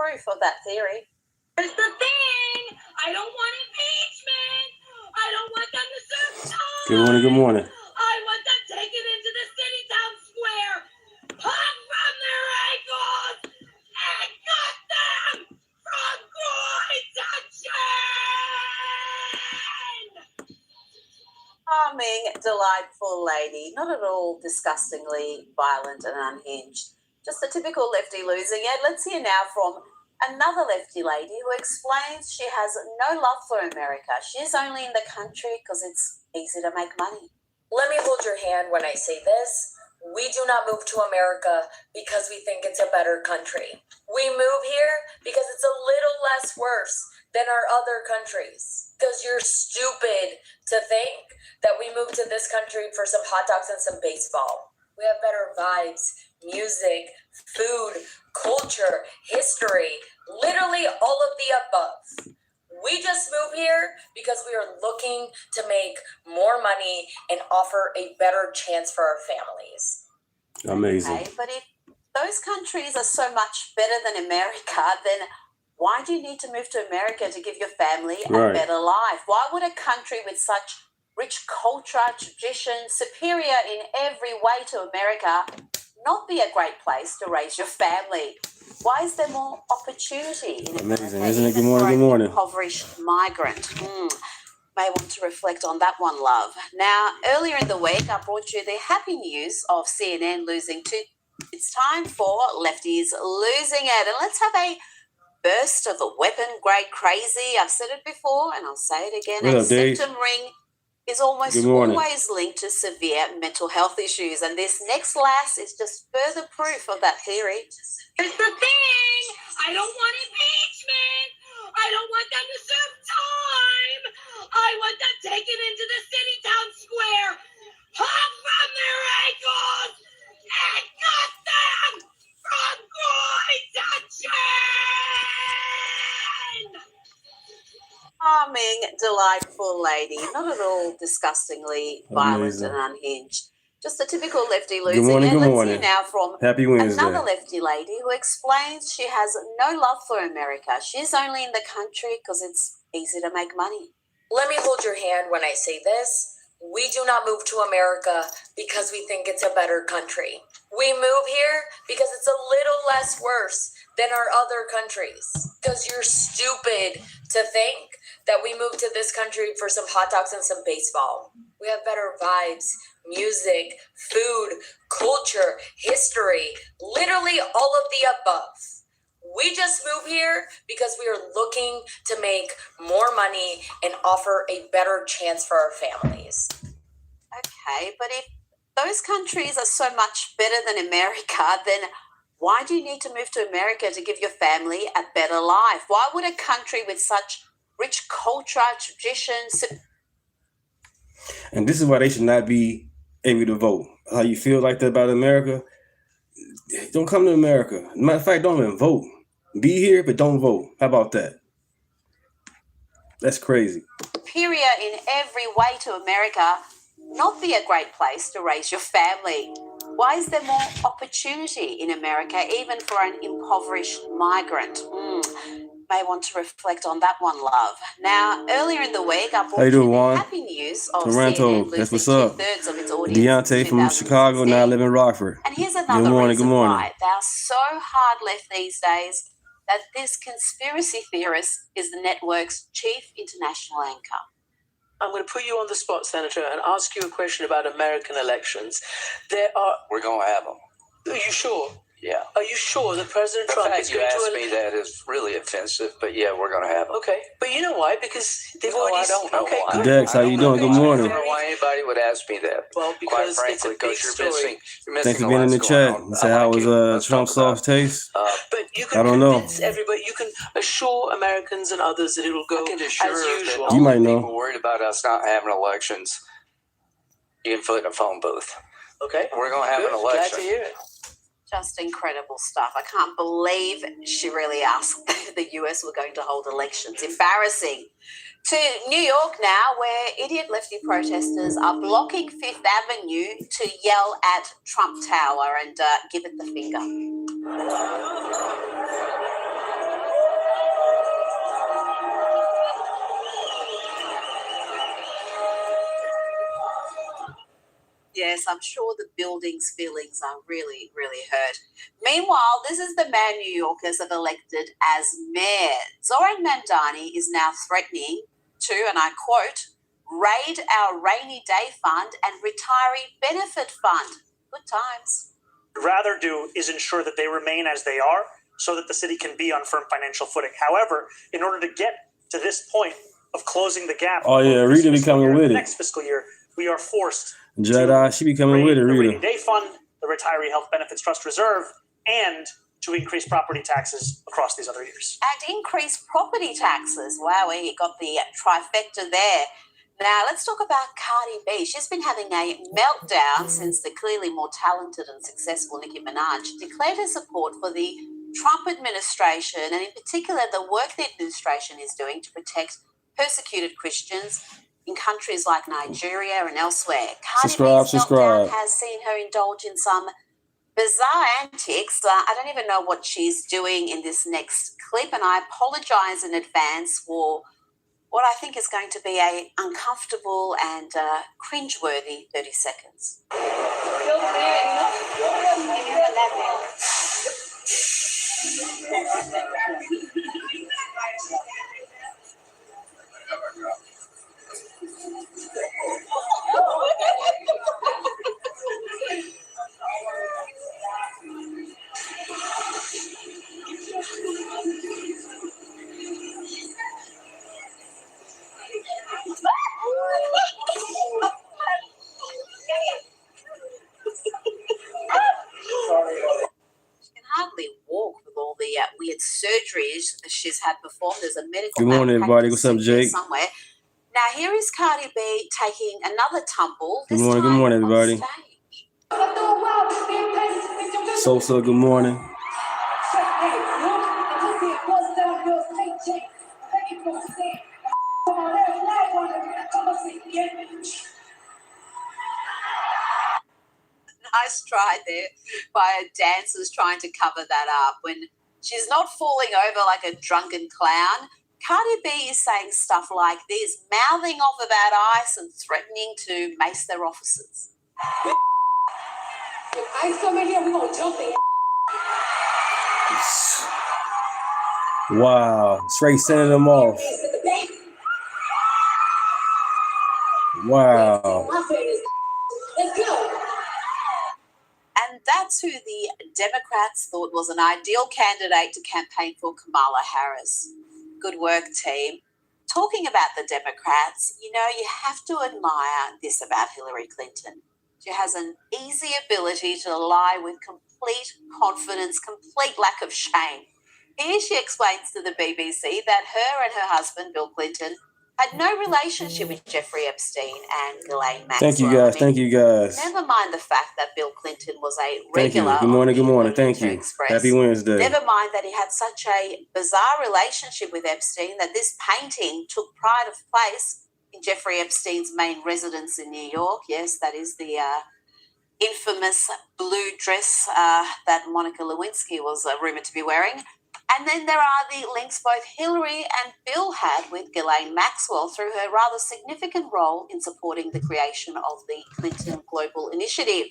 proof of that theory. Here's the thing. I don't want impeachment. I don't want them to serve time. Good morning, good morning. I want them taken into the city town square, hung from their ankles, and cut them from groin to chin. Charming, delightful lady, not at all disgustingly violent and unhinged. Just a typical lefty losing it. Let's hear now from another lefty lady who explains she has no love for America. She's only in the country because it's easy to make money. Let me hold your hand when I say this. We do not move to America because we think it's a better country. We move here because it's a little less worse than our other countries. Because you're stupid to think that we moved to this country for some hot dogs and some baseball. We have better vibes, music, food, culture, history, literally all of the above. We just move here because we are looking to make more money and offer a better chance for our families. Amazing. Okay, but if those countries are so much better than America, then why do you need to move to America to give your family a better life? Why would a country with such rich culture, tradition, superior in every way to America, not be a great place to raise your family? Why is there more opportunity in America? Amazing, isn't it? Good morning, good morning. Impoverished migrant. May want to reflect on that one, love. Now, earlier in the week, I brought you the happy news of CNN losing two. It's time for lefties losing it. And let's have a burst of the weapon-grade crazy. I've said it before, and I'll say it again. A symptom ring is almost always linked to severe mental health issues. And this next lass is just further proof of that theory. Here's the thing. I don't want impeachment. I don't want them to serve time. I want them taken into the city town square, hung from their ankles, and cut them from groin to chin. Charming, delightful lady, not at all disgustingly violent and unhinged. Just a typical lefty losing it. Let's hear now from another lefty lady who explains she has no love for America. She's only in the country because it's easy to make money. Let me hold your hand when I say this. We do not move to America because we think it's a better country. We move here because it's a little less worse than our other countries. Because you're stupid to think that we moved to this country for some hot dogs and some baseball. We have better vibes, music, food, culture, history, literally all of the above. We just move here because we are looking to make more money and offer a better chance for our families. Okay, but if those countries are so much better than America, then why do you need to move to America to give your family a better life? Why would a country with such rich culture, traditions... And this is why they should not be able to vote. How you feel like that about America? Don't come to America. Matter of fact, don't even vote. Be here, but don't vote. How about that? That's crazy. Superior in every way to America, not be a great place to raise your family. Why is there more opportunity in America, even for an impoverished migrant? May want to reflect on that one, love. Now, earlier in the week, I brought you the happy news of Toronto. CNN That's losing what's up. 2/3 of its audience. Deontay from Chicago, now live in Rockford. And here's another reason why they are so hard left these days, that this conspiracy theorist is the network's chief international anchor. I'm going to put you on the spot, Senator, and ask you a question about American elections. We're going to have them. Are you sure? Yeah. Are you sure that President Trump is going to... The fact you asked me that is really offensive, but yeah, we're going to have them. Okay. But you know why? Because they've already... I don't know why. Dex, how you doing? Good morning. I don't know why anybody would ask me that. Well, because quite frankly, it's a big story. You're missing Thanks for being in the chat. Say how was Trump's soft taste? But you can convince everybody, you can assure Americans and others that it'll go as usual. You might know. People worried about us not having elections, you can put in a phone booth. Okay. We're going to have an election. Glad to hear it. Just incredible stuff. I can't believe she really asked the US were going to hold elections. Embarrassing. To New York now, where idiot lefty protesters are blocking Fifth Avenue to yell at Trump Tower and give it the finger. yes, I'm sure the building's feelings are really, really hurt. Meanwhile, this is the man New Yorkers have elected as mayor. Zoran Mandani is now threatening to, and I quote, raid our rainy day fund and retiree benefit fund. Good times. What we'd rather do is ensure that they remain as they are so that the city can be on firm financial footing. However, in order to get to this point of closing the gap, Rita be coming with it. Next fiscal year, we are forced Jedi, she be coming with it, the Rita. rainy day fund, the retiree health benefits trust reserve, and to increase property taxes across these other years. And increase property taxes. Wow, he got the trifecta there. Now, let's talk about Cardi B. She's been having a meltdown since the clearly more talented and successful Nicki Minaj declared her support for the Trump administration, and in particular the work the administration is doing to protect persecuted Christians in countries like Nigeria and elsewhere. Cardi B's meltdown has seen her indulge in some bizarre antics. I don't even know what she's doing in this next clip, and I apologize in advance for what I think is going to be a uncomfortable and cringeworthy 30 seconds. Hardly walk with all the weird surgeries she's had performed. There's a medical. Good morning, everybody. What's up, Jake? Somewhere. Now here is Cardi B taking another tumble. Good morning, everybody. Sosa, good morning. Nice try there by dancers trying to cover that up. When she's not falling over like a drunken clown, Cardi B is saying stuff like this, mouthing off about ICE and threatening to mace their officers. If ICE come in here, we're going to jump in. Wow, straight sending them off. Wow. Let's go. And that's who the Democrats thought was an ideal candidate to campaign for Kamala Harris. Good work, team. Talking about the Democrats, you know, you have to admire this about Hillary Clinton. She has an easy ability to lie with complete confidence, complete lack of shame. Here she explains to the BBC that her and her husband, Bill Clinton, had no relationship with Jeffrey Epstein and Ghislaine Maxwell. Thank you guys. Never mind the fact that Bill Clinton was a regular. Thank you. Good morning. Thank you. Express. Happy Wednesday. Never mind that he had such a bizarre relationship with Epstein that this painting took pride of place in Jeffrey Epstein's main residence in New York. Yes, that is the infamous blue dress that Monica Lewinsky was rumoured to be wearing. And then there are the links both Hillary and Bill had with Ghislaine Maxwell through her rather significant role in supporting the creation of the Clinton Global Initiative.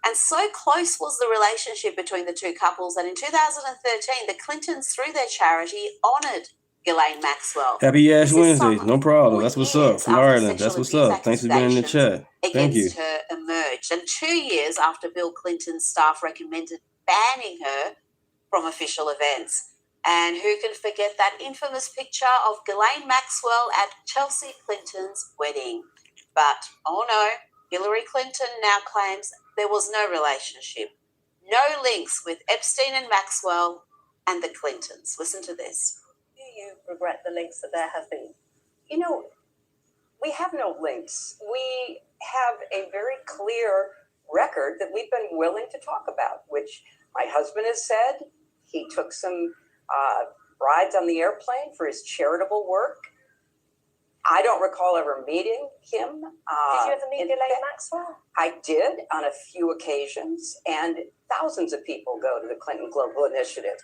And so close was the relationship between the two couples that in 2013, the Clintons, through their charity, honoured Ghislaine Maxwell. Happy Ash Wednesday. No problem. That's what's up. From Ireland. That's what's up. Thanks for being in the chat. Thank you. Against her emerged. And 2 years after Bill Clinton's staff recommended banning her from official events. And who can forget that infamous picture of Ghislaine Maxwell at Chelsea Clinton's wedding? But, oh no, Hillary Clinton now claims there was no relationship, no links with Epstein and Maxwell and the Clintons. Listen to this. Do you regret the links that there have been? You know, we have no links. We have a very clear record that we've been willing to talk about, which my husband has said. He took some rides on the airplane for his charitable work. I don't recall ever meeting him. Did you ever meet Ghislaine Maxwell? I did on a few occasions, and thousands of people go to the Clinton Global Initiative.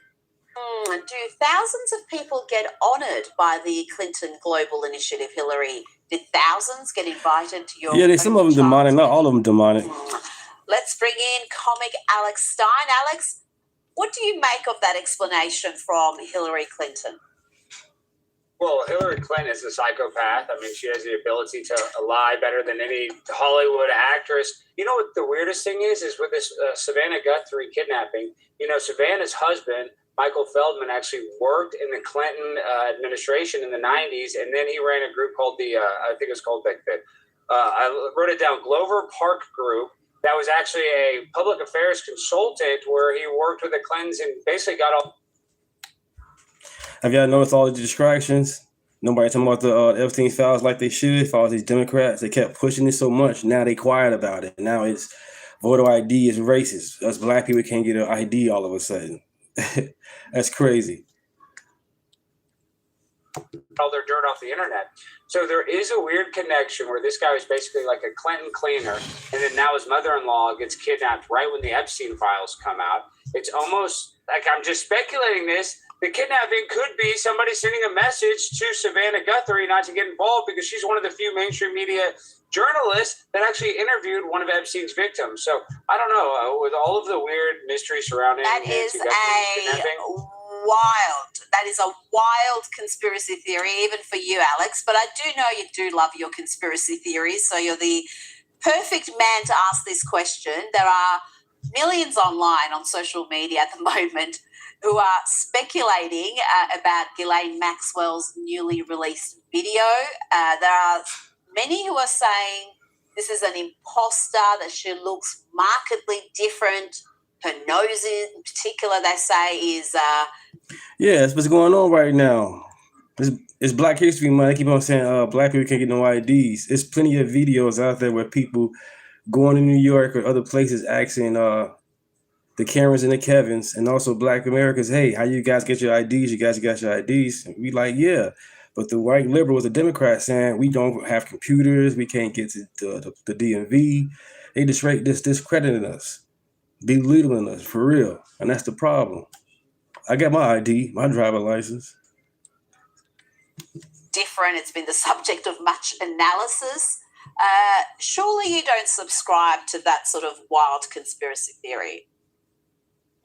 Do thousands of people get honoured by the Clinton Global Initiative, Hillary? Did thousands get invited to your Yeah, some of them demonic, not all of them demonic. Let's bring in comic Alex Stein. Alex, what do you make of that explanation from Hillary Clinton? Well, Hillary Clinton is a psychopath. I mean, she has the ability to lie better than any Hollywood actress. You know what the weirdest thing is with this Savannah Guthrie kidnapping? You know, Savannah's husband, Michael Feldman, actually worked in the Clinton administration in the 90s, and then he ran a group called I think it was called I wrote it down, Glover Park Group. That was actually a public affairs consultant where he worked with the Clintons and basically got all. Have y'all noticed all the distractions? Nobody talking about the Epstein files like they should. For all these Democrats, they kept pushing it so much. Now they quiet about it. Now it's voter ID is racist. Us black people can't get an ID all of a sudden. That's crazy. All their dirt off the internet. So there is a weird connection where this guy was basically like a Clinton cleaner, and then now his mother-in-law gets kidnapped right when the Epstein files come out. It's almost like, I'm just speculating this, the kidnapping could be somebody sending a message to Savannah Guthrie not to get involved because she's one of the few mainstream media journalists that actually interviewed one of Epstein's victims. So I don't know, with all of the weird mystery surrounding that is a wild conspiracy theory, even for you, Alex. But I do know you do love your conspiracy theories, so you're the perfect man to ask this question. There are millions online on social media at the moment who are speculating about Ghislaine Maxwell's newly released video. There are many who are saying this is an imposter, that she looks markedly different. Her nose in particular, they say, is... Yeah, that's what's going on right now. It's Black History Month. I keep on saying black people can't get no IDs. There's plenty of videos out there where people going to New York or other places asking the Karens and the Kevins and also Black Americans, hey, how you guys get your IDs? You guys got your IDs? And we like, yeah. But the white liberals, the Democrats saying we don't have computers, we can't get to the DMV. They discrediting us, belittling us for real. And that's the problem. I got my ID, my driver license. Different. It's been the subject of much analysis. Surely you don't subscribe to that sort of wild conspiracy theory.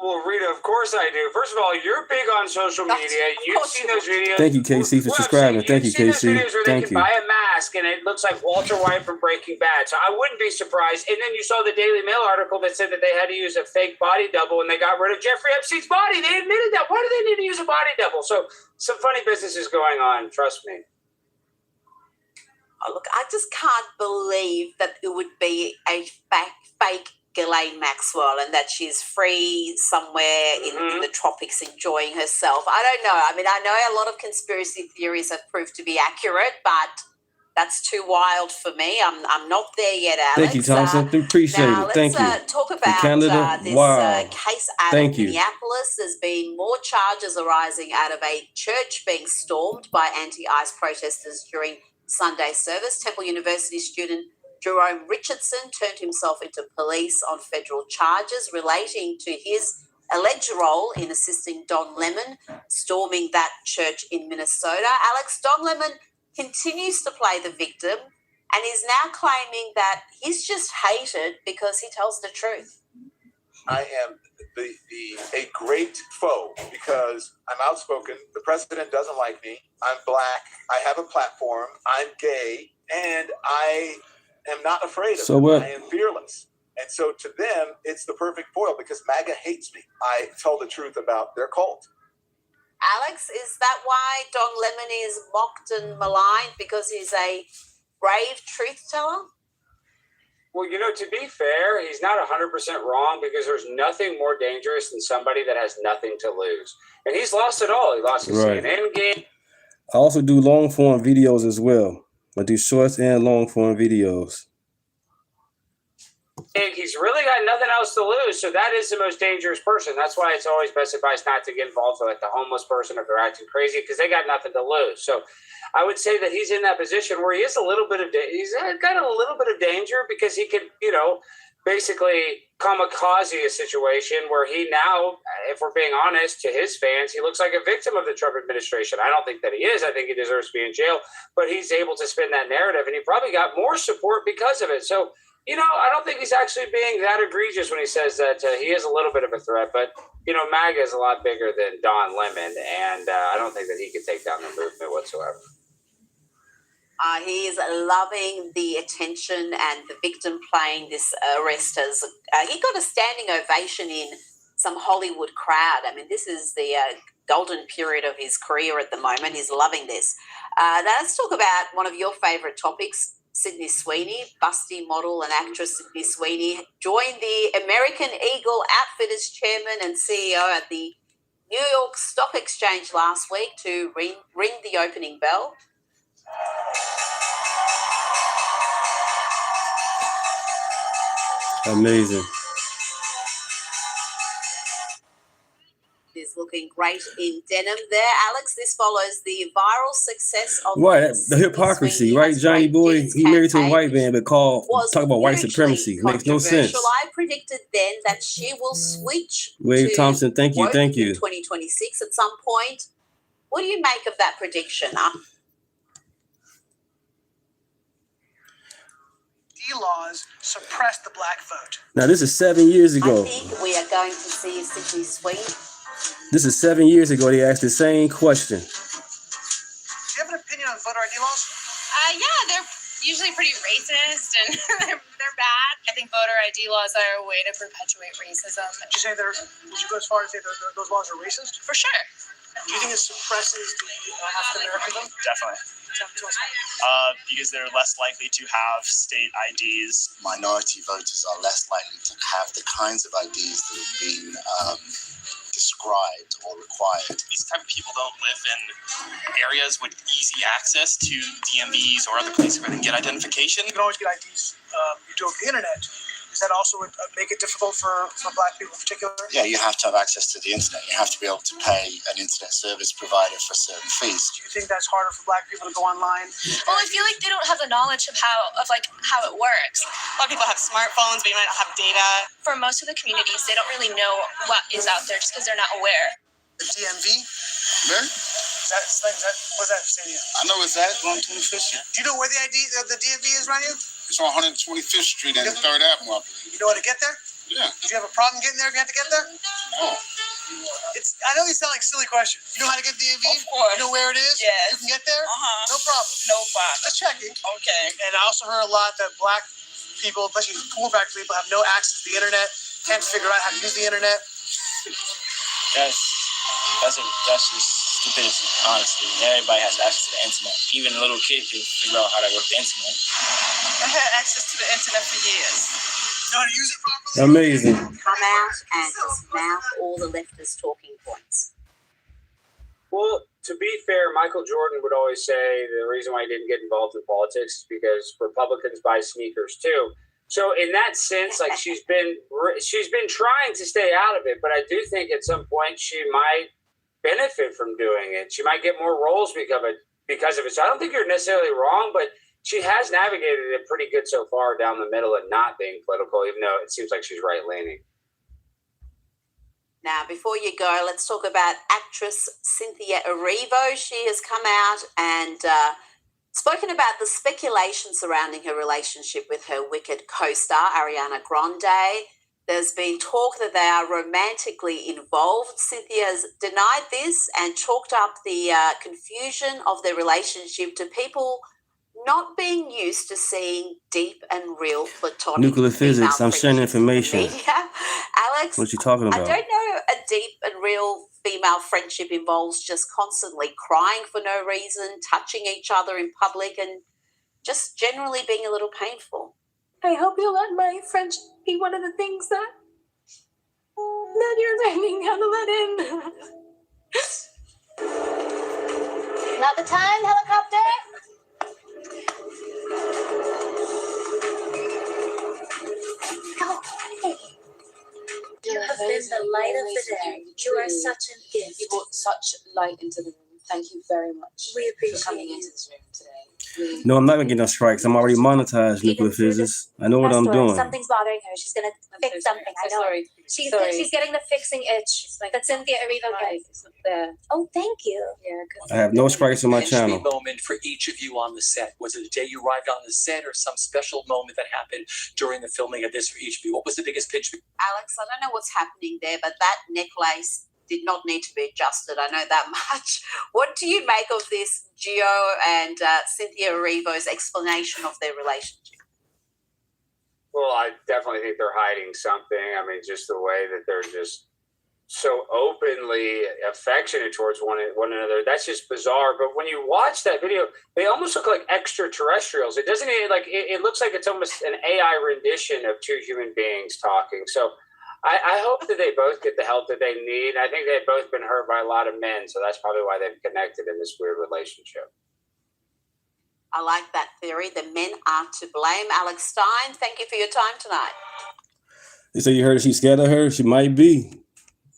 Well, Rita, of course I do. First of all, you're big on social media. You've seen those videos. Thank you, KC, for subscribing. Thank you, KC. You've seen those videos where they can buy a mask and it looks like Walter White from Breaking Bad. So I wouldn't be surprised. And then you saw the Daily Mail article that said that they had to use a fake body double when they got rid of Jeffrey Epstein's body. They admitted that. Why do they need to use a body double? So some funny business is going on. Trust me. Oh, look, I just can't believe that it would be a fake Ghislaine Maxwell and that she's free somewhere in the tropics enjoying herself. I don't know. I mean, I know a lot of conspiracy theories have proved to be accurate, but that's too wild for me. I'm not there yet, Alex. Thank you, Thompson. Appreciate it. Thank you. Let's talk about this case out of Minneapolis. There's been more charges arising out of a church being stormed by anti-ICE protesters during Sunday service. Temple University student Jerome Richardson turned himself into police on federal charges relating to his alleged role in assisting Don Lemon storming that church in Minnesota. Alex, Don Lemon continues to play the victim and is now claiming that he's just hated because he tells the truth. I am a great foe because I'm outspoken. The president doesn't like me. I'm black. I have a platform. I'm gay. And I am not afraid of them. I am fearless. And so to them, it's the perfect foil because MAGA hates me. I tell the truth about their cult. Alex, is that why Don Lemon is mocked and maligned because he's a brave truth teller? Well, you know, to be fair, he's not 100% wrong because there's nothing more dangerous than somebody that has nothing to lose. And he's lost it all. He lost his CNN game. I also do long form videos as well. I do shorts and long form videos. And he's really got nothing else to lose, so that is the most dangerous person. That's why it's always best advice not to get involved with like the homeless person if they're acting crazy because they got nothing to lose. So I would say that he's in that position where he is a little bit of he's got a little bit of danger because he could, you know, basically kamikaze a situation where he now, if we're being honest, to his fans, he looks like a victim of the Trump administration. I don't think that he is. I think he deserves to be in jail, but he's able to spin that narrative, and he probably got more support because of it. So, I don't think he's actually being that egregious when he says that he is a little bit of a threat, but, MAGA is a lot bigger than Don Lemon, and I don't think that he can take down the movement whatsoever. He is loving the attention and the victim playing this arrest as he got a standing ovation in some Hollywood crowd. I mean, this is the golden period of his career at the moment. He's loving this. Now let's talk about one of your favourite topics. Sydney Sweeney, busty model and actress Sydney Sweeney, joined the American Eagle Outfitters chairman and CEO at the New York Stock Exchange last week to ring the opening bell. Amazing. Is looking great in denim there, Alex. This follows the viral success of the hypocrisy, right? Johnny Boy, he married to a white man, but talk about white supremacy. Makes no sense. I predicted then that she will switch. Wade Thompson, thank you. In 2026 at some point. What do you make of that prediction? Laws suppress the black vote. Now, this is 7 years ago. I think we are going to see Sydney Sweeney. This is 7 years ago. They asked the same question. Do you have an opinion on voter ID laws? Yeah, they're usually pretty racist and they're bad. I think voter ID laws are a way to perpetuate racism. Would you go as far as say those laws are racist? For sure. Do you think it suppresses the African American vote? Definitely. Because they're less likely to have state IDs. Minority voters are less likely to have the kinds of IDs that have been described or required. These type of people don't live in areas with easy access to DMVs or other places where they can get identification. You can always get IDs. You do it over the internet. Does that also make it difficult for black people in particular? Yeah, you have to have access to the internet. You have to be able to pay an internet service provider for certain fees. Do you think that's harder for black people to go online? Well, I feel like they don't have the knowledge of how it works. A lot of people have smartphones, but you might not have data. For most of the communities, they don't really know what is out there just because they're not aware. The DMV? Where? What's that say to you? I know it's at on 25th Street. Do you know where the DMV is around you? It's on 125th Street and 3rd Avenue, I believe. You know how to get there? Yeah. Did you have a problem getting there if you had to get there? No. I know these sound like silly questions. You know how to get to DMV? Of course. You know where it is? Yes. You can get there? Uh-huh. No problem. No problem. Just checking. Okay. And I also heard a lot that black people, especially poor black people, have no access to the internet, can't figure out how to use the internet. That's just stupidity, honestly. Everybody has access to the internet. Even a little kid can figure out how to work the internet. I had access to the internet for years. You know how to use it properly? Amazing. Come out and just mouth all the leftist talking points. Well, to be fair, Michael Jordan would always say the reason why he didn't get involved in politics is because Republicans buy sneakers too. So in that sense, like she's been trying to stay out of it, but I do think at some point she might benefit from doing it. She might get more roles because of it. So I don't think you're necessarily wrong, but she has navigated it pretty good so far down the middle and not being political, even though it seems like she's right-leaning. Now, before you go, let's talk about actress Cynthia Erivo. She has come out and spoken about the speculation surrounding her relationship with her Wicked co-star, Ariana Grande. There's been talk that they are romantically involved. Cynthia has denied this and chalked up the confusion of their relationship to people not being used to seeing deep and real platonic Nuclear physics. I'm sharing information. Media. Alex, what you talking about? I don't know a deep and real female friendship involves just constantly crying for no reason, touching each other in public, and just generally being a little painful. I hope you'll let my friendship be one of the things that you're learning how to let in. Not the time, helicopter. You have been the light of the day. You are such a gift. You brought such light into the room. thank you very much We appreciate for coming you. into this room today. No, I'm not gonna get no strikes. I'm already monetized, nuclear physics. I know what I'm doing. Something's bothering her. She's gonna fix something. I know. Sorry. She's getting the fixing itch that Cynthia Erivo gets. It's not there. Oh, thank you. Yeah, I have no strikes on my pinch channel. me moment for each of you on the set? Was it the day you arrived on the set or some special moment that happened during the filming of this for each of you? What was the biggest pinch? Alex, I don't know what's happening there, but that necklace did not need to be adjusted. I know that much. What do you make of this Gio and Cynthia Erivo's explanation of their relationship? Well, I definitely think they're hiding something. I mean, just the way that they're just so openly affectionate towards one another. That's just bizarre. But when you watch that video, they almost look like extraterrestrials. It doesn't even it looks like it's almost an AI rendition of two human beings talking. So I hope that they both get the help that they need. I think they've both been hurt by a lot of men. So that's probably why they've connected in this weird relationship. I like that theory. The men are to blame. Alex Stein, thank you for your time tonight. They say you heard she's scared of her. She might be.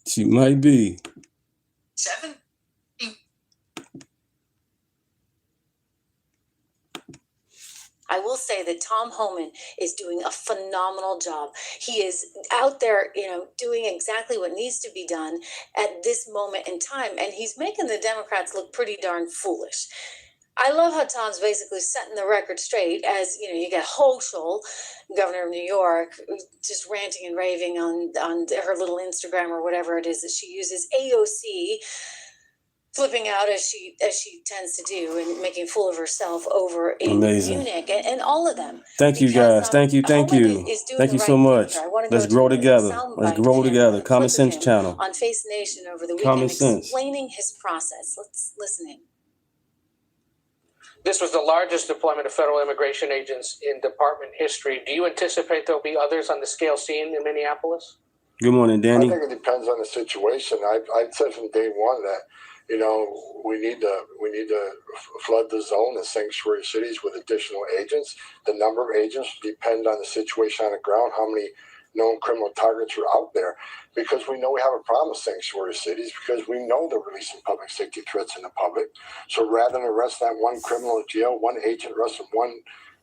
She might be. 7? I will say that Tom Homan is doing a phenomenal job. He is out there, doing exactly what needs to be done at this moment in time. And he's making the Democrats look pretty darn foolish. I love how Tom's basically setting the record straight as, you get Hochul, governor of New York, just ranting and raving on her little Instagram or whatever it is that she uses, AOC, flipping out as she tends to do and making a fool of herself over in Munich and all of them. Thank you guys. Thank you. Thank you. Thank you so much. Let's grow together. Let's grow together. Common Sense Channel. On Face Nation over the Common weekend Sense. explaining his process. Let's listen in. This was the largest deployment of federal immigration agents in department history. Do you anticipate there'll be others on the scale seen in Minneapolis? Good morning, Danny. I think it depends on the situation. I've said from day one that we need to flood the zone and sanctuary cities with additional agents. The number of agents depend on the situation on the ground, how many known criminal targets are out there, because we know we have a problem with sanctuary cities, because we know they're releasing public safety threats in the public. So rather than arrest that one criminal in jail, one agent arresting one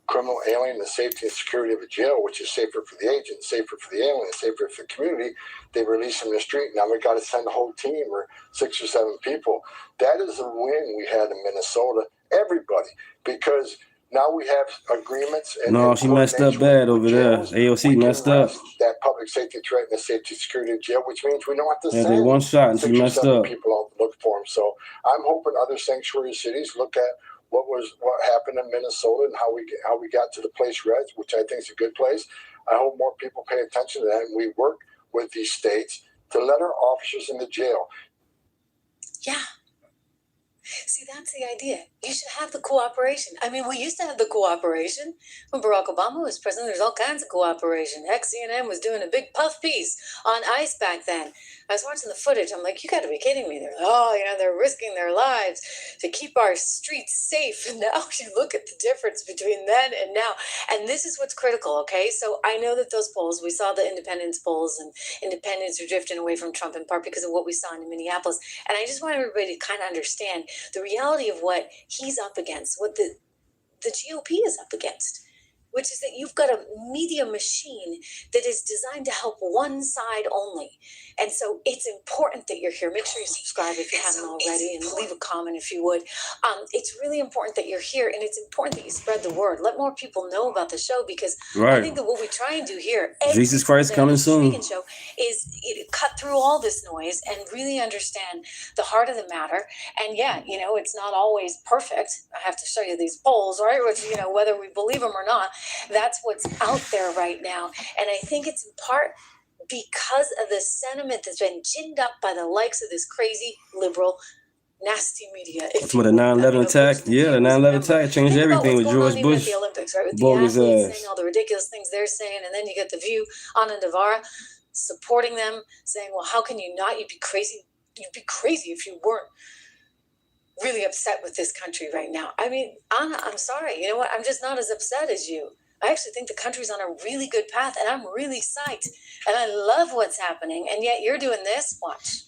criminal alien, the safety and security of a jail, which is safer for the agent, safer for the alien, safer for the community, they release them in the street. Now we got to send a whole team or 6 or 7 people. That is a win we had in Minnesota, everybody, because now we have agreements. No, she messed up bad over there. AOC messed up. That public safety threat and the safety security of jail, which means we don't have to Yeah, send they one shot and she 6 or messed 7 up. people out to look for them. So I'm hoping other sanctuary cities look at what happened in Minnesota and how we got to the place red, which I think is a good place. I hope more people pay attention to that, and we work with these states to let our officers in the jail. Yeah. See, that's the idea. You should have the cooperation. I mean, we used to have the cooperation. When Barack Obama was president, there's all kinds of cooperation. Heck, CNN was doing a big puff piece on ICE back then. I was watching the footage. I'm like, you got to be kidding me. They're like, they're risking their lives to keep our streets safe. And now you look at the difference between then and now. And this is what's critical, okay? So I know that those polls, we saw the independence polls, and independents are drifting away from Trump in part because of what we saw in Minneapolis. And I just want everybody to kind of understand the reality of what he's up against, what the GOP is up against, which is that you've got a media machine that is designed to help one side only. And so it's important that you're here. Make sure you subscribe if you haven't already, and leave a comment if you would. It's really important that you're here, and it's important that you spread the word. Let more people know about the show, because Right. I think that what we try and do here, Jesus Christ coming soon. show, is cut through all this noise and really understand the heart of the matter. And yeah, it's not always perfect. I have to show you these polls, right? Which, whether we believe them or not, that's what's out there right now. And I think it's in part because of the sentiment that's been ginned up by the likes of this crazy liberal nasty media. That's what the 9/11 attack. Yeah, the 9/11 attack changed everything with George At Bush. the Olympics, right? With the Bogus athletes ass. saying all the ridiculous things they're saying, and then you get the View, Anna Navarra, supporting them, saying, "Well, how can you not? You'd be crazy. You'd be crazy if you weren't really upset with this country right now." I mean, Anna, I'm sorry. You know what? I'm just not as upset as you. I actually think the country's on a really good path, and I'm really psyched, and I love what's happening. And yet you're doing this. Watch.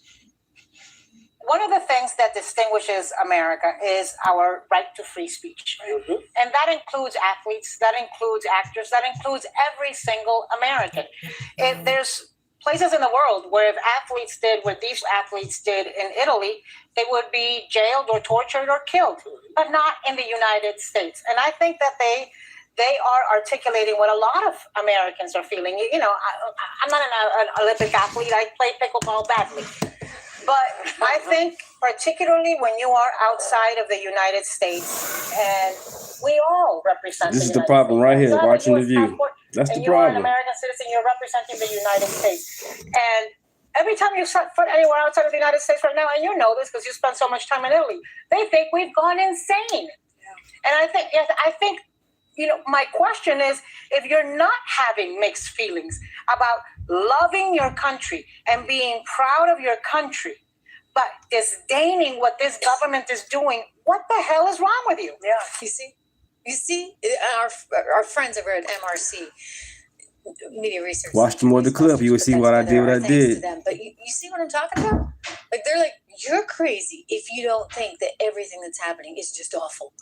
one of the things that distinguishes America is our right to free speech. Mm-hmm. And that includes athletes, that includes actors, that includes every single American. There's places in the world where if athletes did what these athletes did in Italy, they would be jailed or tortured or killed, but not in the United States. And I think that they are articulating what a lot of Americans are feeling. You know, I'm not an Olympic athlete. I play pickleball badly. But I think particularly when you are outside of the United States, and we all represent This is the the problem right here, States. watching The View. That's the And you are an problem. American citizen, you're representing the United States. And every time you set foot anywhere outside of the United States right now, and you know this because you spend so much time in Italy, they think we've gone insane. And I think, you know, my question is, if you're not having mixed feelings about loving your country and being proud of your country, but disdaining what this government is doing, what the hell is wrong with you? Yeah, you see, our friends over at MRC, Media Research. Watch more of the clip. You will see what I did. What I did. To them. But you see what I'm talking about? Like, they're like, you're crazy if you don't think that everything that's happening is just awful.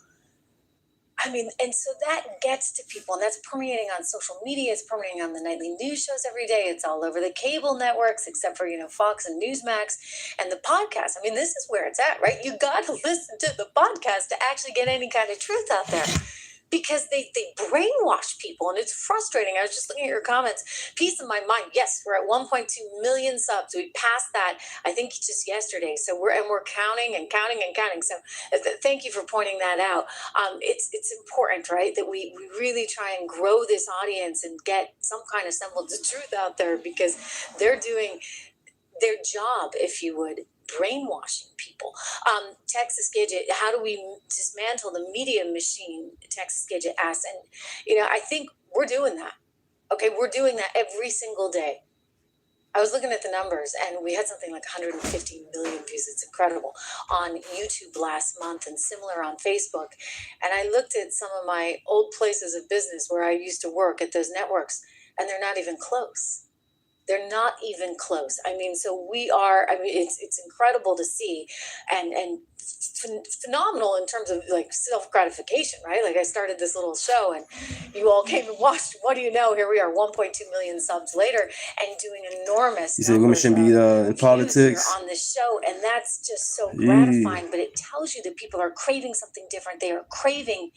I mean, and so that gets to people, and that's permeating on social media. It's permeating on the nightly news shows every day. It's all over the cable networks, except for, you know, Fox and Newsmax and the podcast. I mean, this is where it's at, right? You got to listen to the podcast to actually get any kind of truth out there. Because they brainwash people, and it's frustrating. I was just looking at your comments. Peace of my mind. Yes, we're at 1.2 million subs. We passed that, I think, just yesterday. So we're counting and counting and counting. So thank you for pointing that out. It's important, right, that we really try and grow this audience and get some kind of semblance of truth out there, because they're doing their job, if you would, brainwashing people. Texas Gidget, how do we dismantle the media machine? Texas Gidget asks, and you know, I think we're doing that. Okay, we're doing that every single day. I was looking at the numbers, and we had something like 150 million views. It's incredible on YouTube last month, and similar on Facebook. And I looked at some of my old places of business where I used to work at those networks, and they're not even close. They're not even close. I mean, so we are, I mean, it's incredible to see, and phenomenal in terms of like self-gratification, right? Like, I started this little show and you all came and watched. What do you know? Here we are, 1.2 million subs later, and doing enormous. You say women shouldn't be in politics on this show, and that's just so gratifying. But it tells you that people are craving something different. They are craving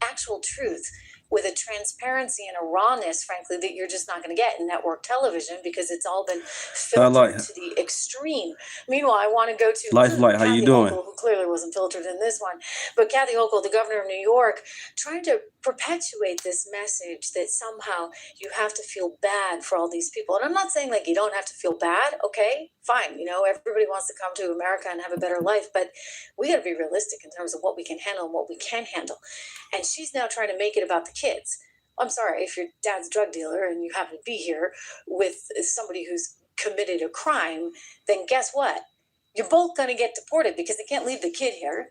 actual truth, with a transparency and a rawness, frankly, that you're just not going to get in network television, because it's all been filtered to the extreme. Meanwhile, I want to go to Life Light. How you doing? Hochul, who clearly wasn't filtered in this one, but Kathy Hochul, the governor of New York, trying to perpetuate this message that somehow you have to feel bad for all these people. And I'm not saying like you don't have to feel bad. Okay, fine. You know, everybody wants to come to America and have a better life, but we got to be realistic in terms of what we can handle and what we can't handle. And she's now trying to make it about the kids. I'm sorry, if your dad's a drug dealer and you happen to be here with somebody who's committed a crime, then guess what? You're both going to get deported, because they can't leave the kid here.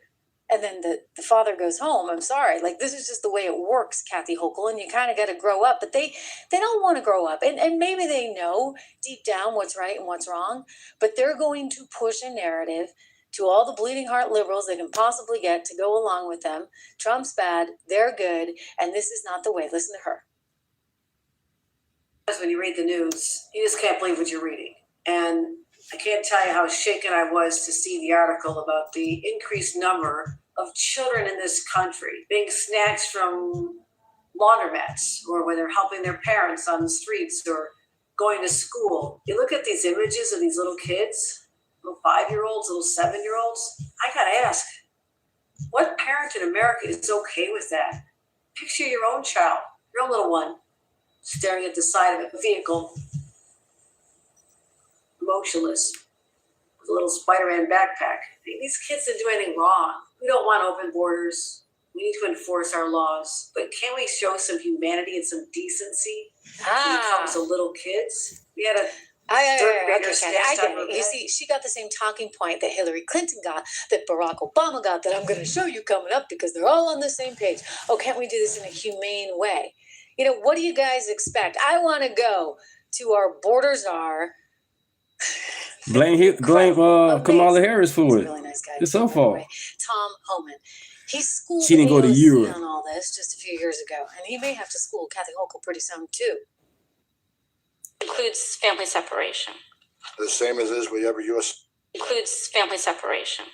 And then the father goes home. I'm sorry. Like, this is just the way it works, Kathy Hochul, and you kind of got to grow up. But they don't want to grow up. And maybe they know deep down what's right and what's wrong, but they're going to push a narrative to all the bleeding heart liberals they can possibly get to go along with them. Trump's bad, they're good, and this is not the way. Listen to her. When you read the news, you just can't believe what you're reading. And I can't tell you how shaken I was to see the article about the increased number of children in this country being snatched from laundromats, or when they're helping their parents on the streets or going to school. You look at these images of these little kids, little 5-year-olds, little 7-year-olds. I gotta ask, what parent in America is okay with that? Picture your own child, your own little one, staring at the side of a vehicle, motionless, with a little Spider-Man backpack. I mean, these kids didn't do anything wrong. We don't want open borders. We need to enforce our laws. But can we show some humanity and some decency when it comes to little kids? We had a I get it. You see, she got the same talking point that Hillary Clinton got, that Barack Obama got, that I'm going to show you coming up, because they're all on the same page. Oh, can't we do this in a humane way? You know, what do you guys expect? I want to go to our border czar, Blame Kamala Harris for He's a it. really nice guy. It's too, her by the fault. way. Tom Homan. He schooled She didn't go to AOC Europe. on all this just a few years ago, and he may have to school Kathy Hochul pretty soon too. Includes family separation. The same as is with every U.S. Includes family separation.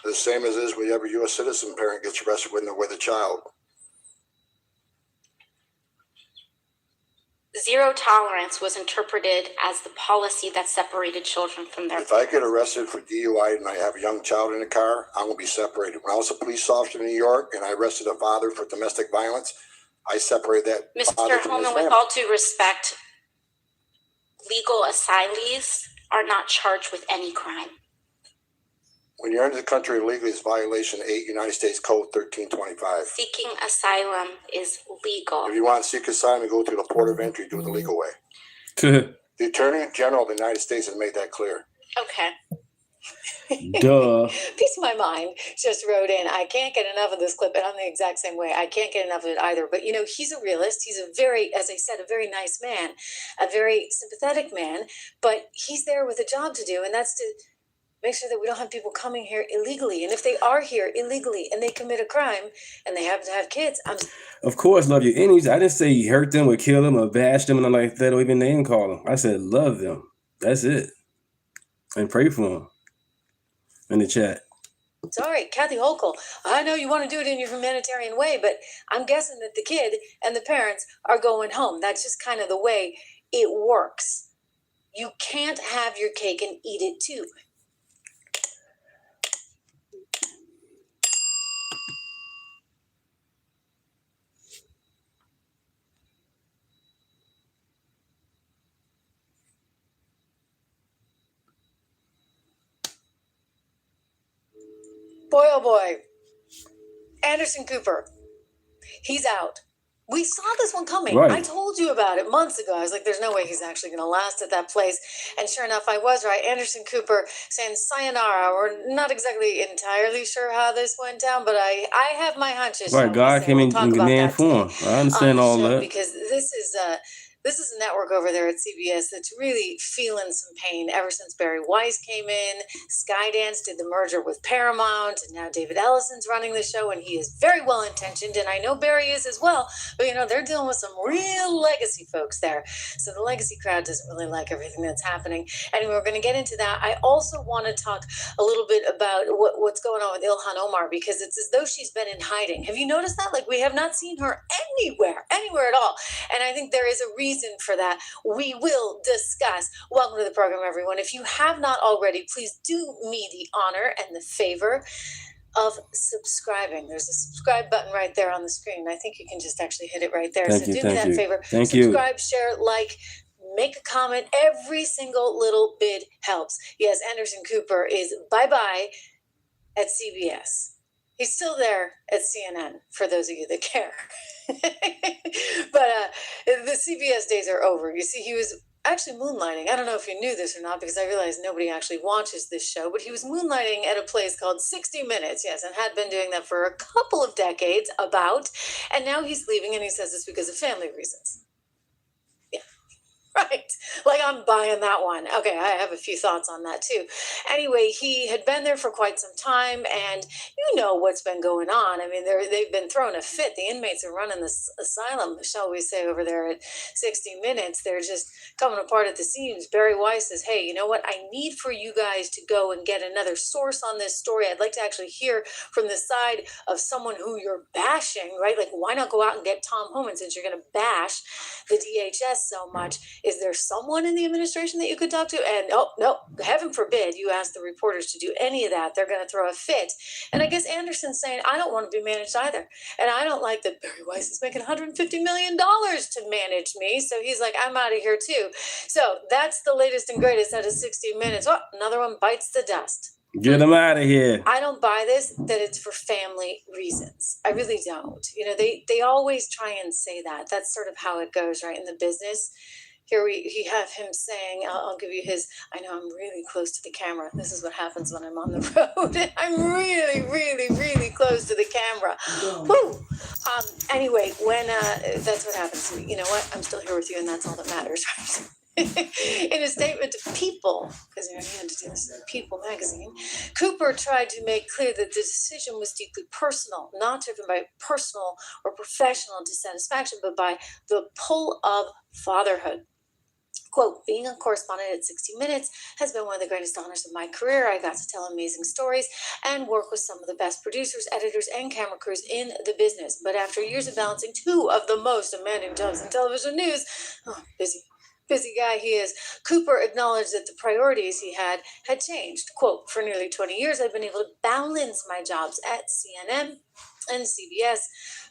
The same as is with every U.S. citizen parent gets arrested with a child. Zero tolerance was interpreted as the policy that separated children from their If I get arrested for DUI and I have a young child in the car, I'm going to be separated. When I was a police officer in New York and I arrested a father for domestic violence, I separated that father Mr. from his Holman, family. with all due respect, legal asylees are not charged with any crime. When you're into the country illegally, it's violation 8 United States Code 1325. Seeking asylum is legal. If you want to seek asylum, you go through the port of entry, do it the legal way. The Attorney General of the United States has made that clear. Okay. Duh. Piece of my mind just wrote in, I can't get enough of this clip, and I'm the exact same way. I can't get enough of it either. But, you know, he's a realist. He's a very, as I said, a very nice man, a very sympathetic man. But he's there with a job to do, and that's to make sure that we don't have people coming here illegally. And if they are here illegally and they commit a crime and they happen to have kids, Of course, love your enemies. I didn't say hurt them or kill them or bash them and like that or even name call them. I said love them. That's it. And pray for them in the chat. sorry, Kathy Hochul, I know you want to do it in your humanitarian way, but I'm guessing that the kid and the parents are going home. That's just kind of the way it works. You can't have your cake and eat it too. Boy, oh boy. Anderson Cooper. He's out. We saw this one coming. Right. I told you about it months ago. I was like, there's no way he's actually going to last at that place. And sure enough, I was right. Anderson Cooper saying sayonara. We're not exactly entirely sure how this went down, but I have my hunches. Right, God came in man form. I understand all that. Because this is a network over there at CBS that's really feeling some pain ever since Barry Weiss came in. Skydance did the merger with Paramount, and now David Ellison's running the show, and he is very well intentioned, and I know Barry is as well. But you know, they're dealing with some real legacy folks there, so the legacy crowd doesn't really like everything that's happening. Anyway, we're going to get into that. I also want to talk a little bit about what's going on with Ilhan Omar, because it's as though she's been in hiding. Have you noticed that? Like, we have not seen her anywhere at all, and I think there is a reason for that. We will discuss. Welcome to the program, everyone. If you have not already, please do me the honor and the favor of subscribing. There's a subscribe button right there on the screen. I think you can just actually hit it right there. Thank so you, do me thank that you. favor. Thank you. Subscribe, share, like, make a comment. Every single little bit helps. Yes, Anderson Cooper is bye-bye at CBS. He's still there at CNN, for those of you that care. But the CBS days are over. You see, he was actually moonlighting. I don't know if you knew this or not, because I realize nobody actually watches this show, but he was moonlighting at a place called 60 Minutes, yes, and had been doing that for a couple of decades, and now he's leaving, and he says it's because of family reasons. Right. Like, I'm buying that one. Okay, I have a few thoughts on that too. Anyway, he had been there for quite some time, and you know what's been going on. I mean, they've been throwing a fit. The inmates are running this asylum, shall we say, over there at 60 Minutes. They're just coming apart at the seams. Barry Weiss says, hey, you know what? I need for you guys to go and get another source on this story. I'd like to actually hear from the side of someone who you're bashing, right? Like, why not go out and get Tom Homan, since you're going to bash the DHS so much? Is there someone in the administration that you could talk to? And no, heaven forbid you ask the reporters to do any of that. They're going to throw a fit. And I guess Anderson's saying, I don't want to be managed either. And I don't like that Barry Weiss is making $150 million to manage me. So he's like, I'm out of here too. So that's the latest and greatest out of 60 Minutes. Oh, another one bites the dust. Get them out of here. I don't buy this, that it's for family reasons. I really don't. You know, they always try and say that. That's sort of how it goes, right, in the business. Here we have him saying, I'll give you his, I know I'm really close to the camera. This is what happens when I'm on the road. I'm really, really, really close to the camera. Woo! Anyway, when that's what happens to me. You know what? I'm still here with you, and that's all that matters, right? In a statement to People, because he had to do this in People magazine, Cooper tried to make clear that the decision was deeply personal, not driven by personal or professional dissatisfaction, but by the pull of fatherhood. Quote, being a correspondent at 60 Minutes has been one of the greatest honors of my career. I got to tell amazing stories and work with some of the best producers, editors, and camera crews in the business. But after years of balancing two of the most demanding jobs in television news, busy guy he is, Cooper acknowledged that the priorities he had changed. Quote, for nearly 20 years, I've been able to balance my jobs at CNN and CBS,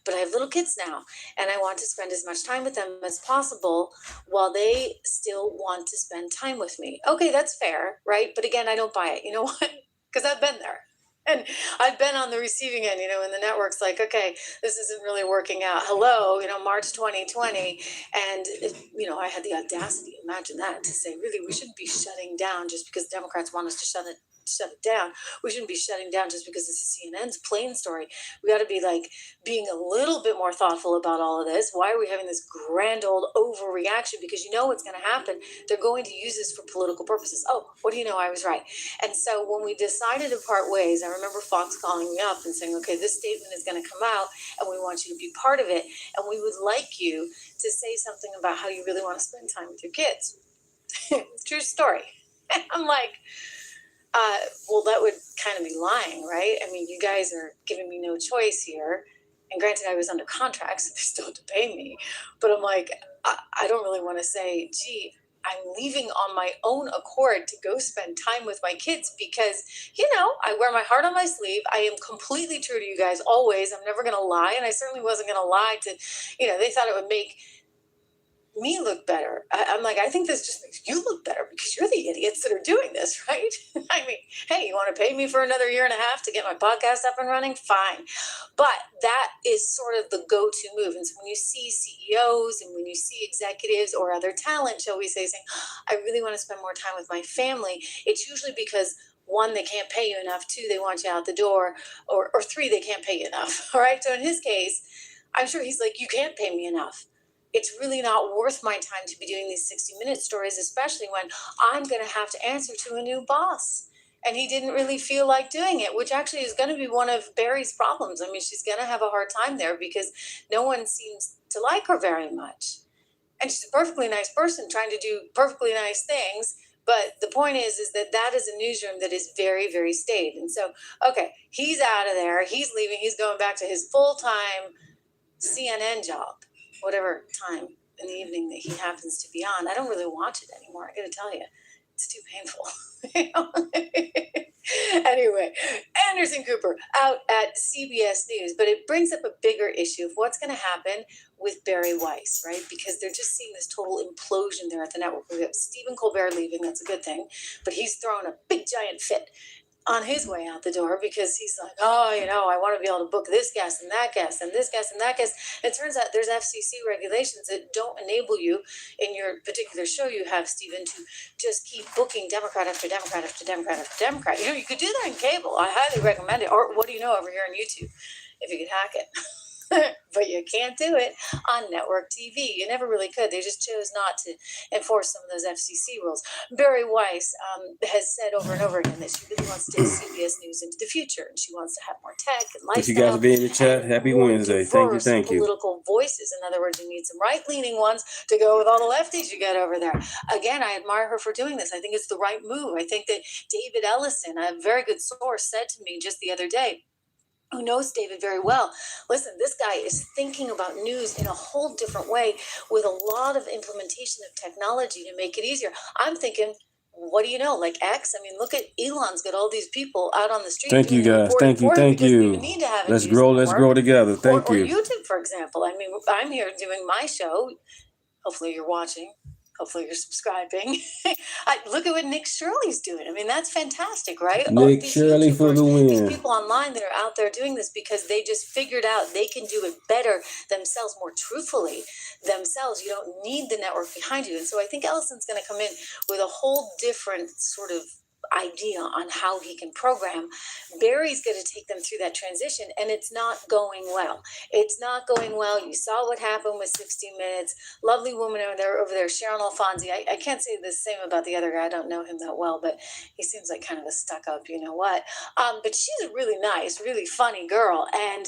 but I have little kids now, and I want to spend as much time with them as possible while they still want to spend time with me. Okay, that's fair, right? But again, I don't buy it. You know what? Because I've been there. And I've been on the receiving end, when the network's like, okay, this isn't really working out. Hello, March 2020. And, I had the audacity, imagine that, to say, really, we shouldn't be shutting down just because Democrats want us to shut it down. We shouldn't be shutting down just because this is CNN's plain story. We got to be being a little bit more thoughtful about all of this. Why are we having this grand old overreaction? Because you know what's going to happen. They're going to use this for political purposes. Oh, what do you know? I was right. And so when we decided to part ways, I remember Fox calling me up and saying, okay, this statement is going to come out and we want you to be part of it. And we would like you to say something about how you really want to spend time with your kids. True story. And I'm like, well, that would kind of be lying, right? I mean, you guys are giving me no choice here. And granted, I was under contract, so they still have to pay me. But I'm like, I don't really want to say, gee, I'm leaving on my own accord to go spend time with my kids because, I wear my heart on my sleeve. I am completely true to you guys always. I'm never going to lie. And I certainly wasn't going to lie to, they thought it would make me look better. I'm like, I think this just makes you look better because you're the idiots that are doing this, right? I mean, hey, you want to pay me for another year and a half to get my podcast up and running? Fine. But that is sort of the go-to move. And so when you see CEOs and when you see executives or other talent, shall we say, saying, I really want to spend more time with my family, it's usually because one, they can't pay you enough. Two, they want you out the door. Or three, they can't pay you enough. All right. So in his case, I'm sure he's like, you can't pay me enough. It's really not worth my time to be doing these 60-minute stories, especially when I'm going to have to answer to a new boss. And he didn't really feel like doing it, which actually is going to be one of Barry's problems. I mean, she's going to have a hard time there because no one seems to like her very much. And she's a perfectly nice person trying to do perfectly nice things. But the point is that is a newsroom that is very, very staid. And so, okay, he's out of there. He's leaving. He's going back to his full-time CNN job. Whatever time in the evening that he happens to be on. I don't really watch it anymore. I got to tell you, it's too painful. Anyway, Anderson Cooper out at CBS News, but it brings up a bigger issue of what's going to happen with Barry Weiss, right? Because they're just seeing this total implosion there at the network. We have Stephen Colbert leaving, that's a good thing, but he's throwing a big giant fit on his way out the door because he's like, I want to be able to book this guest and that guest and this guest and that guest. And it turns out there's FCC regulations that don't enable you in your particular show you have, Stephen, to just keep booking Democrat after Democrat after Democrat after Democrat. You could do that in cable. I highly recommend it. Or what do you know over here on YouTube if you could hack it. But you can't do it on network TV. You never really could. They just chose not to enforce some of those FCC rules. Barry Weiss has said over and over again that she really wants to take CBS News into the future, and she wants to have more tech and lifestyle. If you guys will be in the chat, happy Wednesday. Thank you. Political voices. In other words, you need some right-leaning ones to go with all the lefties you got over there. Again, I admire her for doing this. I think it's the right move. I think that David Ellison, a very good source, said to me just the other day, who knows David very well. Listen, this guy is thinking about news in a whole different way with a lot of implementation of technology to make it easier. I'm thinking, what do you know? Like X? I mean, look at Elon's got all these people out on the street. Thank you, guys. Thank you. Let's grow together. Thank you. Or YouTube, for example. I mean, I'm here doing my show. Hopefully you're watching. Hopefully you're subscribing. Look at what Nick Shirley's doing. I mean, that's fantastic, right? Nick Shirley for the win. These people online that are out there doing this because they just figured out they can do it better themselves, more truthfully themselves. You don't need the network behind you. And so I think Ellison's going to come in with a whole different sort of idea on how he can program. Barry's going to take them through that transition, and it's not going well. It's not going well. You saw what happened with 60 Minutes. Lovely woman over there, Sharon Alfonsi. I can't say the same about the other guy. I don't know him that well, but he seems like kind of a stuck-up, you know what. But she's a really nice, really funny girl, and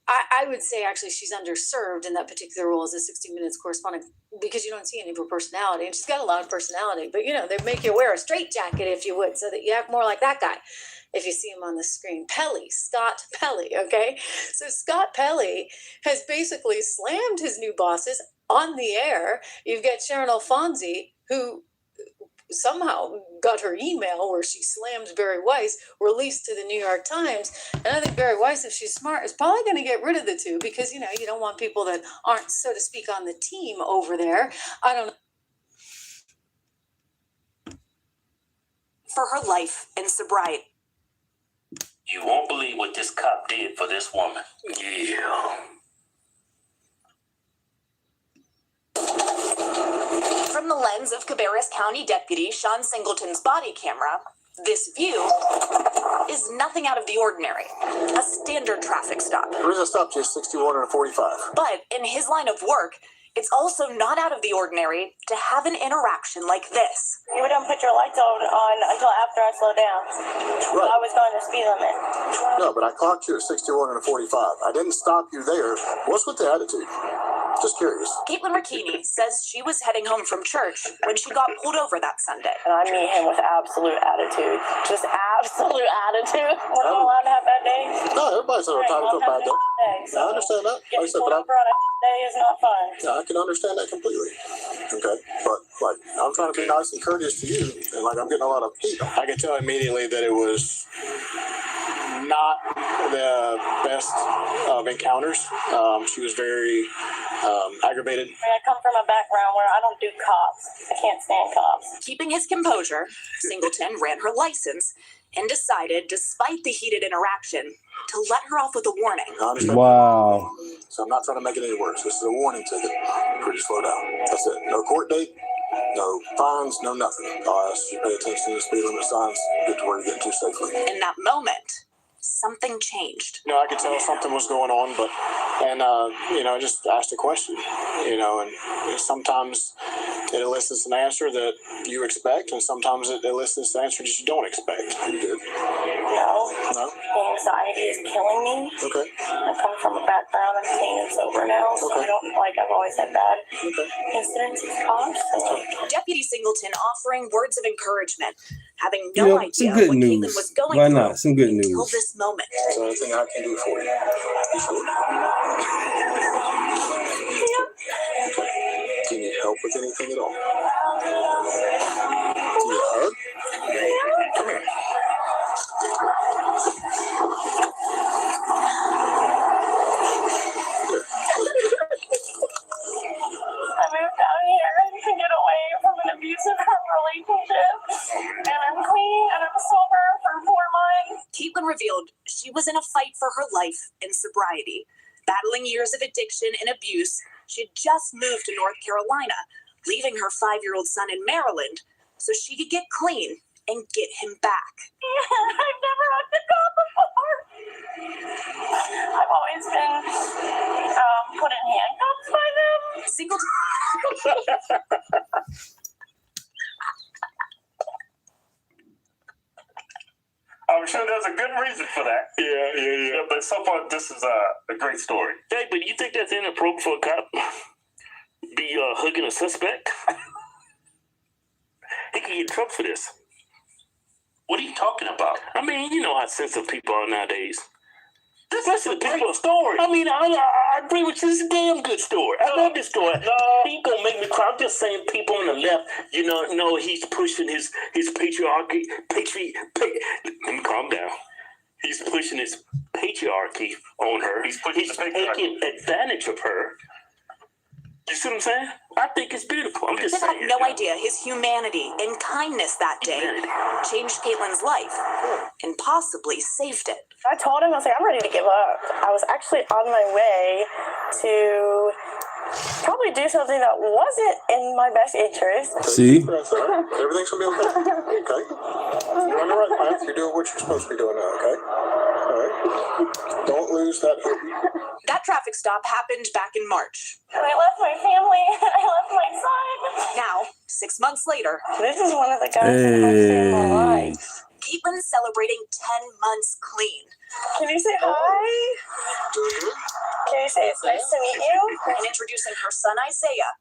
I would say actually she's underserved in that particular role as a 60 Minutes correspondent because you don't see any of her personality, and she's got a lot of personality, but you know, they make you wear a straitjacket if you would, so that you act more like that guy if you see him on the screen. Scott Pelley, okay? So Scott Pelley has basically slammed his new bosses on the air. You've got Sharon Alfonsi, who somehow got her email where she slammed Barry Weiss, released to the New York Times. And I think Barry Weiss, if she's smart, is probably going to get rid of the two because, you know, you don't want people that aren't, so to speak, on the team over there. I don't know. For her life in sobriety. You won't believe what this cop did for this woman. Yeah. From the lens of Cabarrus County Deputy Sean Singleton's body camera, this view is nothing out of the ordinary. A standard traffic stop. There is a stop just 61 and a 45. But in his line of work, it's also not out of the ordinary to have an interaction like this. You don't put your lights on until after I slow down. Right. I was going to speed limit. No, but I clocked you at 61 and a 45. I didn't stop you there. What's with the attitude? Just curious. Caitlin Ricchini says she was heading home from church when she got pulled over that Sunday. And I meet him with absolute attitude. Just absolute attitude. We're not allowed to have bad days. No, everybody's entitled to a bad day. I understand that. Like I said, but on a day is not fun. Yeah, I can understand that completely. Okay, but like I'm trying to be nice and courteous to you, and like I'm getting a lot of heat. I could tell immediately that it was not the best of encounters. She was very aggravated. I come from a background where I don't do cops. I can't stand cops. Keeping his composure, Singleton ran her license and decided, despite the heated interaction, to let her off with a warning. Wow. So I'm not trying to make it any worse. This is a warning ticket. Please slow down. That's it. No court date, no fines, no nothing. I'll ask you to pay attention to the speed limit signs, get to where you're getting to safely. In that moment, something changed. You know, I could tell something was going on, I just asked a question, and sometimes it elicits an answer that you expect, and sometimes it elicits an answer that you don't expect. You did? No? Anxiety is killing me. Okay. I come from a background, I'm clean and sober now, so I don't I've always had bad incidents with cops. Deputy Singleton offering words of encouragement, having You no know, idea some what good Caitlin news. was going Why through not? Some good until news. this moment. Is there anything I can do for you? You sure? Do you need help with anything at all? Do you need a hug? Come here. I moved out here to get away from an abusive relationship, and I'm clean and I'm sober for 4 months. Caitlin revealed she was in a fight for her life in sobriety. Battling years of addiction and abuse, she'd just moved to North Carolina, leaving her 5-year-old son in Maryland so she could get clean and get him back. I've never had to call before. I've always been put in handcuffs by them. I'm sure there's a good reason for that. Yeah. But so far, this is a great story. Hey, but you think that's inappropriate for a cop? Be hugging a suspect? He can get in trouble for this. What are you talking about? I mean, you know how sensitive people are nowadays. This is a great story. I mean, I agree with you. It's a damn good story. I love this story. No. He ain't gonna make me cry. I'm just saying people on the left, no, he's pushing his patriarchy. Let me calm down. He's pushing his patriarchy on her. He's taking advantage of her. You see what I'm saying? I think it's beautiful. I'm just They saying. had no idea his humanity and kindness that day changed Caitlin's life and possibly saved it. I told him, I was like, I'm ready to give up. I was actually on my way to probably do something that wasn't in my best interest. See? Everything's gonna be okay. Okay. You're on the right path. You're doing what you're supposed to be doing now, okay? All right. Don't lose that hope. That traffic stop happened back in March. And I left my family, and I left my son. Now, 6 months later, This is one of the guys that helped save my life. Caitlin's celebrating 10 months clean. Can you say hi? Can you say it's nice to meet you? And introducing her son Isaiah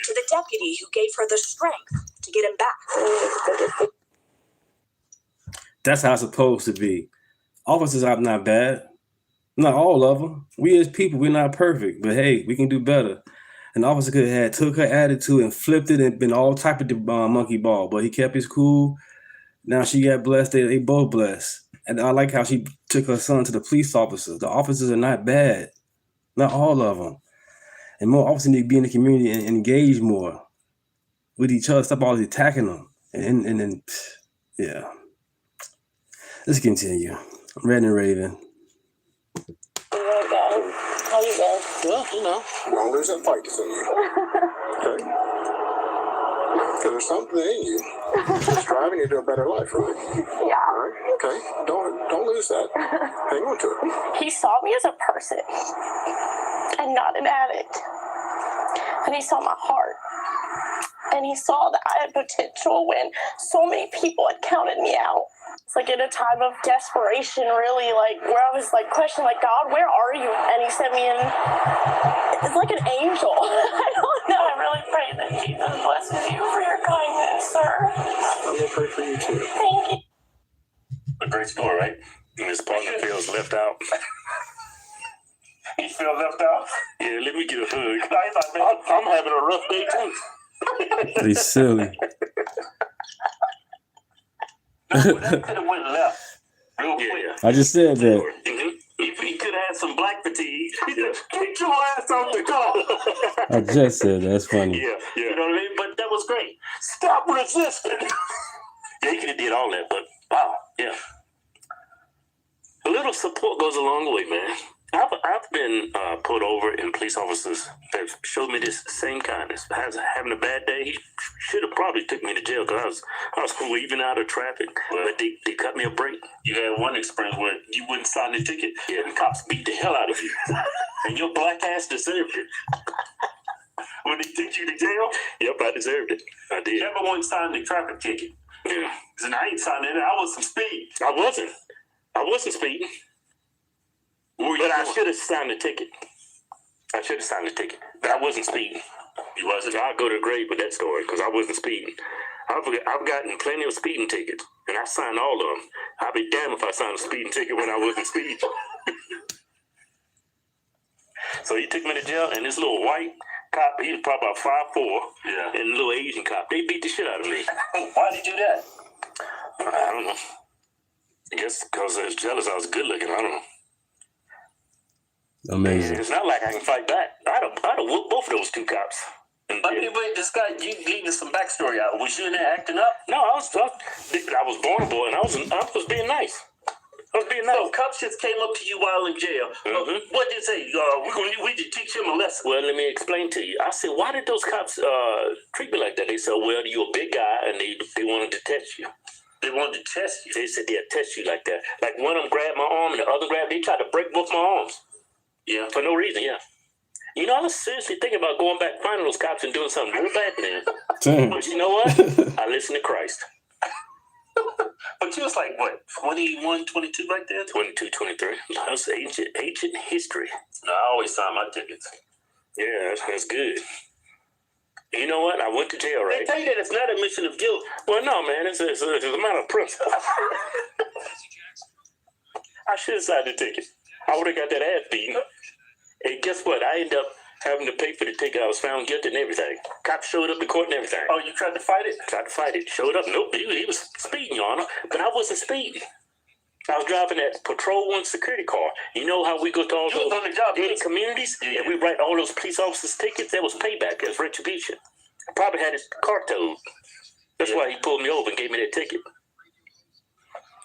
to the deputy who gave her the strength to get him back. That's how it's supposed to be. Officers are not bad. Not all of them. We as people, we're not perfect. But hey, we can do better. An officer could have took her attitude and flipped it and been all type of monkey ball. But he kept his cool. Now she got blessed. They both blessed. And I like how she took her son to the police officers. The officers are not bad. Not all of them. And more officers need to be in the community and engage more with each other. Stop always attacking them. And then, yeah. Let's continue. Red and Raven. How you been? Well, you know, don't lose that fight that's in you. Okay? Because there's something in you that's driving you to a better life, right? Yeah. All right? Okay? Don't lose that. Hang on to it. He saw me as a person and not an addict. And he saw my heart. And he saw that I had potential when so many people had counted me out. It's like in a time of desperation, really, like where I was like questioning, like, God, where are you? And he sent me in. It's like an angel. I don't know. I really pray that Jesus blesses you for your kindness, sir. I'm going to pray for you too. Thank you. A great story, right? And his partner feels left out. You feel left out? Yeah, let me get a hug. I'm having a rough day too. He's silly. That could have went left real quick. I just said that. If he could have had some black fatigue, he said, get your ass off the car. I just said that. That's funny. Yeah. You know what I mean? But that was great. Stop resisting. Yeah, he could have did all that, but wow, yeah. A little support goes a long way, man. I've been pulled over, and police officers have showed me this same kindness. Having a bad day, he should have probably took me to jail because I was weaving out of traffic, but they cut me a break. You had one experience where you wouldn't sign the ticket, and the cops beat the hell out of you, and your black ass deserved it. When they took you to jail? Yep, I deserved it. I did. Never once signed the traffic ticket. Yeah. And I ain't signing it. I was some speed. I wasn't speeding. But I should have signed the ticket. But I wasn't speeding. You wasn't? I'll go to the grave with that story because I wasn't speeding. I've gotten plenty of speeding tickets, and I signed all of them. I'd be damned if I signed a speeding ticket when I wasn't speeding. So he took me to jail, and this little white cop, he was probably about 5'4", and the little Asian cop, they beat the shit out of me. Why'd he do that? I don't know. I guess because I was jealous I was good looking. I don't know. Amazing. It's not like I can fight back. I'd have whooped both of those two cops. But this guy, you gave us some backstory out. Was you in there acting up? No, I was born a boy, and I was being nice. So cops just came up to you while in jail. Mm-hmm. What did they say? We did teach him a lesson. Well, let me explain to you. I said, why did those cops treat me like that? They said, well, you're a big guy, and they wanted to test you. They wanted to test you? They said they'd test you like that. Like one of them grabbed my arm, and the other they tried to break both my arms. Yeah. For no reason, yeah. You know, I was seriously thinking about going back, finding those cops and doing something real bad to them. But you know what? I listened to Christ. But you was like, what, 21, 22 back then? 22, 23. That was ancient history. No, I always sign my tickets. Yeah, that's good. You know what? I went to jail, right? They tell you that it's not a mission of guilt. Well, no, man. It's a matter of principle. I should have signed the ticket. I would have got that ass beaten. And guess what? I ended up having to pay for the ticket. I was found guilty and everything. Cops showed up to court and everything. Oh, you tried to fight it? Tried to fight it. Showed up. Nope, he was speeding, Your Honor. But I wasn't speeding. I was driving that Patrol 1 security car. You know how we go to all those gated communities and we write all those police officers' tickets? That was payback. That was retribution. I probably had his car towed. That's why he pulled me over and gave me that ticket.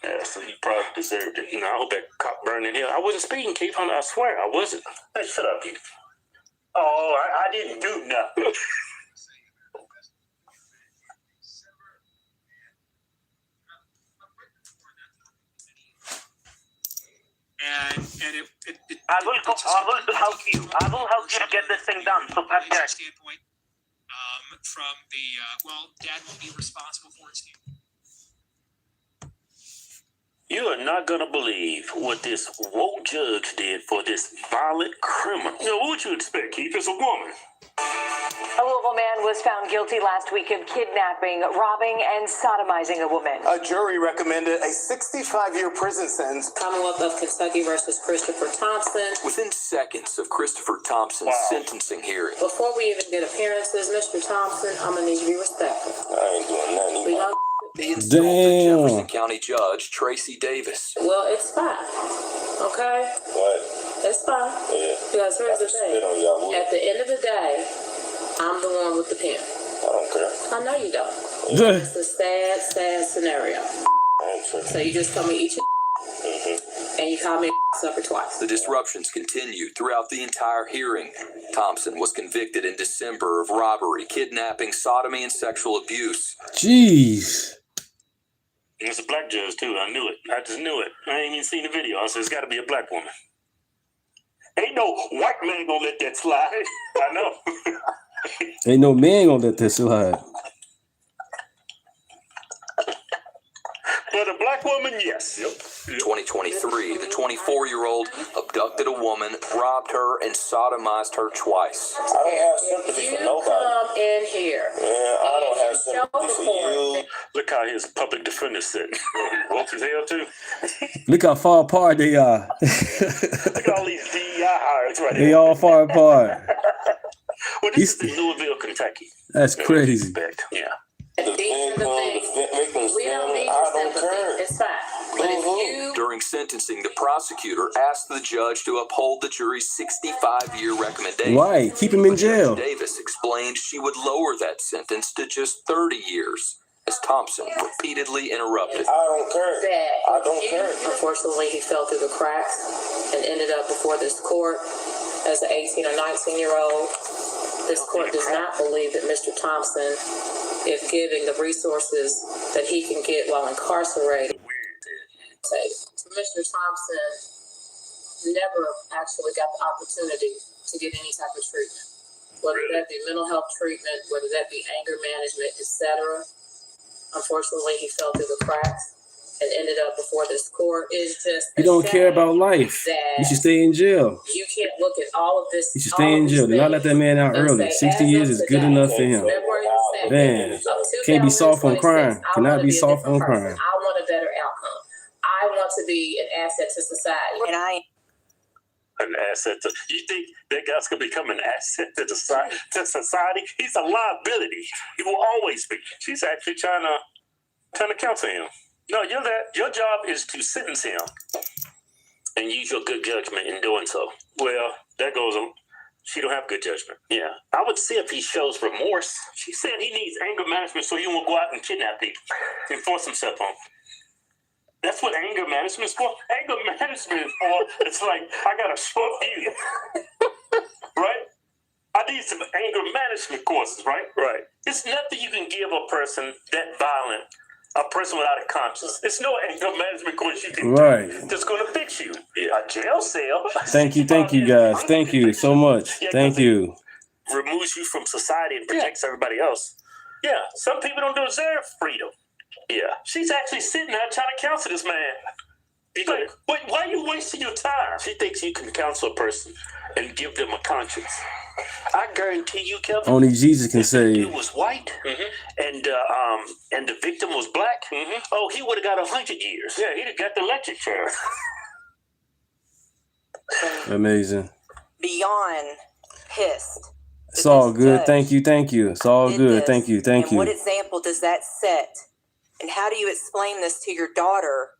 Yeah, so he probably deserved it. You know, I hope that cop burned in hell. I wasn't speeding, Keith. I swear, I wasn't. Hey, shut up, you. Oh, I didn't do nothing. And I will help you. I will help you get this thing done. So, standpoint, from the Dad won't be responsible for it. you are not gonna believe what this woke judge did for this violent criminal. You know, what would you expect, Keith? It's a woman. A Louisville man was found guilty last week of kidnapping, robbing, and sodomizing a woman. A jury recommended a 65-year prison sentence. Commonwealth of Kentucky versus Christopher Thompson. Within seconds of Christopher Thompson's sentencing hearing. Before we even get appearances, Mr. Thompson, I'm gonna need you to be respectful. I ain't doing nothing. We don't. The insulted Jefferson County Judge Tracy Davis. Well, it's fine. Okay? What? It's fine. Yeah. Because here's the thing. At the end of the day, I'm the one with the pen. I don't care. I know you don't. It's a sad, sad scenario. So you just told me eat your and you called me supper twice. The disruptions continued throughout the entire hearing. Thompson was convicted in December of robbery, kidnapping, sodomy, and sexual abuse. Jeez. It's a black judge, too. I knew it. I just knew it. I ain't even seen the video. I said, it's got to be a black woman. Ain't no white man gonna let that slide. I know. Ain't no man gonna let that slide. But a black woman, yes. Yep. 2023, the 24-year-old abducted a woman, robbed her, and sodomized her twice. I don't have sympathy for nobody. Come in here. Yeah, I don't have sympathy for you. Look how his public defender sitting. Woke as hell, too. Look how far apart they are. Look at all these DEI hires right They here. all far apart. Well, this is in Louisville, Kentucky. That's crazy. Yeah. These are the things. We don't need your sympathy. It's fine. But if you... During sentencing, the prosecutor asked the judge to uphold the jury's 65-year recommendation. Right, keep him in jail. Judge Davis explained she would lower that sentence to just 30 years, as Thompson repeatedly interrupted. I don't care. I don't care. Unfortunately, he fell through the cracks and ended up before this court as an 18 or 19-year-old. This court does not believe that Mr. Thompson is giving the resources that he can get while incarcerated. So Mr. Thompson never actually got the opportunity to get any type of treatment, whether that be mental health treatment, whether that be anger management, etc. Unfortunately, he fell through the cracks and ended up before this court. Is just You don't care about life. You should stay in jail. you can't look at all of this. You should stay in jail. Do not let that man out early. 60 years is good enough for him. Man, can't be soft on crime. Cannot be soft on crime. I want a better outcome. I want to be an asset to society. And I An asset to, you think that guy's gonna become an asset to society? He's a liability. He will always be. She's actually trying to counsel him. No, your job is to sentence him and use your good judgment in doing so. Well, that goes on. She don't have good judgment. Yeah. I would see if he shows remorse. She said he needs anger management so he won't go out and kidnap people and force himself on. That's what anger management is for. Anger management is for, it's like, I got a short view. Right? I need some anger management courses, right? Right. It's nothing you can give a person that violent, a person without a conscience. It's no anger management course you can do that's going to fix you. A jail cell. Thank you guys. Thank you so much. Thank you. Removes you from society and protects everybody else. Yeah, some people don't deserve freedom. Yeah, she's actually sitting there trying to counsel this man. Like, wait, why are you wasting your time? She thinks you can counsel a person and give them a conscience. I guarantee you, Kevin. Only Jesus can save. He was white, and the victim was black. Oh, he would have got 100 years. Yeah, he'd have got the electric chair. Amazing. Beyond pissed. It's all good. Thank you. It's all good. Thank you. And what example does that set? And how do you explain this to your daughter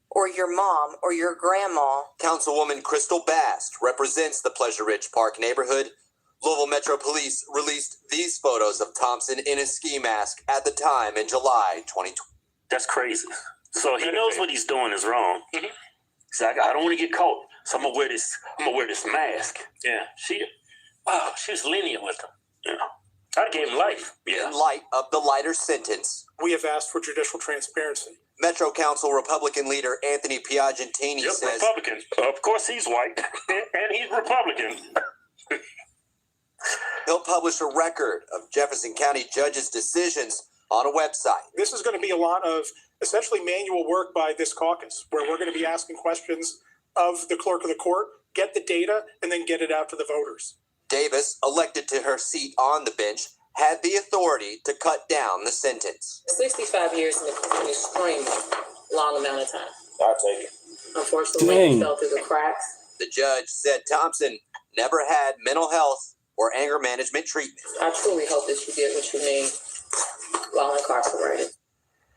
or your mom or your grandma? Councilwoman Crystal Bast represents the Pleasure Ridge Park neighborhood. Louisville Metro Police released these photos of Thompson in a ski mask at the time in July 2020. That's crazy. So he knows what he's doing is wrong. He's like, I don't want to get caught, so I'm gonna wear this mask. Yeah, she was lenient with him. Yeah, I gave him life. Yeah. In light of the lighter sentence, We have asked for judicial transparency. Metro Council Republican leader Anthony Piagentini Yep, says Republican. Of course, he's white and he's Republican. he'll publish a record of Jefferson County judges' decisions on a website. This is going to be a lot of essentially manual work by this caucus, where we're going to be asking questions of the clerk of the court, get the data, and then get it out to the voters. Davis, elected to her seat on the bench, had the authority to cut down the sentence. 65 years in an extremely long amount of time. I'll take it. Unfortunately, Dang. it fell through the cracks. The judge said Thompson never had mental health or anger management treatment. I truly hope that you get what you need while incarcerated.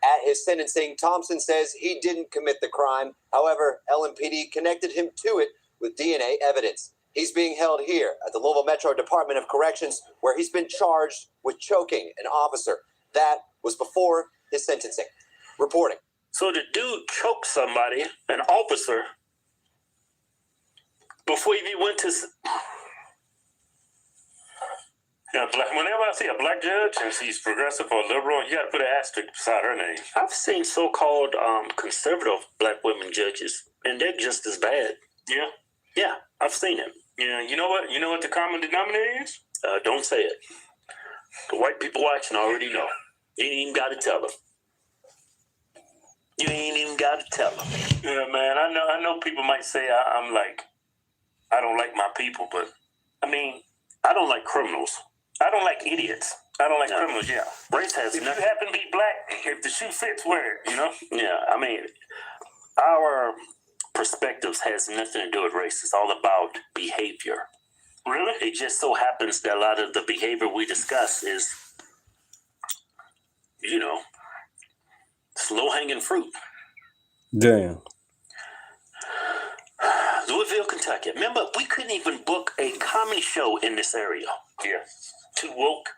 At his sentencing, Thompson says he didn't commit the crime. However, LMPD connected him to it with DNA evidence. He's being held here at the Louisville Metro Department of Corrections, where he's been charged with choking an officer. That was before his sentencing. Reporting. So the dude choked somebody, an officer, before he went to. Yeah, whenever I see a black judge and she's progressive or liberal, you got to put an asterisk beside her name. I've seen so-called conservative black women judges, and they're just as bad. Yeah, I've seen it. Yeah, you know what the common denominator is? Don't say it. The white people watching already know. You ain't even got to tell them. You ain't even got to tell them. Yeah, man, I know people might say I don't like my people, but I mean, I don't like criminals. I don't like idiots. I don't like criminals, yeah. Race has if nothing. You happen to be black, if the shoe fits, wear it, you know? Yeah, I mean, our perspectives has nothing to do with race. It's all about behavior. Really? It just so happens that a lot of the behavior we discuss is, it's low-hanging fruit. Damn. Louisville, Kentucky. Remember, we couldn't even book a comedy show in this area. Yeah. Too woke.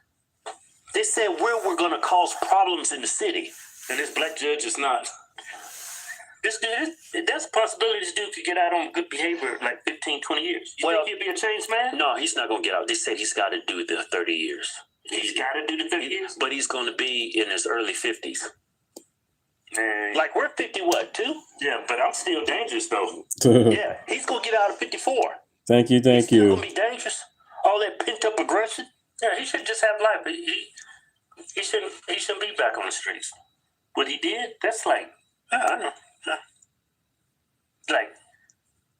They said we're going to cause problems in the city. And this black judge is not. This dude, that's a possibility this dude could get out on good behavior like 15, 20 years. You think he'd be a changed man? No, he's not going to get out. They said he's got to do the 30 years. He's got to do the 30 years? But he's going to be in his early 50s. Like, we're 2? Yeah, but I'm still dangerous, though. Yeah, he's going to get out at 54. Thank you. He's still going to be dangerous. All that pent-up aggression. Yeah, he should just have life. He shouldn't be back on the streets. What he did, that's like, I don't know. Like,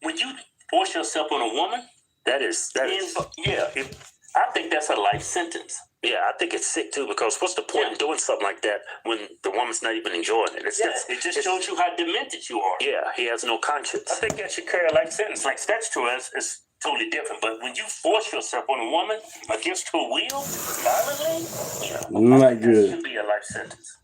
when you force yourself on a woman, that is I think that's a life sentence. Yeah, I think it's sick too, because what's the point in doing something like that when the woman's not even enjoying it? It just shows you how demented you are. Yeah, he has no conscience. I think that should carry a life sentence. Like statutory is totally different, but when you force yourself on a woman against her will, violently, not good. That should be a life sentence.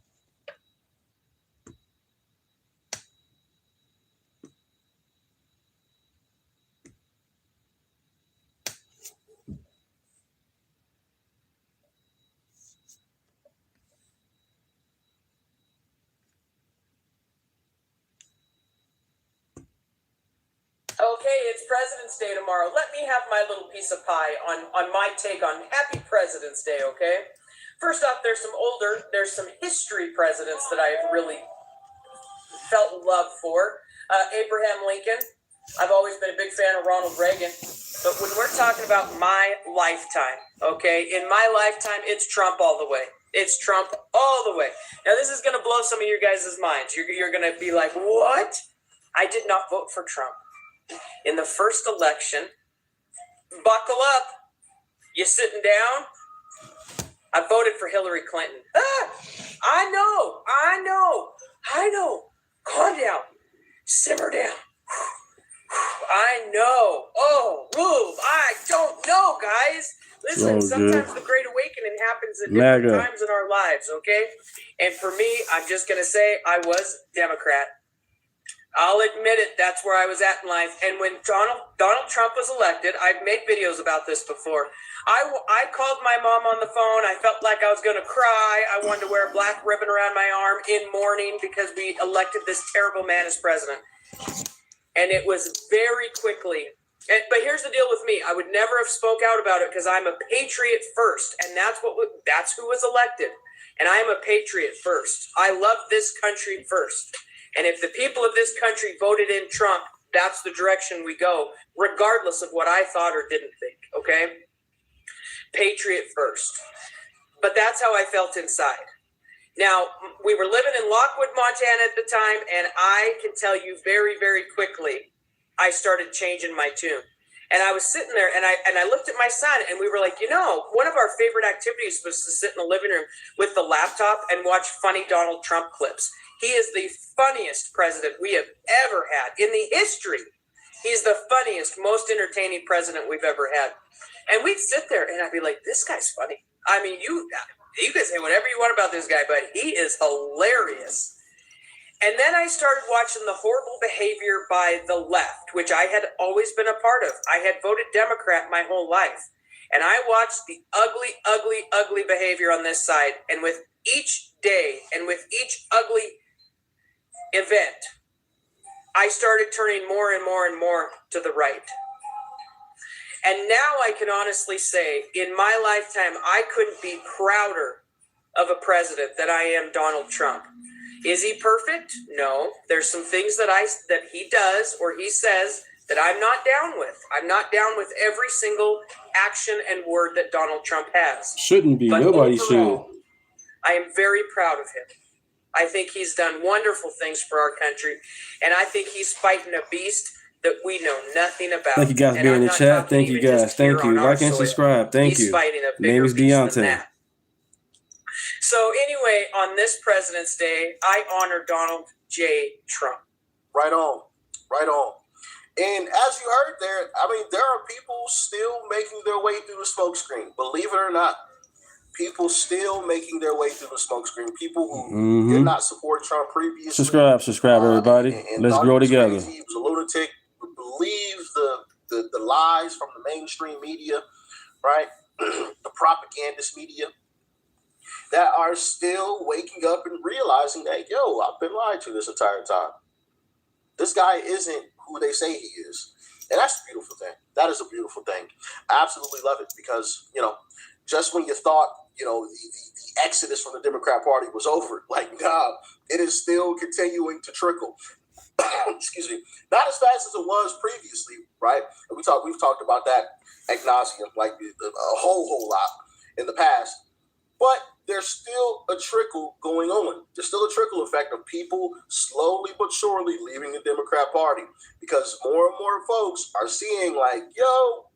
Okay, it's President's Day tomorrow. Let me have my little piece of pie on my take on Happy President's Day, okay? First off, there's some history presidents that I have really felt love for. Abraham Lincoln. I've always been a big fan of Ronald Reagan. But when we're talking about my lifetime, okay, in my lifetime, it's Trump all the way. It's Trump all the way. Now, this is going to blow some of your guys' minds. You're going to be like, what? I did not vote for Trump. In the first election, buckle up. You sitting down? I voted for Hillary Clinton. I know. Calm down. Simmer down. I know. I don't know, guys. Listen, sometimes the Great Awakening happens at different times in our lives, okay? And for me, I'm just going to say I was Democrat. I'll admit it. That's where I was at in life. And when Donald Trump was elected, I've made videos about this before. I called my mom on the phone. I felt like I was going to cry. I wanted to wear a black ribbon around my arm in mourning because we elected this terrible man as president. And it was very quickly. But here's the deal with me. I would never have spoke out about it because I'm a patriot first. And that's who was elected. And I am a patriot first. I love this country first. And if the people of this country voted in Trump, that's the direction we go, regardless of what I thought or didn't think, okay? Patriot first. But that's how I felt inside. Now, we were living in Lockwood, Montana at the time, and I can tell you very, very quickly, I started changing my tune. And I was sitting there, and I looked at my son, and we were like, one of our favorite activities was to sit in the living room with the laptop and watch funny Donald Trump clips. He is the funniest president we have ever had in the history. He's the funniest, most entertaining president we've ever had. And we'd sit there, and I'd be like, this guy's funny. I mean, you can say whatever you want about this guy, but he is hilarious. And then I started watching the horrible behavior by the left, which I had always been a part of. I had voted Democrat my whole life. And I watched the ugly, ugly, ugly behavior on this side. And with each day and with each ugly event, I started turning more and more and more to the right. And now I can honestly say, in my lifetime, I couldn't be prouder of a president than I am Donald Trump. Is he perfect? No. There's some things that he does or he says that I'm not down with. I'm not down with every single action and word that Donald Trump has. Shouldn't be. But Nobody overall, should. I am very proud of him. I think he's done wonderful things for our country, and I think he's fighting a beast that we know nothing about. Thank you guys for being in the chat. Thank you guys. Thank you. Like and subscribe. Thank you. Name is Deontay. So anyway, on this President's Day, I honor Donald J. Trump. Right on. Right on. And as you heard there, I mean, there are people still making their way through the smokescreen. Believe it or not, people still making their way through the smokescreen. People who did not support Trump previously. Subscribe, everybody. Let's grow together. He was a lunatic. Believes the lies from the mainstream media, right? The propagandist media that are still waking up and realizing that, yo, I've been lied to this entire time. This guy isn't who they say he is. And that's a beautiful thing. That is a beautiful thing. I absolutely love it because, just when you thought, the exodus from the Democrat Party was over, like, nah, it is still continuing to trickle. Excuse me. Not as fast as it was previously, right? And we've talked about that ad nauseum, like a whole lot in the past. But there's still a trickle going on. There's still a trickle effect of people slowly but surely leaving the Democrat Party because more and more folks are seeing like, yo,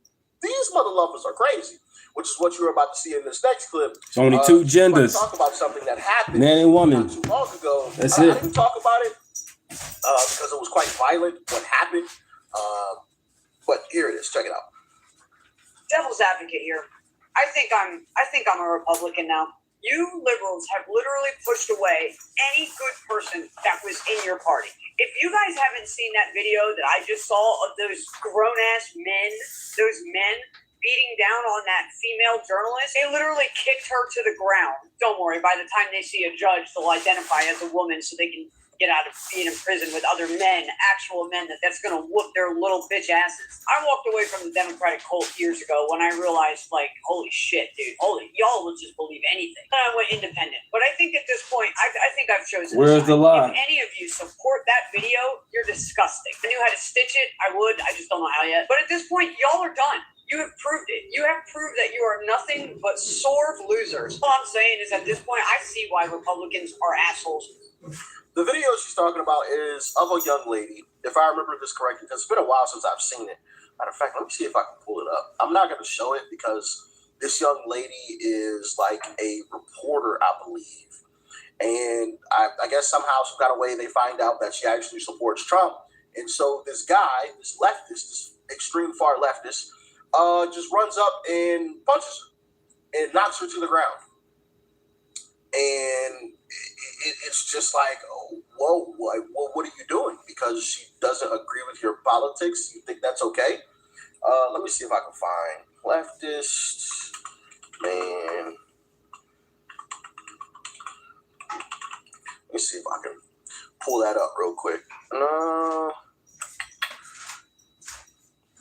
these mother lovers are crazy, which is what you're about to see in this next clip. It's only two genders. Talk about something that happened man and woman. not too long ago. That's I it. didn't talk about it because it was quite violent what happened. But here it is. Check it out. Devil's advocate here. I think I'm a Republican now. You liberals have literally pushed away any good person that was in your party. If you guys haven't seen that video that I just saw of those grown-ass men, those men beating down on that female journalist, they literally kicked her to the ground. Don't worry, by the time they see a judge, they'll identify as a woman so they can get out of being in prison with other men, actual men, that's going to whoop their little bitch asses. I walked away from the Democratic cult years ago when I realized, like, holy shit, dude, y'all will just believe anything. Then I went independent. But I think at this point, I think I've chosen. Where's the lie? If any of you support that video, you're disgusting. If I knew how to stitch it, I would. I just don't know how yet. But at this point, y'all are done. You have proved it. You have proved that you are nothing but sore losers. All I'm saying is at this point, I see why Republicans are assholes. The video she's talking about is of a young lady, if I remember this correctly, because it's been a while since I've seen it. Matter of fact, let me see if I can pull it up. I'm not going to show it because this young lady is like a reporter, I believe. And I guess somehow, some kind of way, they find out that she actually supports Trump. And so this guy, this leftist, this extreme far leftist, just runs up and punches her and knocks her to the ground. And it's just like, oh, whoa, what are you doing? Because she doesn't agree with your politics. You think that's okay? Let me see if I can find leftist man. Let me see if I can pull that up real quick.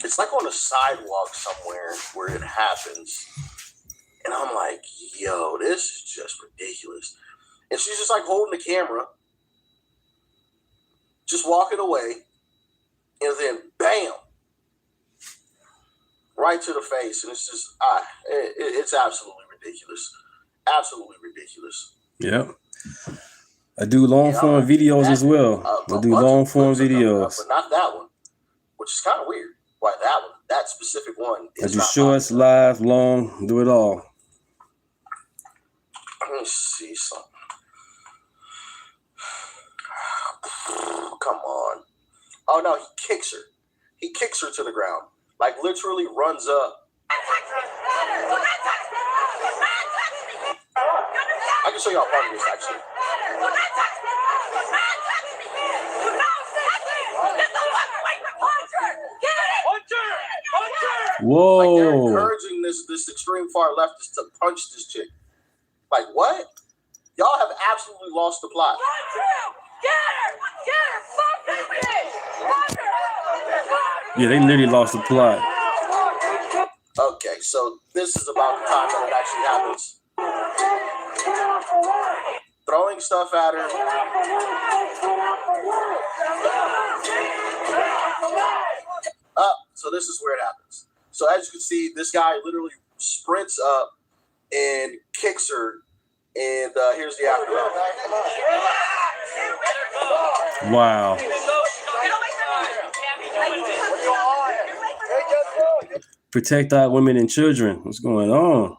It's like on a sidewalk somewhere where it happens. And I'm like, yo, this is just ridiculous. And she's just like holding the camera, just walking away, and then bam, right to the face. And it's just, it's absolutely ridiculous. Absolutely ridiculous. Yep. I do long form videos as well. I do long form videos. But not that one, which is kind of weird. Why that one, that specific one I is do not shorts, live, long, do it all. Let me see something. Come on. Oh no, he kicks her. He kicks her to the ground. Like literally runs up. I can show y'all part of this actually. Whoa. Like they're encouraging this extreme far leftist to punch this chick. Like what? Y'all have absolutely lost the plot. Yeah, they literally lost the plot. Okay, so this is about the time that it actually happens. Throwing stuff at her. So this is where it happens. So as you can see, this guy literally sprints up and kicks her. And here's the aftermath. Wow. Protect our women and children. What's going on?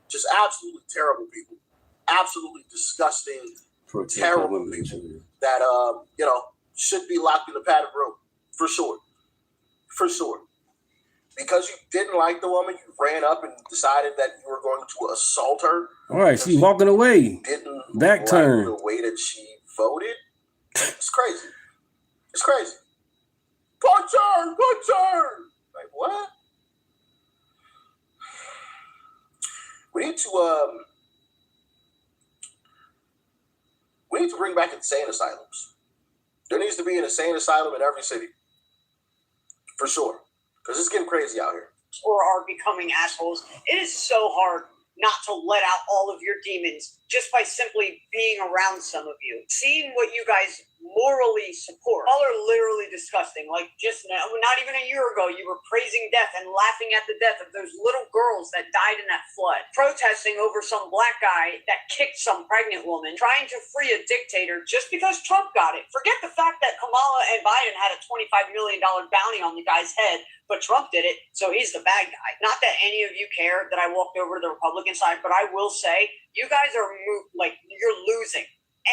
Just absolutely terrible people. Absolutely disgusting, terrible people that should be locked in a padded room. For sure. For sure. Because you didn't like the woman, you ran up and decided that you were going to assault her. All right, she's walking away. Didn't Back like turn. the way that she voted. It's crazy. It's crazy. Punch her! Punch her! Like, what? We need to bring back insane asylums. There needs to be an insane asylum in every city. For sure. Because it's getting crazy out here. Or are becoming assholes. It is so hard not to let out all of your demons just by simply being around some of you. Seeing what you guys morally support. All are literally disgusting. Like just now, not even a year ago, you were praising death and laughing at the death of those little girls that died in that flood. Protesting over some black guy that kicked some pregnant woman. Trying to free a dictator just because Trump got it. Forget the fact that Kamala and Biden had a $25 million bounty on the guy's head, but Trump did it, so he's the bad guy. Not that any of you care that I walked over to the Republican side, but I will say, you guys are you're losing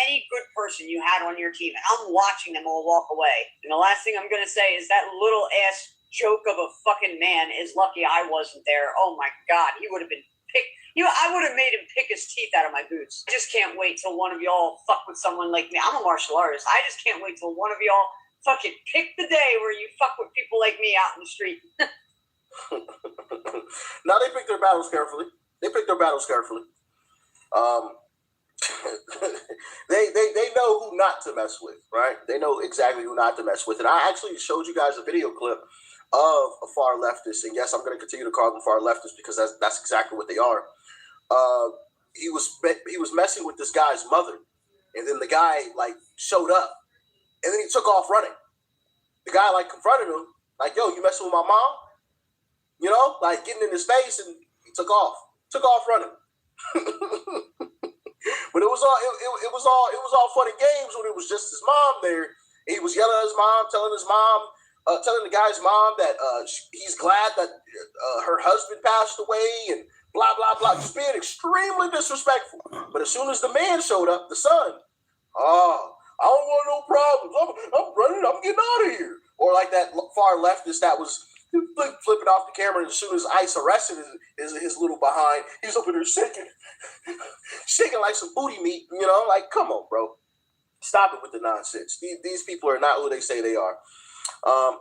any good person you had on your team. And I'm watching them all walk away. And the last thing I'm going to say is that little ass joke of a fucking man is lucky I wasn't there. Oh my God, he would have been picked. I would have made him pick his teeth out of my boots. I just can't wait till one of y'all fuck with someone like me. I'm a martial artist. I just can't wait till one of y'all fucking pick the day where you fuck with people like me out in the street. Now they pick their battles carefully. They know who not to mess with, right? They know exactly who not to mess with. And I actually showed you guys a video clip of a far leftist. And yes, I'm going to continue to call them far leftists because that's exactly what they are. He was messing with this guy's mother, and then the guy showed up, and then he took off running. The guy confronted him, "Yo, you messing with my mom?" Getting in his face, and he took off running. But it was all fun and games when it was just his mom there. He was yelling at his mom, telling the guy's mom that he's glad that her husband passed away and blah blah blah, just being extremely disrespectful. But as soon as the man showed up, the son, I don't want no problems. I'm running. I'm getting out of here. Or like that far leftist that was flipping off the camera, and as soon as ICE arrested his little behind, he's up in there shaking like some booty meat. Come on, bro. Stop it with the nonsense. These people are not who they say they are.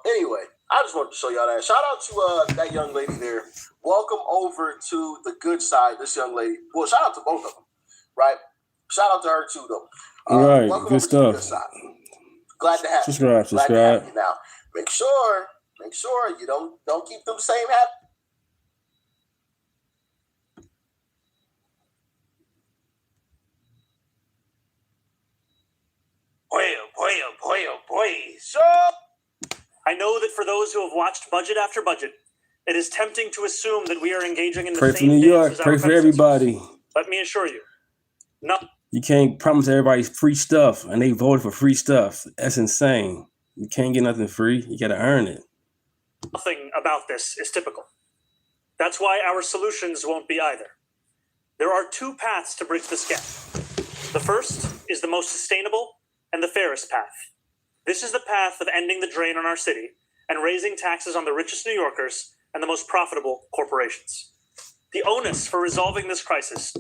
Anyway, I just wanted to show y'all that. Shout out to that young lady there. Welcome over to the good side. This young lady. Well, shout out to both of them. Right, shout out to her too, though. All right, Welcome good over to the good stuff. side. Glad to have you. Subscribe, Glad to have subscribe. you. Now, make sure you don't keep them same habits. Boy. So, I know that for those who have watched budget after budget, it is tempting to assume that we are engaging in the Pray for same New dance York. as our Pray for predecessors. everybody. Let me assure you, You can't promise everybody free stuff, and they voted for free stuff. That's insane. You can't get nothing free. You got to earn it. nothing about this is typical. That's why our solutions won't be either. There are two paths to bridge this gap. The first is the most sustainable and the fairest path. This is the path of ending the drain on our city and raising taxes on the richest New Yorkers and the most profitable corporations. The onus for resolving this crisis.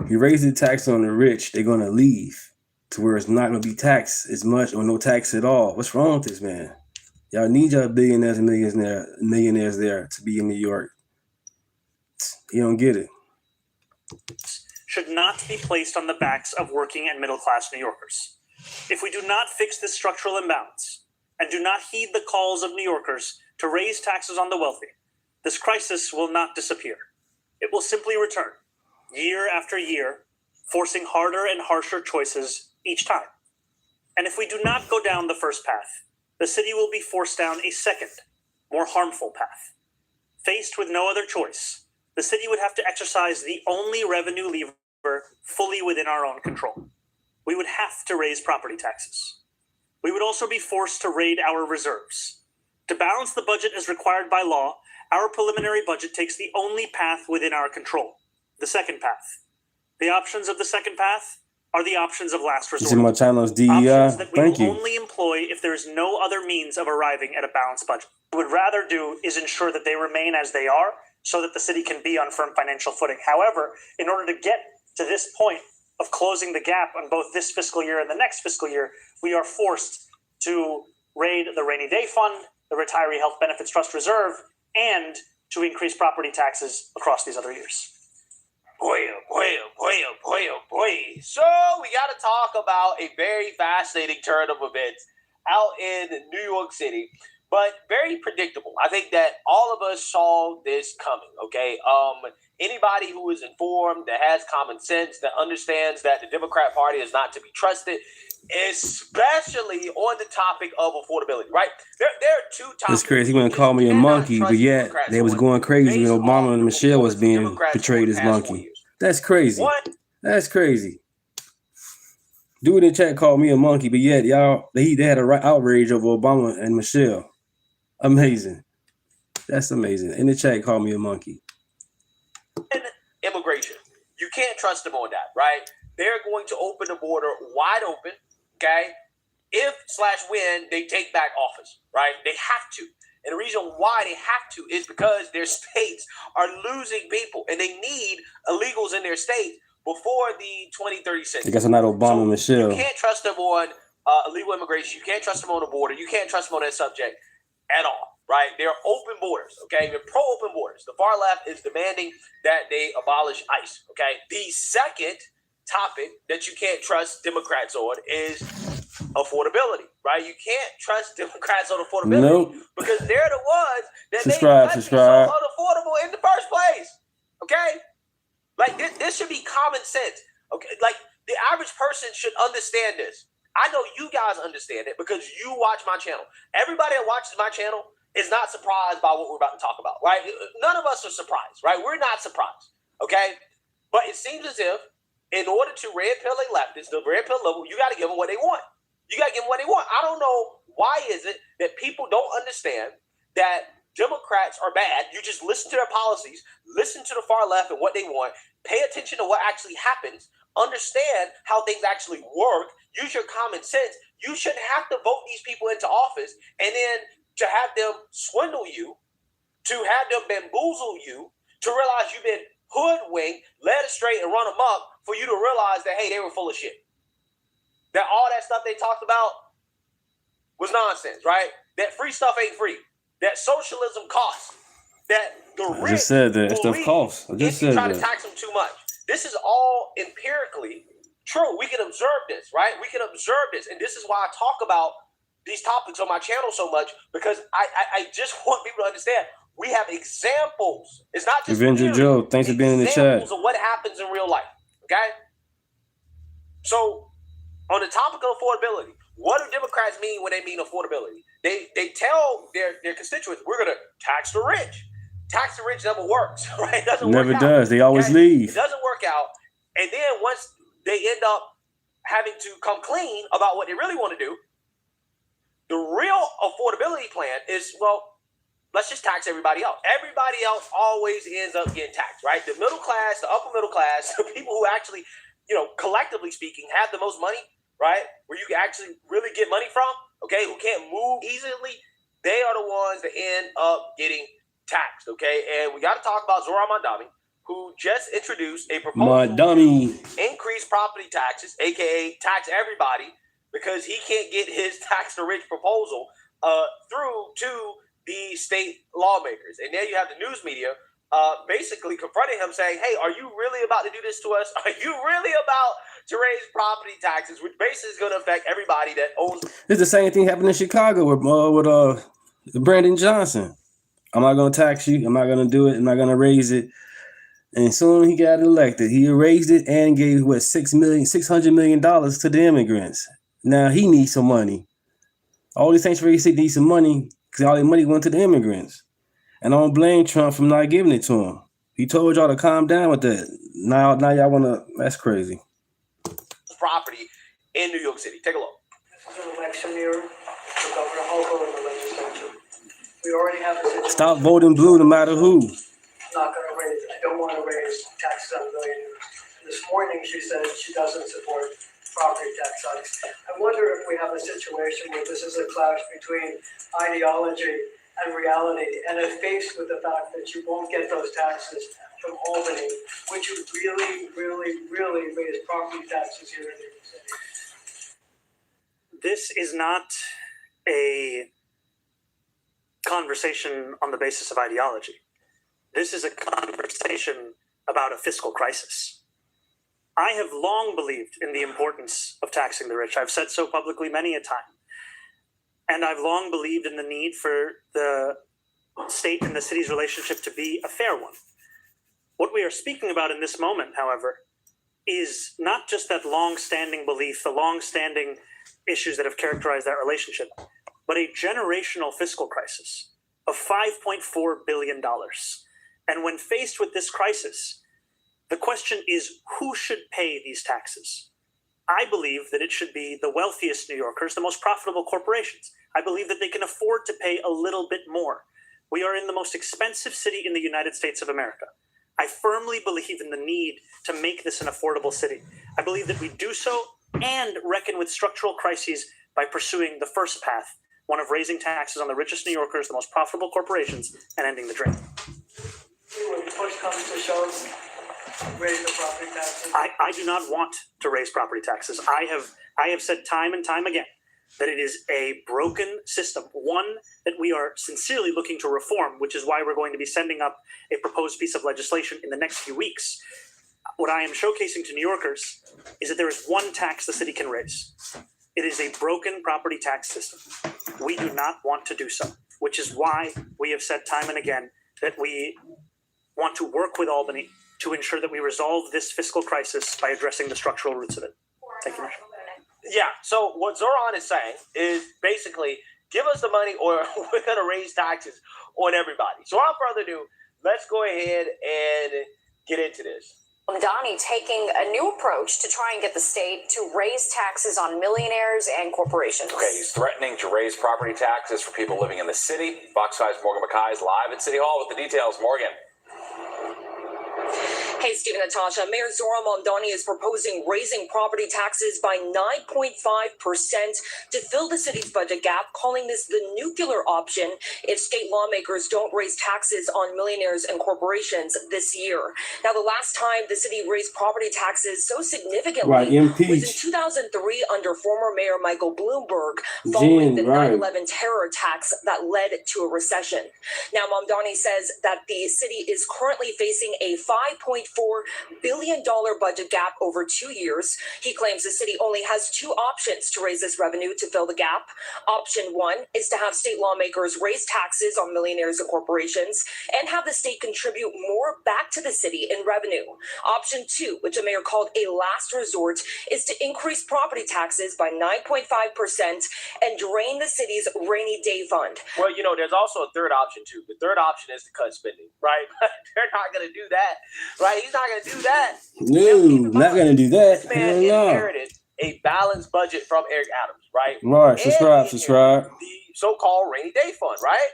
You raise the tax on the rich, they're going to leave to where it's not going to be taxed as much or no tax at all. What's wrong with this, man? Y'all need y'all billionaires and millionaires there to be in New York. You don't get it. Should not be placed on the backs of working and middle-class New Yorkers. If we do not fix this structural imbalance and do not heed the calls of New Yorkers to raise taxes on the wealthy, this crisis will not disappear. It will simply return, year after year, forcing harder and harsher choices each time. And if we do not go down the first path, the city will be forced down a second, more harmful path. Faced with no other choice, the city would have to exercise the only revenue lever fully within our own control. We would have to raise property taxes. We would also be forced to raid our reserves. To balance the budget as required by law, our preliminary budget takes the only path within our control, the second path. The options of the second path are the options of last You resort. see my channel's DEI? Options that we Thank will you. only employ if there is no other means of arriving at a balanced budget. What we would rather do is ensure that they remain as they are so that the city can be on firm financial footing. However, in order to get to this point of closing the gap on both this fiscal year and the next fiscal year, we are forced to raid the rainy day fund, the retiree health benefits trust reserve, and to increase property taxes across these other years. Boy. So we got to talk about a very fascinating turn of events out in New York City, but very predictable. I think that all of us saw this coming, okay? Anybody who is informed, that has common sense, that understands that the Democrat Party is not to be trusted, especially on the topic of affordability, right? There are two topics. It's crazy. He want to call me a monkey, but yet they was going crazy when Obama and Michelle was being portrayed as monkey. That's crazy. That's crazy. Dude in chat called me a monkey, but yet they had a outrage over Obama and Michelle. Amazing. That's amazing. In the chat called me a monkey. Immigration. You can't trust them on that, right? They're going to open the border wide open, okay? If/when they take back office, right? They have to. And the reason why they have to is because their states are losing people and they need illegals in their state before the 2036. I guess I'm not Obama and Michelle. You can't trust them on illegal immigration. You can't trust them on the border. You can't trust them on that subject at all, right? They're open borders, okay? They're pro-open borders. The far left is demanding that they abolish ICE, okay? The second topic that you can't trust Democrats on is affordability, right? You can't trust Democrats on affordability because they're the ones that made the country so unaffordable in the first place, okay? Like, this should be common sense, okay? Like, the average person should understand this. I know you guys understand it because you watch my channel. Everybody that watches my channel is not surprised by what we're about to talk about, right? None of us are surprised, right? We're not surprised, okay? But it seems as if in order to red pill a leftist, the red pill level, you got to give them what they want. You got to give them what they want. I don't know why is it that people don't understand that Democrats are bad. You just listen to their policies, listen to the far left and what they want, pay attention to what actually happens, understand how things actually work, use your common sense. You shouldn't have to vote these people into office and then to have them swindle you, to have them bamboozle you, to realize you've been hoodwinked, led astray, and run amok for you to realize that, hey, they were full of shit. That all that stuff they talked about was nonsense, right? That free stuff ain't free. That socialism costs. That the rich I just said that stuff costs. I just said try that. to tax them too much. This is all empirically true. We can observe this, right? We can observe this. And this is why I talk about these topics on my channel so much, because I just want people to understand we have examples. It's not just Avenger Joe, thanks for being in the chat. examples of what happens in real life. Okay? So on the topic of affordability, what do Democrats mean when they mean affordability? They tell their constituents, we're gonna tax the rich. Tax the rich never works, right? It doesn't Never work does. out. They always leave. It doesn't work out. And then once they end up having to come clean about what they really want to do, the real affordability plan is, well, let's just tax everybody else. Everybody else always ends up getting taxed, right? The middle class, the upper middle class, the people who actually, collectively speaking, have the most money, right? Where you can actually really get money from, okay, who can't move easily, they are the ones that end up getting taxed, okay? And we got to talk about Zohran Mamdani, who just introduced a proposal to increase property taxes, aka tax everybody, because he can't get his tax the rich proposal through to the state lawmakers. And then you have the news media basically confronting him saying, hey, are you really about to do this to us? Are you really about to raise property taxes, which basically is going to affect everybody that owns? It's the same thing happened in Chicago with Brandon Johnson. I'm not going to tax you. I'm not going to do it. I'm not going to raise it. And soon he got elected. He raised it and gave $600 million to the immigrants. Now he needs some money. All these sanctuary cities need some money because all their money went to the immigrants. And I don't blame Trump for not giving it to him. He told y'all to calm down with that. Now y'all want to, that's crazy. Property in New York City. Take a look. This is an election year for Governor Hochul in the legislature. We already have a situation. Stop voting blue no matter who. Not going to raise, I don't want to raise taxes on millionaires. This morning she said she doesn't support property tax hikes. I wonder if we have a situation where this is a clash between ideology and reality, and if faced with the fact that you won't get those taxes from Albany, would you really, really, really raise property taxes here in New York City? This is not a conversation on the basis of ideology. This is a conversation about a fiscal crisis. I have long believed in the importance of taxing the rich. I've said so publicly many a time. And I've long believed in the need for the state and the city's relationship to be a fair one. What we are speaking about in this moment, however, is not just that long-standing belief, the long-standing issues that have characterized that relationship, but a generational fiscal crisis of $5.4 billion. And when faced with this crisis, the question is, who should pay these taxes? I believe that it should be the wealthiest New Yorkers, the most profitable corporations. I believe that they can afford to pay a little bit more. We are in the most expensive city in the United States of America. I firmly believe in the need to make this an affordable city. I believe that we do so and reckon with structural crises by pursuing the first path, one of raising taxes on the richest New Yorkers, the most profitable corporations, and ending the drain. When push comes to shove, raise the property taxes. I do not want to raise property taxes. I have said time and time again that it is a broken system, one that we are sincerely looking to reform, which is why we're going to be sending up a proposed piece of legislation in the next few weeks. What I am showcasing to New Yorkers is that there is one tax the city can raise. It is a broken property tax system. We do not want to do so, which is why we have said time and again that we want to work with Albany to ensure that we resolve this fiscal crisis by addressing the structural roots of it. Thank you, Marshall. Yeah, so what Zohran is saying is basically, give us the money or we're going to raise taxes on everybody. So without further ado, let's go ahead and get into this. Mamdani taking a new approach to try and get the state to raise taxes on millionaires and corporations. Okay, he's threatening to raise property taxes for people living in the city. Fox 5's Morgan Mackay is live at City Hall with the details. Morgan. Hey, Stephen, Natasha. Mayor Zohran Mamdani is proposing raising property taxes by 9.5% to fill the city's budget gap, calling this the nuclear option if state lawmakers don't raise taxes on millionaires and corporations this year. Now, the last time the city raised property taxes so significantly was in 2003 under former Mayor Michael Bloomberg, following the 9/11 terror attacks that led to a recession. Now, Mamdani says that the city is currently facing a $5.4 billion budget gap over 2 years. He claims the city only has two options to raise this revenue to fill the gap. Option one is to have state lawmakers raise taxes on millionaires and corporations and have the state contribute more back to the city in revenue. Option two, which the mayor called a last resort, is to increase property taxes by 9.5% and drain the city's rainy day fund. Well, you know, there's also a third option too. The third option is to cut spending, right? They're not going to do that, right? He's not going to do that. No, not going to do that. This man inherited a balanced budget from Eric Adams, right? Right, And subscribe. the so-called rainy day fund, right?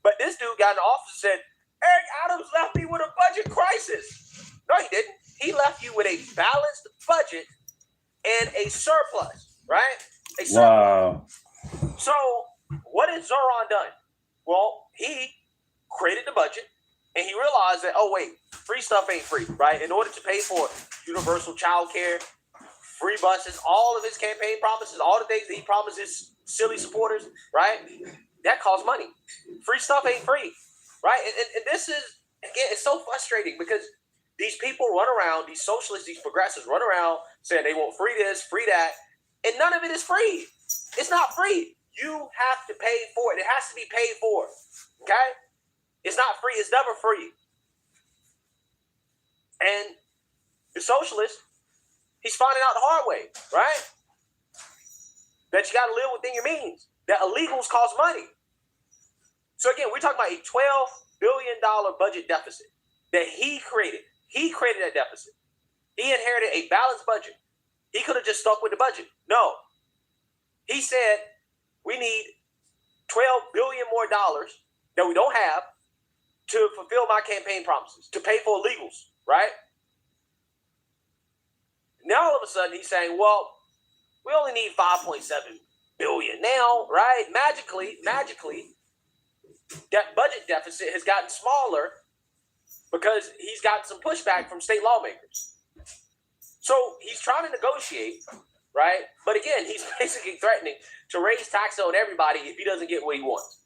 But this dude got in the office and said, Eric Adams left me with a budget crisis. No, he didn't. He left you with a balanced budget and a surplus, right? A surplus. Wow. So what has Zoran done? Well, he created the budget and he realized that, oh, wait, free stuff ain't free, right? In order to pay for universal child care, free buses, all of his campaign promises, all the things that he promised his silly supporters, right? That costs money. Free stuff ain't free, right? And this is, again, it's so frustrating because these people run around, these socialists, these progressives run around saying they want free this, free that, and none of it is free. It's not free. You have to pay for it. It has to be paid for, okay? It's not free. It's never free. And the socialist, he's finding out the hard way, right? That you got to live within your means. That illegals cost money. So again, we're talking about a $12 billion budget deficit that he created. He created that deficit. He inherited a balanced budget. He could have just stuck with the budget. No. He said, we need $12 billion more that we don't have to fulfill my campaign promises, to pay for illegals, right? Now all of a sudden he's saying, well, we only need 5.7 billion now, right? Magically, that budget deficit has gotten smaller because he's gotten some pushback from state lawmakers. So he's trying to negotiate, right? But again, he's basically threatening to raise taxes on everybody if he doesn't get what he wants.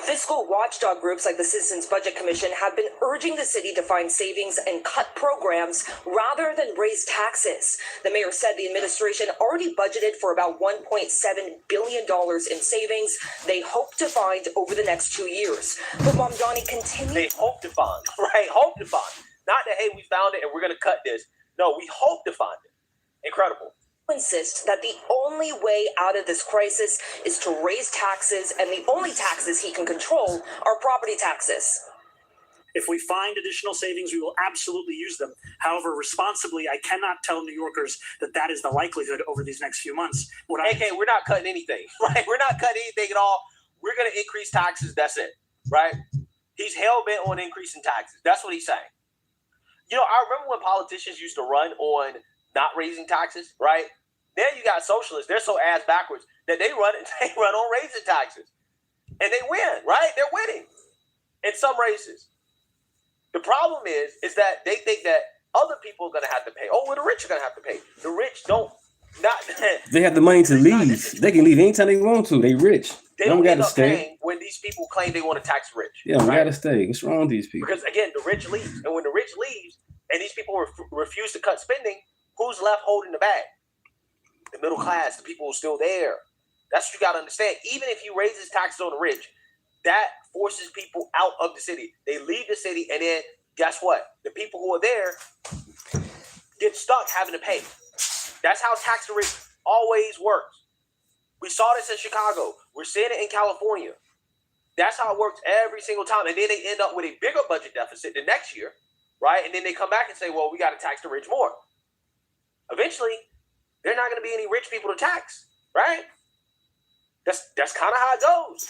Fiscal watchdog groups like the Citizens Budget Commission have been urging the city to find savings and cut programs rather than raise taxes. The mayor said the administration already budgeted for about $1.7 billion in savings they hope to find over the next 2 years. But Mamdani continued. They hope to find, right? Hope to find. Not that, hey, we found it and we're going to cut this. No, we hope to find it. Incredible. Insist that the only way out of this crisis is to raise taxes, and the only taxes he can control are property taxes. If we find additional savings, we will absolutely use them. However, responsibly, I cannot tell New Yorkers that that is the likelihood over these next few months. We're not cutting anything, right? We're not cutting anything at all. We're going to increase taxes. That's it, right? He's hell-bent on increasing taxes. That's what he's saying. You know, I remember when politicians used to run on not raising taxes, right? Now you got socialists. They're so ass backwards that they run on raising taxes. And they win, right? They're winning in some races. The problem is that they think that other people are going to have to pay. Oh, well, the rich are going to have to pay. The rich don't. They have the money to leave. They can leave anytime they want to. They rich. They don't got to stay. When these people claim they want to tax the rich. Yeah, right? Got to stay. What's wrong with these people? Because, again, the rich leaves. And when the rich leaves and these people refuse to cut spending, who's left holding the bag? The middle class, the people who are still there. That's what you got to understand. Even if you raise taxes on the rich, that forces people out of the city. They leave the city, and then guess what? The people who are there get stuck having to pay. That's how tax the rich always works. We saw this in Chicago. We're seeing it in California. That's how it works every single time. And then they end up with a bigger budget deficit the next year, right? And then they come back and say, well, we got to tax the rich more. Eventually, there's not going to be any rich people to tax, right? That's kind of how it goes.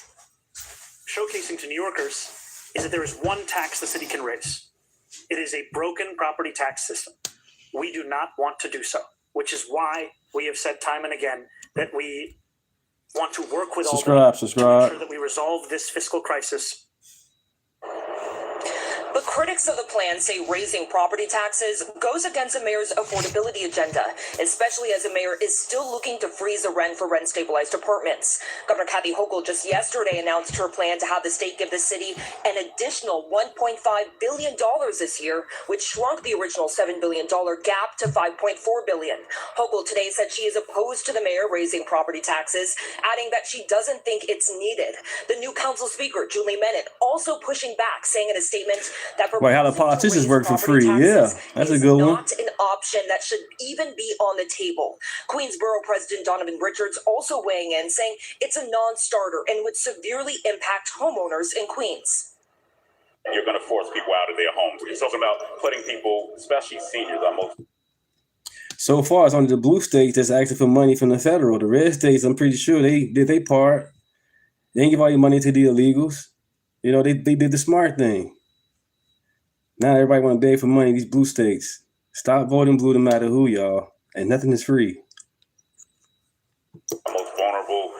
Showcasing to New Yorkers is that there is one tax the city can raise. It is a broken property tax system. We do not want to do so, which is why we have said time and again that we want to work with all to ensure that we resolve this fiscal crisis. But Critics of the plan say raising property taxes goes against the mayor's affordability agenda, especially as the mayor is still looking to freeze the rent for rent-stabilized apartments. Governor Kathy Hochul just yesterday announced her plan to have the state give the city an additional $1.5 billion this year, which shrunk the original $7 billion gap to $5.4 billion. Hochul today said she is opposed to the mayor raising property taxes, adding that she doesn't think it's needed. The new council speaker, Julie Menet, also pushing back, saying in a statement that Like how the politicians work for free. Yeah, that's a good one. not an option that should even be on the table. Queensborough President Donovan Richards also weighing in, saying it's a non-starter and would severely impact homeowners in Queens. You're going to force people out of their homes. You're talking about putting people, especially seniors, on most. So far, it's only the blue states that's asking for money from the federal. The red states, I'm pretty sure they did their part. They didn't give all your money to the illegals. You know, they did the smart thing. Now everybody want to beg for money. These blue states. Stop voting blue no matter who, y'all. And nothing is free. Most vulnerable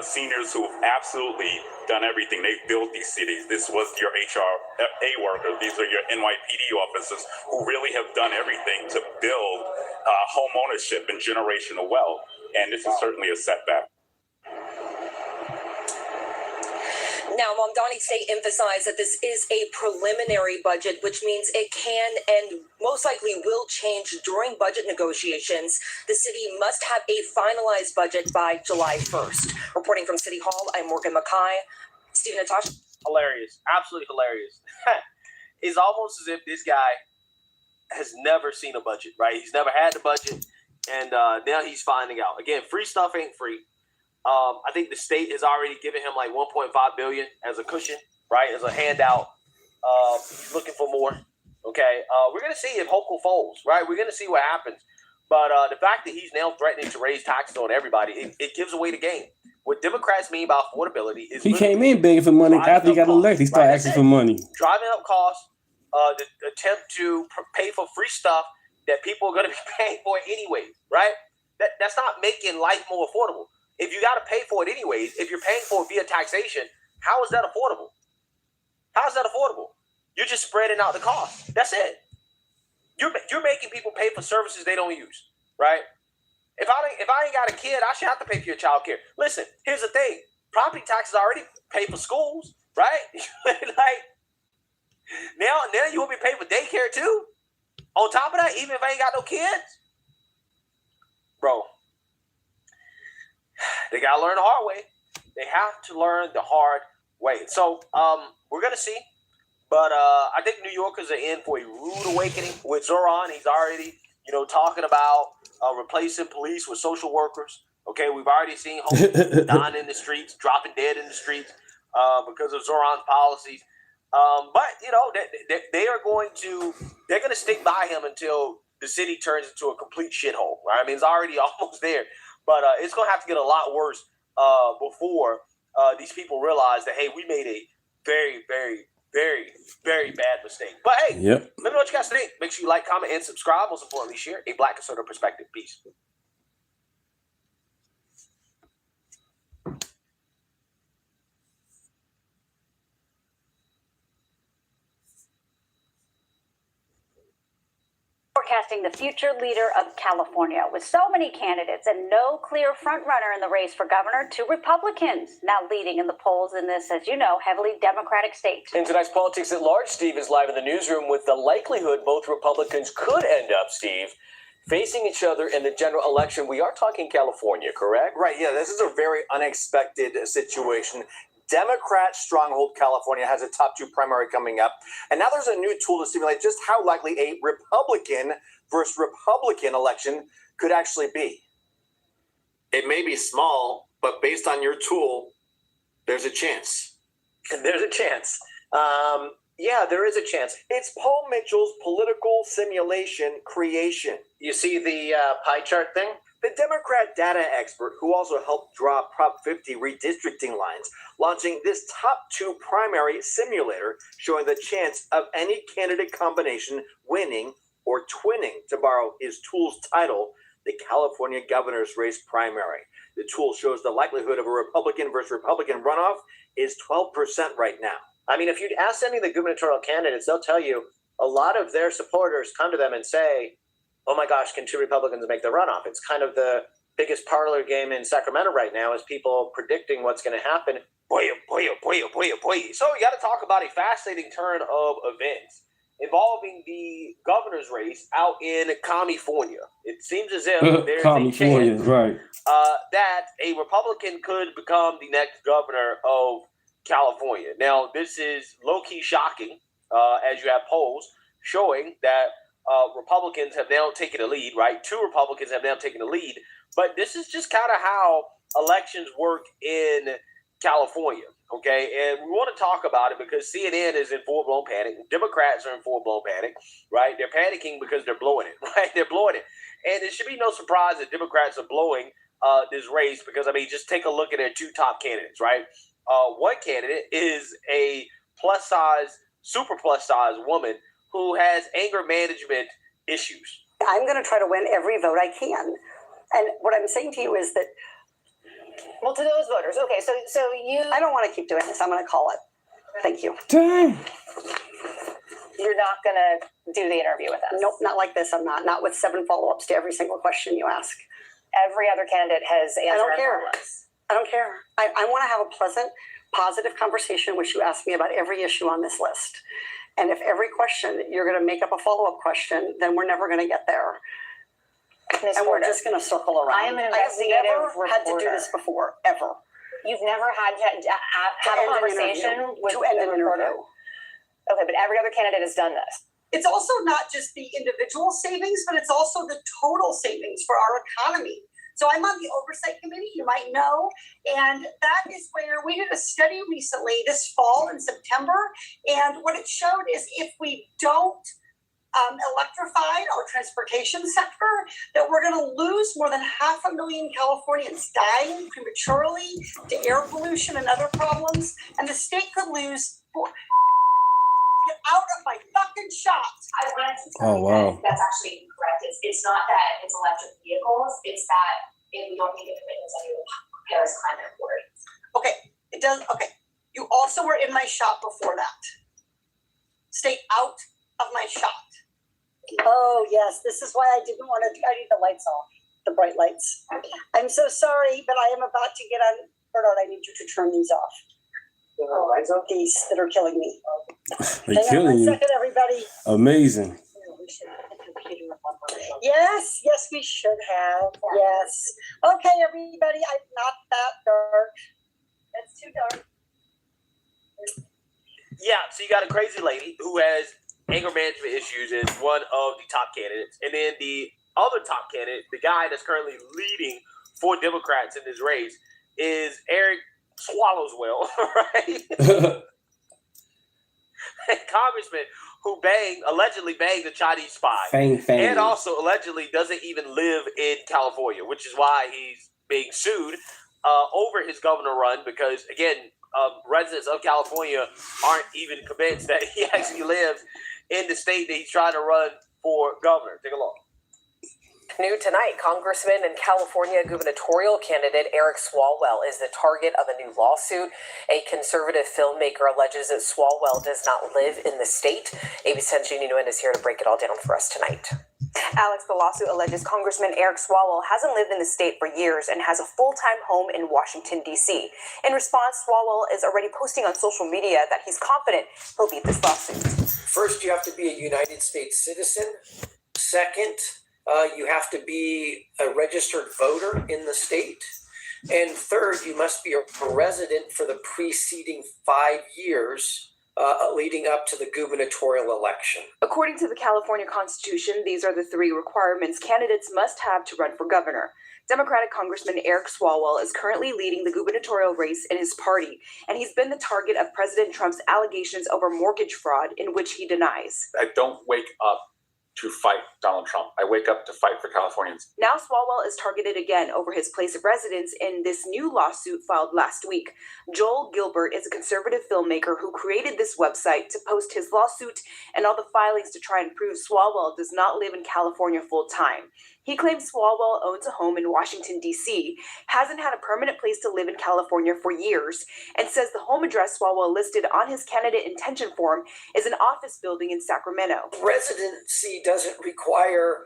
seniors who have absolutely done everything. They've built these cities. This was your HRA workers. These are your NYPD officers who really have done everything to build home ownership and generational wealth. And this is certainly a setback. Now, Mamdani State emphasized that this is a preliminary budget, which means it can and most likely will change during budget negotiations. The city must have a finalized budget by July 1st. Reporting from City Hall, I'm Morgan Mackay. Steve Natasha. Hilarious. Absolutely hilarious. It's almost as if this guy has never seen a budget, right? He's never had the budget, and now he's finding out. Again, free stuff ain't free. I think the state has already given him like $1.5 billion as a cushion, right? As a handout. He's looking for more. Okay. We're going to see if Hochul folds, right? We're going to see what happens. But the fact that he's now threatening to raise taxes on everybody, it gives away the game. What Democrats mean by affordability is he came in begging for money after he got elected. He started asking for money. Driving up costs, the attempt to pay for free stuff that people are going to be paying for anyway, right? That's not making life more affordable. If you got to pay for it anyways, if you're paying for it via taxation, how is that affordable? How is that affordable? You're just spreading out the cost. That's it. You're making people pay for services they don't use, right? If I ain't got a kid, I should have to pay for your child care. Listen, here's the thing. Property taxes already pay for schools, right? Like, now you want me to pay for daycare too? On top of that, even if I ain't got no kids? Bro. They got to learn the hard way. They have to learn the hard way. So we're going to see. But I think New Yorkers are in for a rude awakening with Zoran. He's already, talking about replacing police with social workers. Okay, we've already seen homeless dying in the streets, dropping dead in the streets because of Zoran's policies. But, they're going to stick by him until the city turns into a complete shithole. Right? I mean, it's already almost there. But it's going to have to get a lot worse before these people realize that, hey, we made a very, very, very, very bad mistake. But, hey, Let me know what you guys think. Make sure you like, comment, and subscribe. Most importantly, share a Black conservative perspective. Peace. Forecasting the future leader of California. With so many candidates and no clear frontrunner in the race for governor, two Republicans now leading in the polls in this, as you know, heavily Democratic state. In tonight's Politics at Large, Steve is live in the newsroom with the likelihood both Republicans could end up, Steve, facing each other in the general election. We are talking California, correct? Right, yeah, this is a very unexpected situation. Democrat stronghold California has a top two primary coming up. And now there's a new tool to simulate just how likely a Republican versus Republican election could actually be. It may be small, but based on your tool, there's a chance. There's a chance. Yeah, there is a chance. It's Paul Mitchell's political simulation creation. You see the pie chart thing? The Democrat data expert, who also helped draw Prop 50 redistricting lines, launching this top two primary simulator showing the chance of any candidate combination winning or twinning, to borrow his tool's title, the California governor's race primary. The tool shows the likelihood of a Republican versus Republican runoff is 12% right now. I mean, if you ask any of the gubernatorial candidates, they'll tell you a lot of their supporters come to them and say, oh my gosh, can 2 Republicans make the runoff? It's kind of the biggest parlor game in Sacramento right now is people predicting what's going to happen. So you got to talk about a fascinating turn of events involving the governor's race out in California. It seems as if there's a chance right. that a Republican could become the next governor of California. Now, this is low-key shocking as you have polls showing that Republicans have now taken a lead, right? 2 Republicans have now taken a lead. But this is just kind of how elections work in California, okay? And we want to talk about it because CNN is in full-blown panic. Democrats are in full-blown panic, right? They're panicking because they're blowing it, right? They're blowing it. And it should be no surprise that Democrats are blowing this race because, I mean, just take a look at their 2 top candidates, right? One candidate is a plus-size, super plus-size woman who has anger management issues. I'm going to try to win every vote I can. And what I'm saying to you is that... Well, to those voters, okay, so you... I don't want to keep doing this. I'm going to call it. Thank you. Damn. You're not going to do the interview with us? Nope, not like this. I'm not. Not with 7 follow-ups to every single question you ask. Every other candidate has answered. I don't care. I don't care. I want to have a pleasant, positive conversation in which you ask me about every issue on this list. And if every question you're going to make up a follow-up question, then we're never going to get there. And we're just going to circle around. I am an investigative reporter. I've never had to do this before, ever. You've never had to have a conversation with an reporter? Okay, but every other candidate has done this. It's also not just the individual savings, but it's also the total savings for our economy. So I'm on the oversight committee, you might know, and that is where we did a study recently this fall in September. And what it showed is if we don't electrify our transportation sector, that we're going to lose more than 500,000 Californians dying prematurely to air pollution and other problems. And the state could lose. Get out of my fucking shot. I wanted to tell you that's actually incorrect. It's not that it's electric vehicles. It's that we don't need to commit to any of the Paris Climate Accord. Okay, it does. Okay, you also were in my shot before that. Stay out of my shot. Oh, yes. This is why I didn't want to. I need the lights off, the bright lights. I'm so sorry, but I am about to get on. Bernard, I need you to turn these off. These that are killing me. They're killing you. Hang on 1 second, everybody. Amazing. Yes, we should have. Yes. Okay, everybody, I'm not that dark. That's too dark. Yeah, so you got a crazy lady who has anger management issues is one of the top candidates. And then the other top candidate, the guy that's currently leading for Democrats in this race, is Eric Swallowswell, right? Congressman who allegedly banged a Chinese spy. Fang. And also allegedly doesn't even live in California, which is why he's being sued over his governor run because, again, residents of California aren't even convinced that he actually lives in the state that he's trying to run for governor. Take a look. New tonight, Congressman and California gubernatorial candidate Eric Swalwell is the target of a new lawsuit. A conservative filmmaker alleges that Swalwell does not live in the state. ABC's Jenny Nguyen is here to break it all down for us tonight. Alex, the lawsuit alleges Congressman Eric Swalwell hasn't lived in the state for years and has a full-time home in Washington, D.C. In response, Swalwell is already posting on social media that he's confident he'll beat this lawsuit. First, you have to be a United States citizen. Second, you have to be a registered voter in the state. And third, you must be a resident for the preceding 5 years leading up to the gubernatorial election. According to the California Constitution, these are the 3 requirements candidates must have to run for governor. Democratic Congressman Eric Swalwell is currently leading the gubernatorial race in his party, and he's been the target of President Trump's allegations over mortgage fraud, in which he denies. I don't wake up to fight Donald Trump. I wake up to fight for Californians. Now Swalwell is targeted again over his place of residence in this new lawsuit filed last week. Joel Gilbert is a conservative filmmaker who created this website to post his lawsuit and all the filings to try and prove Swalwell does not live in California full time. He claims Swalwell owns a home in Washington, D.C., hasn't had a permanent place to live in California for years, and says the home address Swalwell listed on his candidate intention form is an office building in Sacramento. Residency doesn't require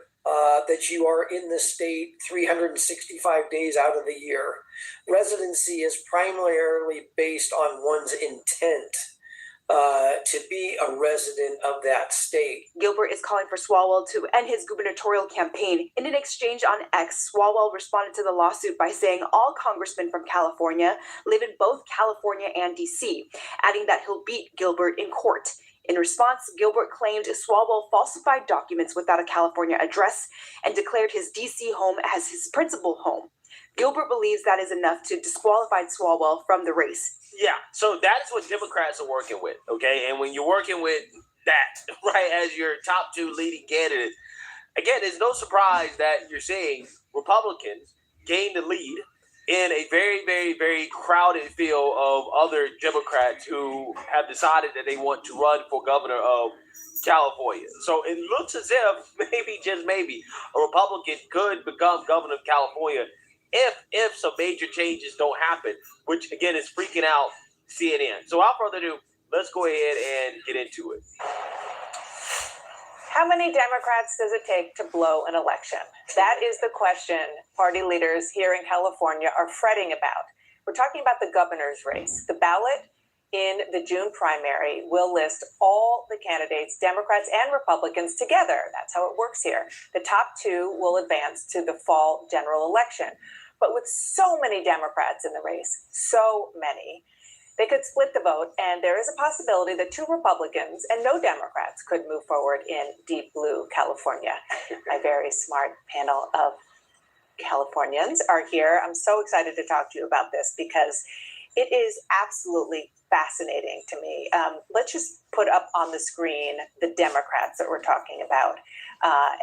that you are in the state 365 days out of the year. Residency is primarily based on one's intent to be a resident of that state. Gilbert is calling for Swalwell to end his gubernatorial campaign. In an exchange on X, Swalwell responded to the lawsuit by saying all congressmen from California live in both California and D.C., adding that he'll beat Gilbert in court. In response, Gilbert claimed Swalwell falsified documents without a California address and declared his D.C. home as his principal home. Gilbert believes that is enough to disqualify Swalwell from the race. Yeah, so that's what Democrats are working with, okay? And when you're working with that, right, as your top two leading candidates, again, it's no surprise that you're seeing Republicans gain the lead in a very, very, very crowded field of other Democrats who have decided that they want to run for governor of California. So it looks as if maybe, just maybe, a Republican could become governor of California if some major changes don't happen, which again is freaking out CNN. So without further ado, let's go ahead and get into it. How many Democrats does it take to blow an election? That is the question party leaders here in California are fretting about. We're talking about the governor's race. The ballot in the June primary will list all the candidates, Democrats and Republicans, together. That's how it works here. The top two will advance to the fall general election. But with so many Democrats in the race, so many, they could split the vote, and there is a possibility that two Republicans and no Democrats could move forward in deep blue California. My very smart panel of Californians are here. I'm so excited to talk to you about this because it is absolutely fascinating to me. Let's just put up on the screen the Democrats that we're talking about.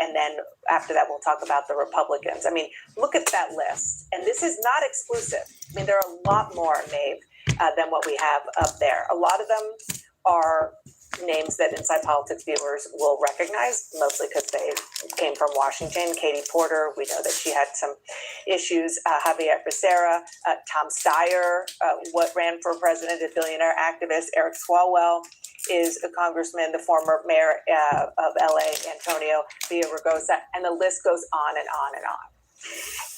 And then after that, we'll talk about the Republicans. I mean, look at that list. And this is not exclusive. I mean, there are a lot more, Maeve, than what we have up there. A lot of them are names that Inside Politics viewers will recognize, mostly because they came from Washington. Katie Porter, we know that she had some issues. Javier Becerra, Tom Steyer, what ran for president, a billionaire activist. Eric Swalwell is a congressman, the former mayor of LA, Antonio Villaraigosa, and the list goes on and on and on.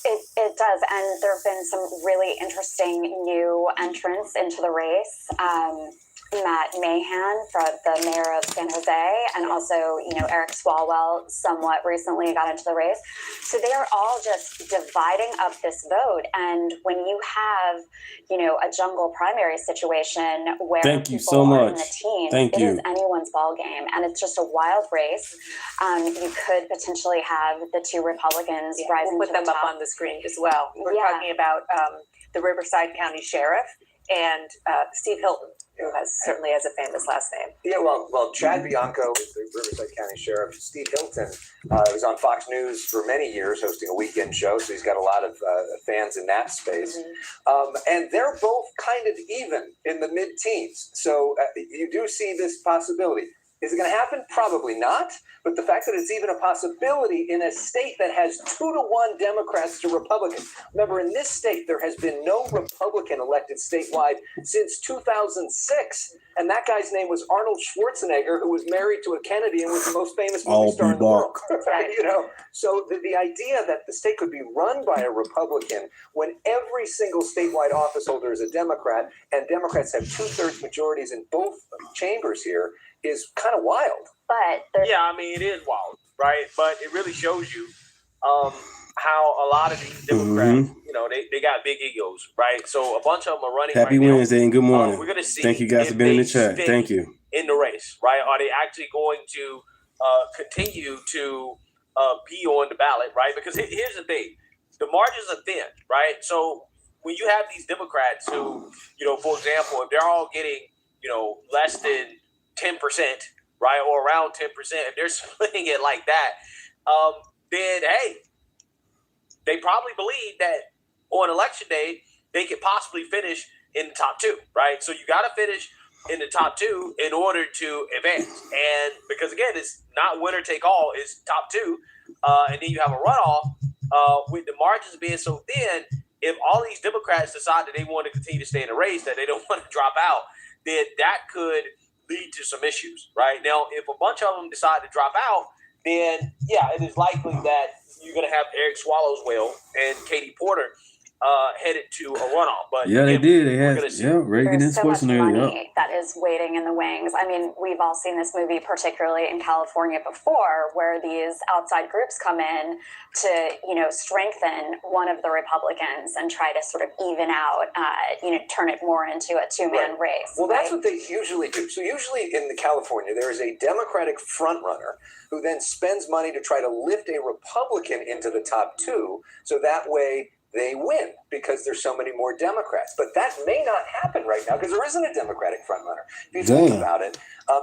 It does, and there have been some really interesting new entrants into the race. Matt Mahan, for the mayor of San Jose, and also, Eric Swalwell somewhat recently got into the race. So they are all just dividing up this vote. And when you have, a jungle primary situation where Thank you people so are much. in the teams, Thank it you. is anyone's ball game, and it's just a wild race. You could potentially have the two Republicans rising We'll put to them the up top. on the screen as well. We're Yeah. talking about the Riverside County Sheriff and Steve Hilton, who certainly has a famous last name. Yeah, well, Chad Bianco is the Riverside County Sheriff. Steve Hilton was on Fox News for many years, hosting a weekend show, so he's got a lot of fans in that space. And they're both kind of even in the mid-teens. So you do see this possibility. Is it going to happen? Probably not. But the fact that it's even a possibility in a state that has 2-to-1 Democrats to Republicans. Remember, in this state, there has been no Republican elected statewide since 2006. And that guy's name was Arnold Schwarzenegger, who was married to a Kennedy and was the most famous movie star in the world. So the idea that the state could be run by a Republican when every single statewide office holder is a Democrat, and Democrats have 2/3 majorities in both chambers here, is kind of wild. But yeah, I mean, it is wild, right? But it really shows you how a lot of these Democrats, they got big egos, right? So a bunch of them are running Happy right Wednesday and good morning. We're going to see. Thank you guys for being in the chat. Thank you. In the race, right? Are they actually going to continue to be on the ballot, right? Because here's the thing. The margins are thin, right? So when you have these Democrats who, for example, if they're all getting, less than 10%, right, or around 10%, if they're splitting it like that, then hey, they probably believe that on election day they could possibly finish in the top two, right? So you got to finish in the top two in order to advance, and because again, it's not winner take all; it's top two, and then you have a runoff with the margins being so thin. If all these Democrats decide that they want to continue to stay in the race, that they don't want to drop out, then that could lead to some issues, right? Now, if a bunch of them decide to drop out, then yeah, it is likely that you're going to have Eric Swallowswell and Katie Porter headed to a runoff. But yeah, they did. They had Reagan and There's so much Schwarzenegger. money that is waiting in the wings. I mean, we've all seen this movie, particularly in California before, where these outside groups come in to, strengthen one of the Republicans and try to sort of even out, turn it more into a two-man race. Well, that's what they usually do. So usually in California, there is a Democratic frontrunner who then spends money to try to lift a Republican into the top two, so that way they win because there's so many more Democrats. But that may not happen right now because there isn't a Democratic frontrunner. If you think about it,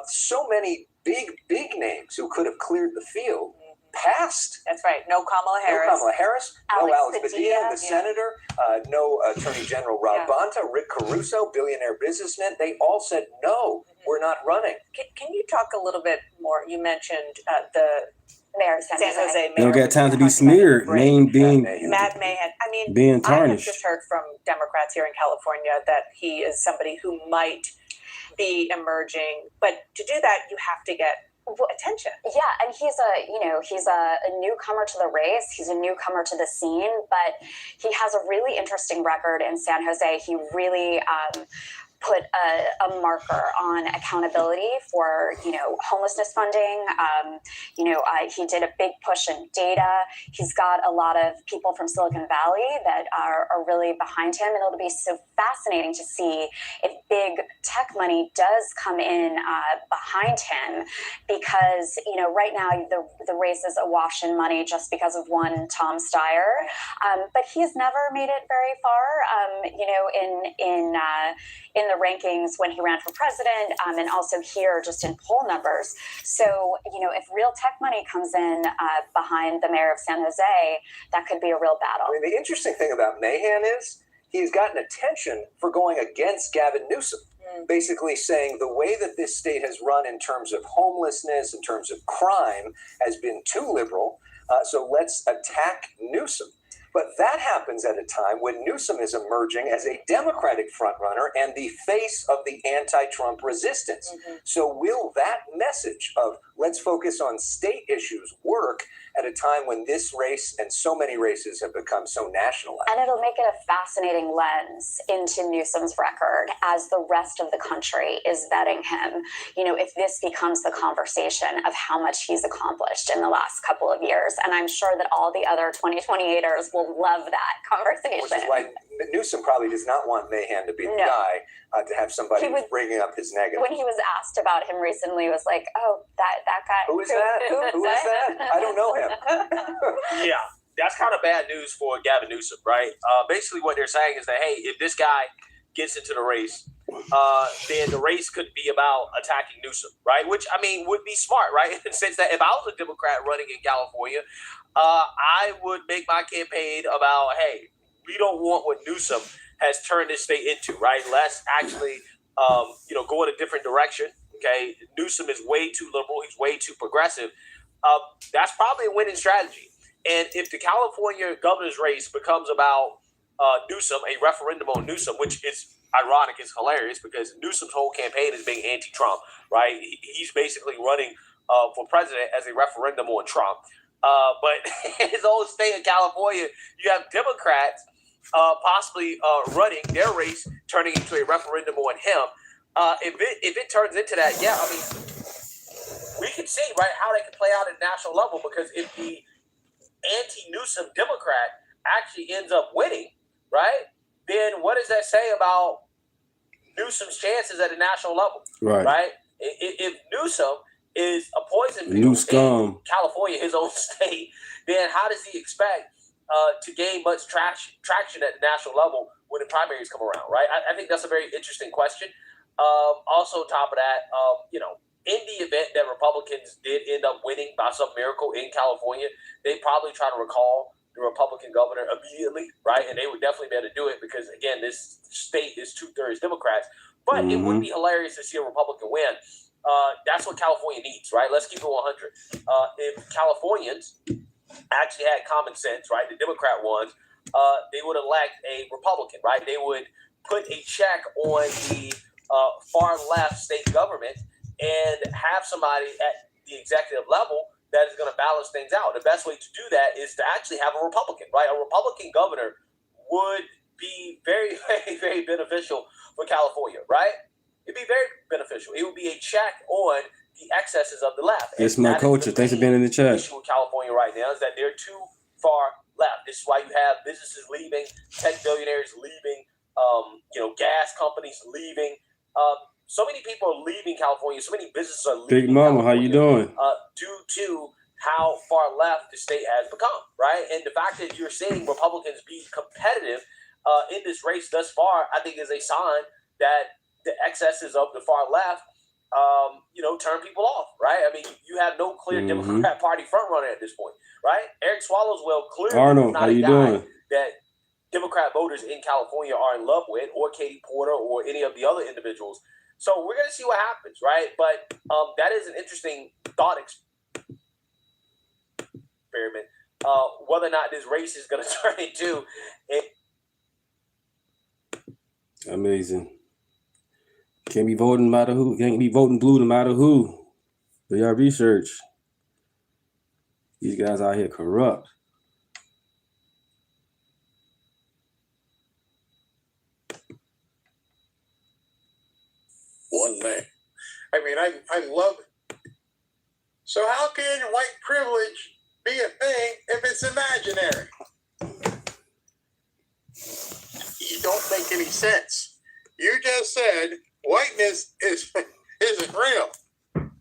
so many big names who could have cleared the field passed. That's right. No Kamala Harris. No Kamala Harris. No Alex Padilla, the yeah. senator. No Attorney General Rob Bonta, Rick Caruso, billionaire businessman. They all said, no, we're not running. Can you talk a little bit more? You mentioned the Mayor of San Jose. They don't got time to be smeared. Name being Matt Mahan. I mean, being I have tarnished. just heard from Democrats here in California that he is somebody who might be emerging, but to do that, you have to get attention. Yeah, and he's a newcomer to the race. He's a newcomer to the scene, but he has a really interesting record in San Jose. He really put a marker on accountability for, homelessness funding. He did a big push in data. He's got a lot of people from Silicon Valley that are really behind him. And it'll be so fascinating to see if big tech money does come in behind him, because, right now the race is awash in money just because of one Tom Steyer. But he's never made it very far, in the rankings when he ran for president, and also here just in poll numbers. So, if real tech money comes in behind the mayor of San Jose, that could be a real battle. I mean, the interesting thing about Mahan is he's gotten attention for going against Gavin Newsom, basically saying the way that this state has run in terms of homelessness, in terms of crime, has been too liberal. So let's attack Newsom. But that happens at a time when Newsom is emerging as a Democratic frontrunner and the face of the anti-Trump resistance. So will that message of let's focus on state issues work at a time when this race and so many races have become so nationalized? And it'll make it a fascinating lens into Newsom's record as the rest of the country is vetting him. If this becomes the conversation of how much he's accomplished in the last couple of years. And I'm sure that all the other 2028ers will love that conversation. Which is why Newsom probably does not want Mahan to be the guy to have somebody who's bringing up his negative. When he was asked about him recently, he was like, oh, that guy. Who is that? Who is that? I don't know him. Yeah, that's kind of bad news for Gavin Newsom, right? Basically what they're saying is that, hey, if this guy gets into the race, then the race could be about attacking Newsom, right? Which, I mean, would be smart, right? In the sense that if I was a Democrat running in California, I would make my campaign about, hey, we don't want what Newsom has turned this state into, right? Let's actually, go in a different direction, okay? Newsom is way too liberal. He's way too progressive. That's probably a winning strategy. And if the California governor's race becomes about Newsom, a referendum on Newsom, which is ironic, it's hilarious because Newsom's whole campaign is being anti-Trump, right? He's basically running for president as a referendum on Trump. But in his own state of California, you have Democrats possibly running their race, turning into a referendum on him. If it turns into that, yeah, I mean, we can see, right, how they can play out at national level, because if the anti-Newsom Democrat actually ends up winning, right, then what does that say about Newsom's chances at a national level? Right? If Newsom is a poison in California, his own state, then how does he expect to gain much traction at the national level when the primaries come around, right? I think that's a very interesting question. Also, on top of that, in the event that Republicans did end up winning by some miracle in California, they probably try to recall the Republican governor immediately, right? And they would definitely be able to do it because, again, this state is 2/3 Democrats. But it would be hilarious to see a Republican win. That's what California needs, right? Let's keep it 100. If Californians actually had common sense, right, the Democrat ones, they would elect a Republican, right? They would put a check on the far left state government and have somebody at the executive level that is going to balance things out. The best way to do that is to actually have a Republican, right? A Republican governor would be very, very, very beneficial for California, right? It'd be very beneficial. It would be a check on the excesses of the left. It's my culture. Thanks for being in the chat. The issue with California right now is that they're too far left. This is why you have businesses leaving, tech billionaires leaving, gas companies leaving. So many people are leaving California. So many businesses are leaving. Big Mama, how you doing? Due to how far left the state has become, right? And the fact that you're seeing Republicans be competitive in this race thus far, I think is a sign that the excesses of the far left, turn people off, right? I mean, you have no clear Democrat Party frontrunner at this point, right? Eric Swallowswell clearly Arnold, not how a you guy doing? that Democrat voters in California are in love with, or Katie Porter, or any of the other individuals. So we're going to see what happens, right? But that is an interesting thought experiment. Whether or not this race is going to turn into Amazing. Can't be voting no matter who. Can't be voting blue no matter who. Do your research. These guys out here corrupt. One man. I mean, I love it. So how can white privilege be a thing if it's imaginary? You don't make any sense. You just said whiteness isn't real.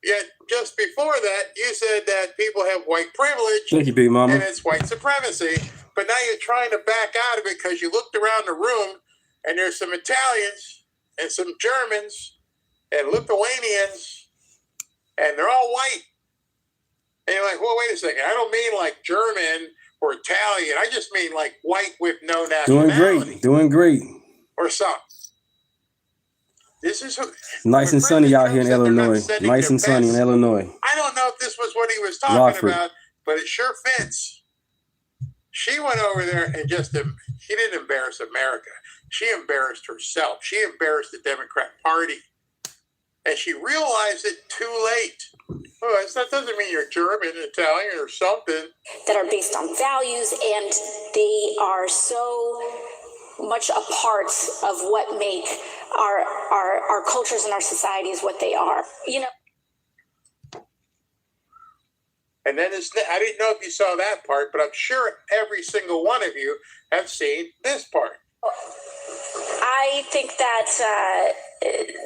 Yet just before that, you said that people have white privilege. Thank you, Big Mama. And it's white supremacy. But now you're trying to back out of it because you looked around the room and there's some Italians and some Germans and Lithuanians, and they're all white. And you're like, well, wait a second. I don't mean like German or Italian. I just mean like white with no nationality. Doing great. Or something. This is Nice and sunny out here in Illinois. Nice and sunny in Illinois. I don't know if this was what he was talking Rockford. about, but it sure fits. She went over there and she didn't embarrass America. She embarrassed herself. She embarrassed the Democrat Party. And she realized it too late. Well, that doesn't mean you're German, Italian, or something. That are based on values, and they are so much a part of what make our cultures and our societies what they are. And then I didn't know if you saw that part, but I'm sure every single one of you have seen this part. I think that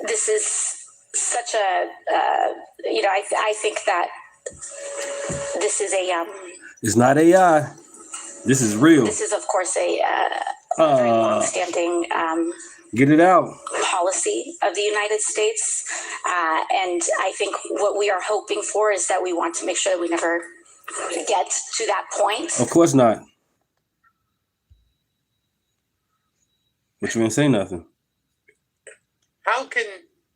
this is such a, I think that this is a... It's not AI. This is real. This is, of course, a very long-standing get it out policy of the United States. And I think what we are hoping for is that we want to make sure that we never get to that point. Of course not. But you didn't say nothing. How can,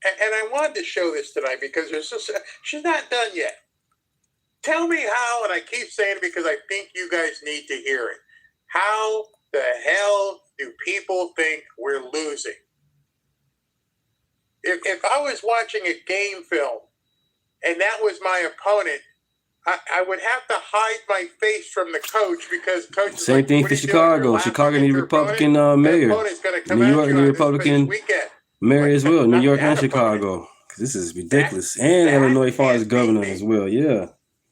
and I wanted to show this tonight because she's not done yet. Tell me how, and I keep saying it because I think you guys need to hear it. How the hell do people think we're losing? If I was watching a game film and that was my opponent, I would have to hide my face from the coach because coach is Same like, thing "What for are you doing? Chicago. You're Chicago laughing need at a your Republican opponent? mayor. The opponent's gonna come New at York you need a on this Republican weekend." mayor as well. New Not York and that opponent. Chicago. This is ridiculous. And Illinois as far as governor as well. Yeah.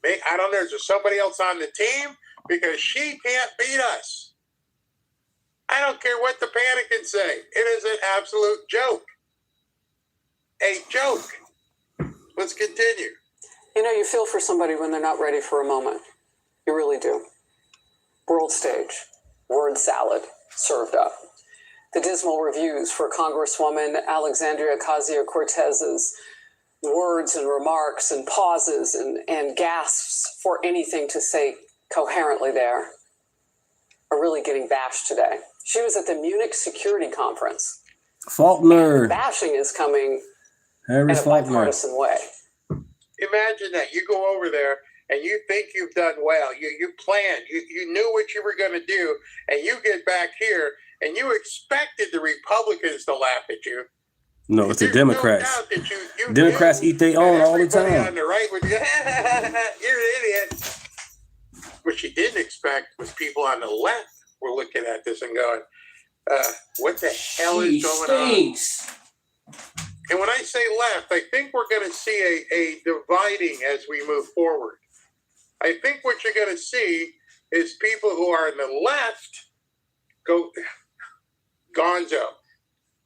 I don't know. Is there somebody else on the team? Because she can't beat us. I don't care what the panic can say. It is an absolute joke. A joke. Let's continue. You feel for somebody when they're not ready for a moment. You really do. World stage. Word salad served up. The dismal reviews for Congresswoman Alexandria Ocasio-Cortez's words and remarks and pauses and gasps for anything to say coherently there are really getting bashed today. She was at the Munich Security Conference. Faulkner. Bashing is coming Harry in a Faulkner. bipartisan way. Imagine that you go over there and you think you've done well. You planned. You knew what you were going to do, and you get back here and you expected the Republicans to laugh at you. No, it's the Democrats. No doubt that you Democrats eat their own all the everybody time. on the right would be, you're an idiot. What she didn't expect was people on the left were looking at this and going, what the hell is going on? And when I say left, I think we're going to see a dividing as we move forward. I think what you're going to see is people who are on the left go gonzo,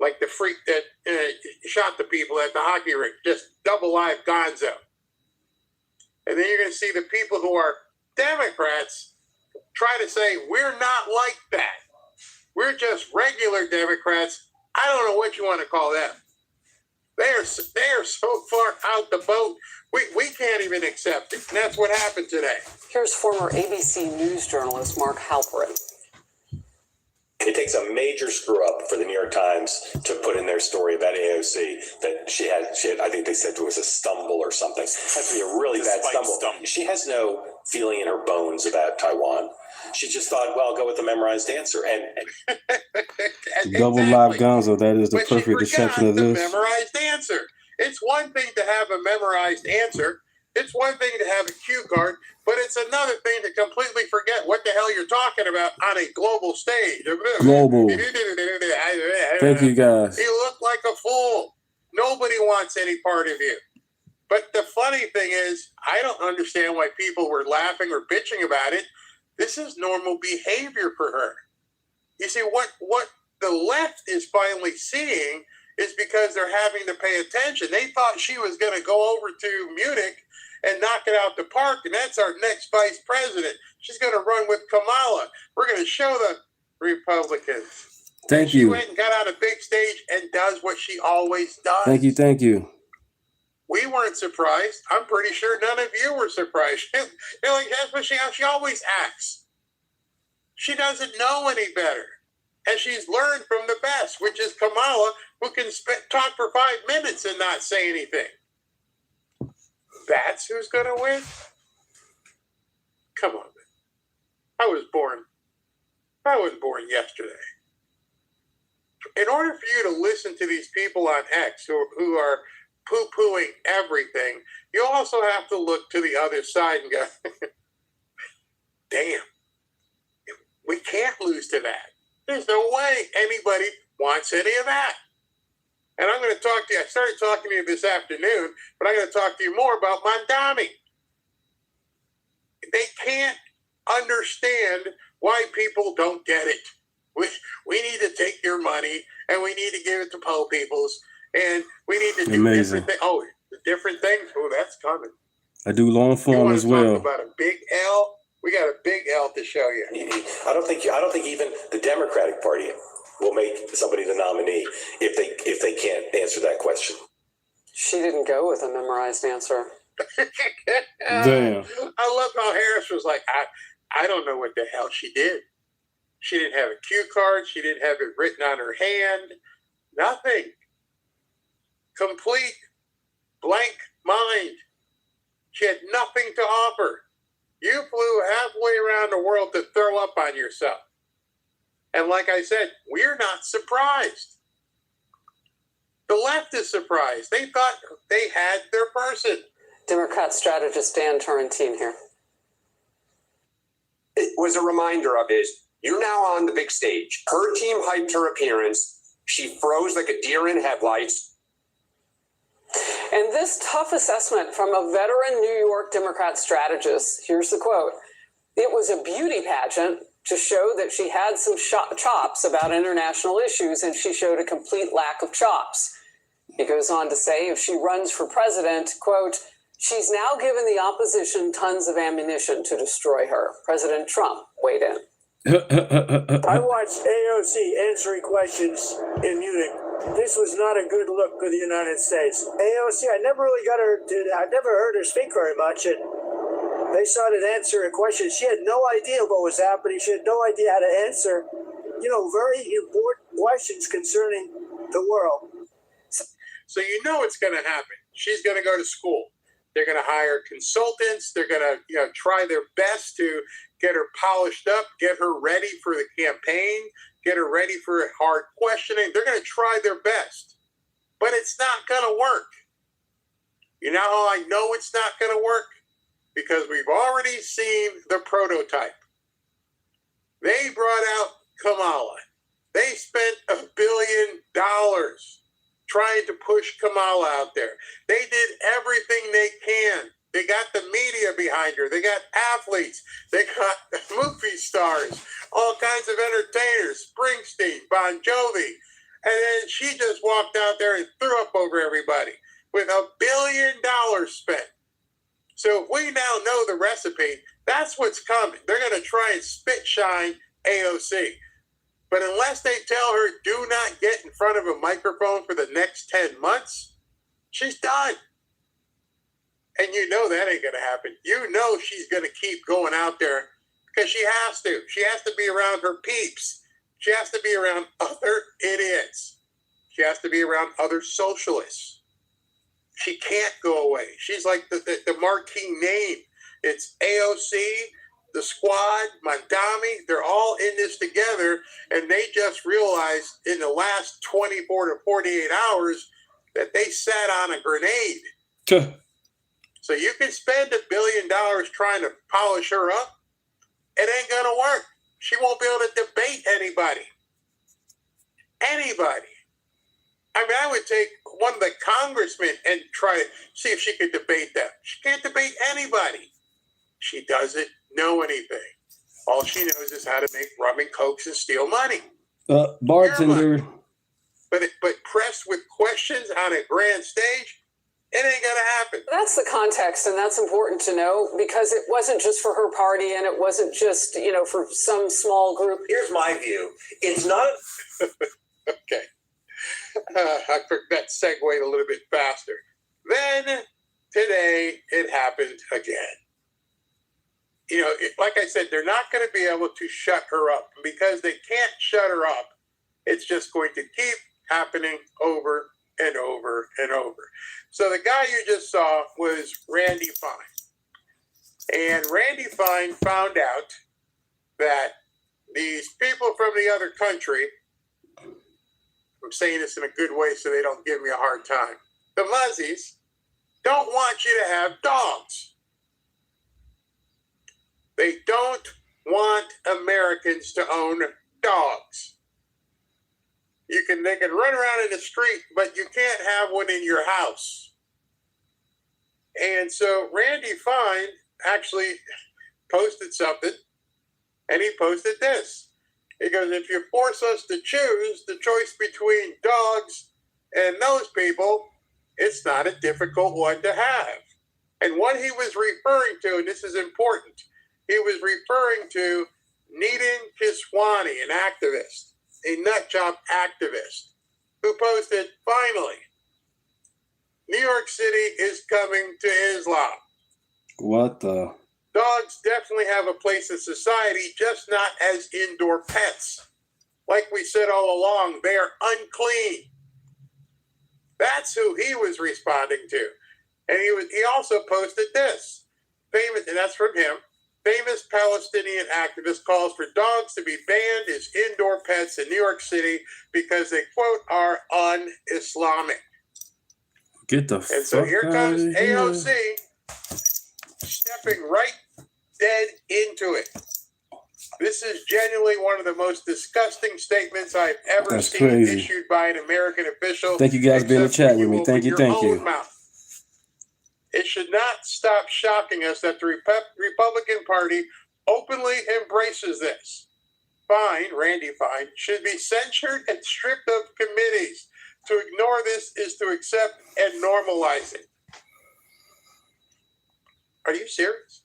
like the freak that shot the people at the hockey rink, just double live gonzo. And then you're going to see the people who are Democrats try to say, we're not like that. We're just regular Democrats. I don't know what you want to call them. They are so far out the boat, we can't even accept it. And that's what happened today. Here's former ABC News journalist Mark Halperin. It takes a major screw up for the New York Times to put in their story about AOC that she had I think they said it was a stumble or something. It has to be a really bad stumble. She has no feeling in her bones about Taiwan. She just thought, well, I'll go with the memorized answer. And Double live gonzo, that is the But perfect she forgot description of the this. memorized answer. It's one thing to have a memorized answer. It's one thing to have a cue card, but it's another thing to completely forget what the hell you're talking about on a global stage. Global. Thank you, guys. You look like a fool. Nobody wants any part of you. But the funny thing is, I don't understand why people were laughing or bitching about it. This is normal behavior for her. You see, what the left is finally seeing is because they're having to pay attention. They thought she was going to go over to Munich and knock it out the park, and that's our next vice president. She's going to run with Kamala. We're going to show the Republicans. Thank you. She went and got on a big stage and does what she always does. Thank you. We weren't surprised. I'm pretty sure none of you were surprised. They're like, that's what she always acts. She doesn't know any better. And she's learned from the best, which is Kamala, who can talk for 5 minutes and not say anything. That's who's going to win? Come on, man. I was born yesterday. In order for you to listen to these people on X who are poo-pooing everything, you also have to look to the other side and go, damn, we can't lose to that. There's no way anybody wants any of that. And I'm going to talk to you. I started talking to you this afternoon, but I'm going to talk to you more about Mamdani. They can't understand why people don't get it. We need to take your money and we need to give it to poor peoples and we need to do different things. Oh, the different things. Oh, that's coming. I do long form as well. Talk about a big L. We got a big L to show you. I don't think even the Democratic Party will make somebody the nominee if they can't answer that question. She didn't go with a memorized answer. Damn. I love how Harris was like, I don't know what the hell she did. She didn't have a cue card. She didn't have it written on her hand. Nothing. Complete blank mind. She had nothing to offer. You flew halfway around the world to throw up on yourself. And like I said, we're not surprised. The left is surprised. They thought they had their person. Democrat strategist Dan Turrentine here. It was a reminder of you're now on the big stage. Her team hyped her appearance. She froze like a deer in headlights. And this tough assessment from a veteran New York Democrat strategist, here's the quote, "It was a beauty pageant to show that she had some chops about international issues, and she showed a complete lack of chops." He goes on to say if she runs for president, quote, "She's now given the opposition tons of ammunition to destroy her." President Trump weighed in. I watched AOC answering questions in Munich This was not a good look for the United States. AOC, I never heard her speak very much, and they started answering questions. She had no idea what was happening. She had no idea how to answer, very important questions concerning the world. So it's going to happen. She's going to go to school. They're going to hire consultants. They're going to try their best to get her polished up, get her ready for the campaign, get her ready for hard questioning. They're going to try their best. But it's not going to work. You know how I know it's not going to work? Because we've already seen the prototype. They brought out Kamala. They spent $1 billion trying to push Kamala out there. They did everything they can. They got the media behind her. They got athletes. They got movie stars, all kinds of entertainers, Springsteen, Bon Jovi. And then she just walked out there and threw up over everybody with $1 billion spent. So if we now know the recipe, that's what's coming. They're going to try and spit shine AOC. But unless they tell her, do not get in front of a microphone for the next 10 months, she's done. And that ain't going to happen. She's going to keep going out there because she has to. She has to be around her peeps. She has to be around other idiots. She has to be around other socialists. She can't go away. She's like the marquee name. It's AOC, the squad, Mandami. They're all in this together, and they just realized in the last 24 to 48 hours that they sat on a grenade. So you can spend $1 billion trying to polish her up. It ain't going to work. She won't be able to debate anybody. Anybody. I mean, I would take one of the congressmen and try to see if she could debate them. She can't debate anybody. She doesn't know anything. All she knows is how to make rum and cokes and steal money. Bartender. But pressed with questions on a grand stage, it ain't gonna happen. That's the context, and that's important to know because it wasn't just for her party, and it wasn't just for some small group. Here's my view: it's not. Okay, I took that segued a little bit faster. Then today it happened again. Like I said, they're not going to be able to shut her up. Because they can't shut her up, it's just going to keep happening over and over and over. So the guy you just saw was Randy Fine. And Randy Fine found out that these people from the other country, I'm saying this in a good way so they don't give me a hard time, the Muzzies, don't want you to have dogs. They don't want Americans to own dogs. They can run around in the street, but you can't have one in your house. And so Randy Fine actually posted something, and he posted this. He goes, if you force us to choose the choice between dogs and those people, it's not a difficult one to have. And what he was referring to, and this is important, he was referring to Needin Kiswani, an activist, a nutjob activist, who posted, finally, New York City is coming to Islam. What the? Dogs definitely have a place in society, just not as indoor pets. Like we said all along, they are unclean. That's who he was responding to. And he also posted this. Famous, and that's from him. Famous Palestinian activist calls for dogs to be banned as indoor pets in New York City because they, quote, are un-Islamic. Get the fuck And so here comes here. AOC stepping right dead into it. This is genuinely one of the most disgusting statements I've ever That's seen crazy. issued by an American official. Thank you guys for being in the chat with me. Thank you. Thank you. Mouth. It should not stop shocking us that the Republican Party openly embraces this. Fine, Randy Fine, should be censured and stripped of committees. To ignore this is to accept and normalize it. Are you serious?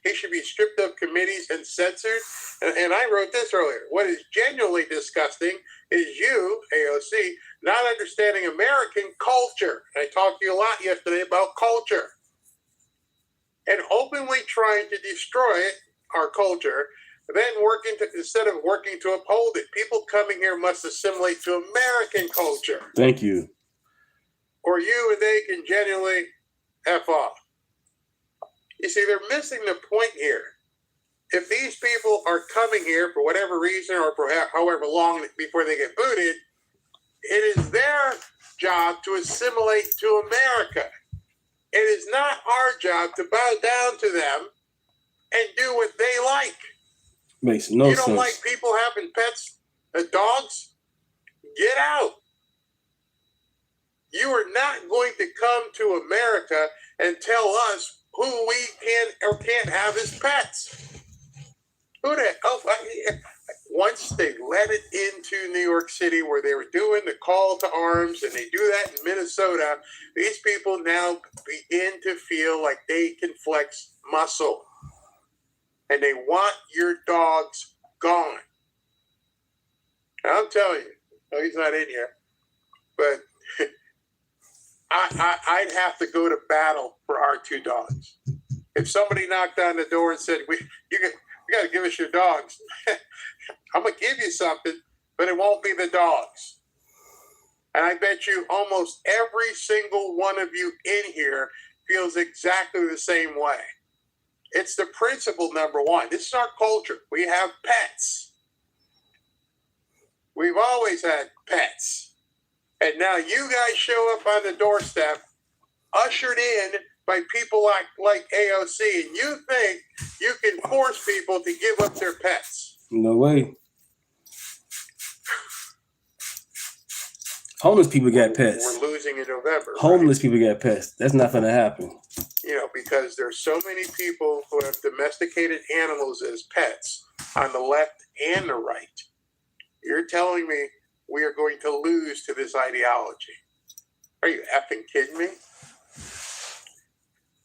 He should be stripped of committees and censored. And I wrote this earlier. What is genuinely disgusting is you, AOC, not understanding American culture. I talked to you a lot yesterday about culture. And openly trying to destroy it, our culture, then instead of working to uphold it. People coming here must assimilate to American culture. Thank you. Or you and they can genuinely F off. You see, they're missing the point here. If these people are coming here for whatever reason or for however long before they get booted, it is their job to assimilate to America. It is not our job to bow down to them and do what they like. Makes no sense. You don't like people having pets, dogs? Get out. You are not going to come to America and tell us who we can or can't have as pets. Once they let it into New York City where they were doing the call to arms, and they do that in Minnesota, these people now begin to feel like they can flex muscle. And they want your dogs gone. And I'm telling you, no, he's not in here, but I'd have to go to battle for our two dogs. If somebody knocked on the door and said, we got to give us your dogs, I'm going to give you something, but it won't be the dogs. And I bet you almost every single one of you in here feels exactly the same way. It's the principle, number one. This is our culture. We have pets. We've always had pets. And now you guys show up on the doorstep, ushered in by people like AOC, and you think you can force people to give up their pets. No way. Homeless people got pets. We're losing in November. Homeless people got pets. That's not going to happen. You know, because there's so many people who have domesticated animals as pets on the left and the right. You're telling me we are going to lose to this ideology? Are you effing kidding me?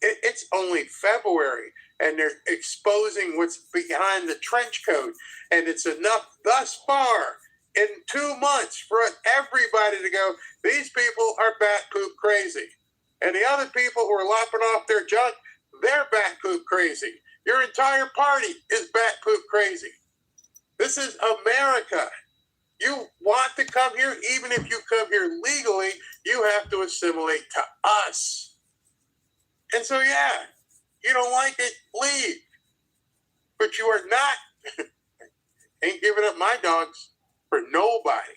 It's only February, and they're exposing what's behind the trench coat, and it's enough thus far in 2 months for everybody to go, these people are bat poop crazy. And the other people who are lopping off their junk, they're bat poop crazy. Your entire party is bat poop crazy. This is America. You want to come here, even if you come here legally, you have to assimilate to us. And so, yeah, you don't like it, leave. But you are not, ain't giving up my dogs for nobody.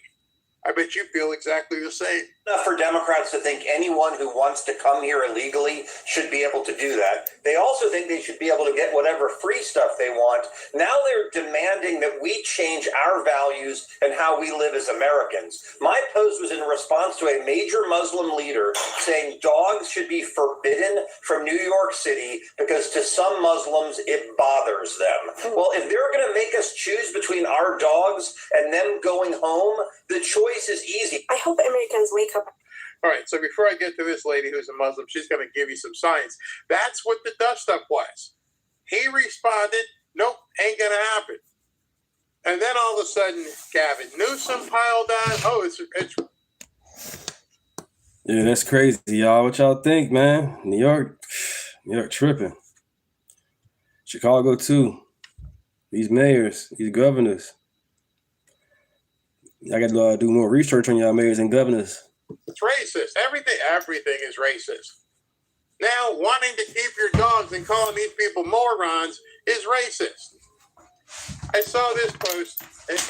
I bet you feel exactly the same. Enough for Democrats to think anyone who wants to come here illegally should be able to do that. They also think they should be able to get whatever free stuff they want. Now they're demanding that we change our values and how we live as Americans. My post was in response to a major Muslim leader saying dogs should be forbidden from New York City because to some Muslims it bothers them. Well, if they're going to make us choose between our dogs and them going home, the choice is easy. I hope Americans wake up. All right, so before I get to this lady who's a Muslim, she's going to give you some science. That's what the dust-up was. He responded, nope, ain't going to happen. And then all of a sudden, Gavin Newsom piled on. Oh, it's Yeah, that's crazy, y'all. What y'all think, man? New York tripping. Chicago, too. These mayors, these governors. I got to do more research on y'all mayors and governors. It's racist. Everything is racist. Now, wanting to keep your dogs and calling these people morons is racist. I saw this post,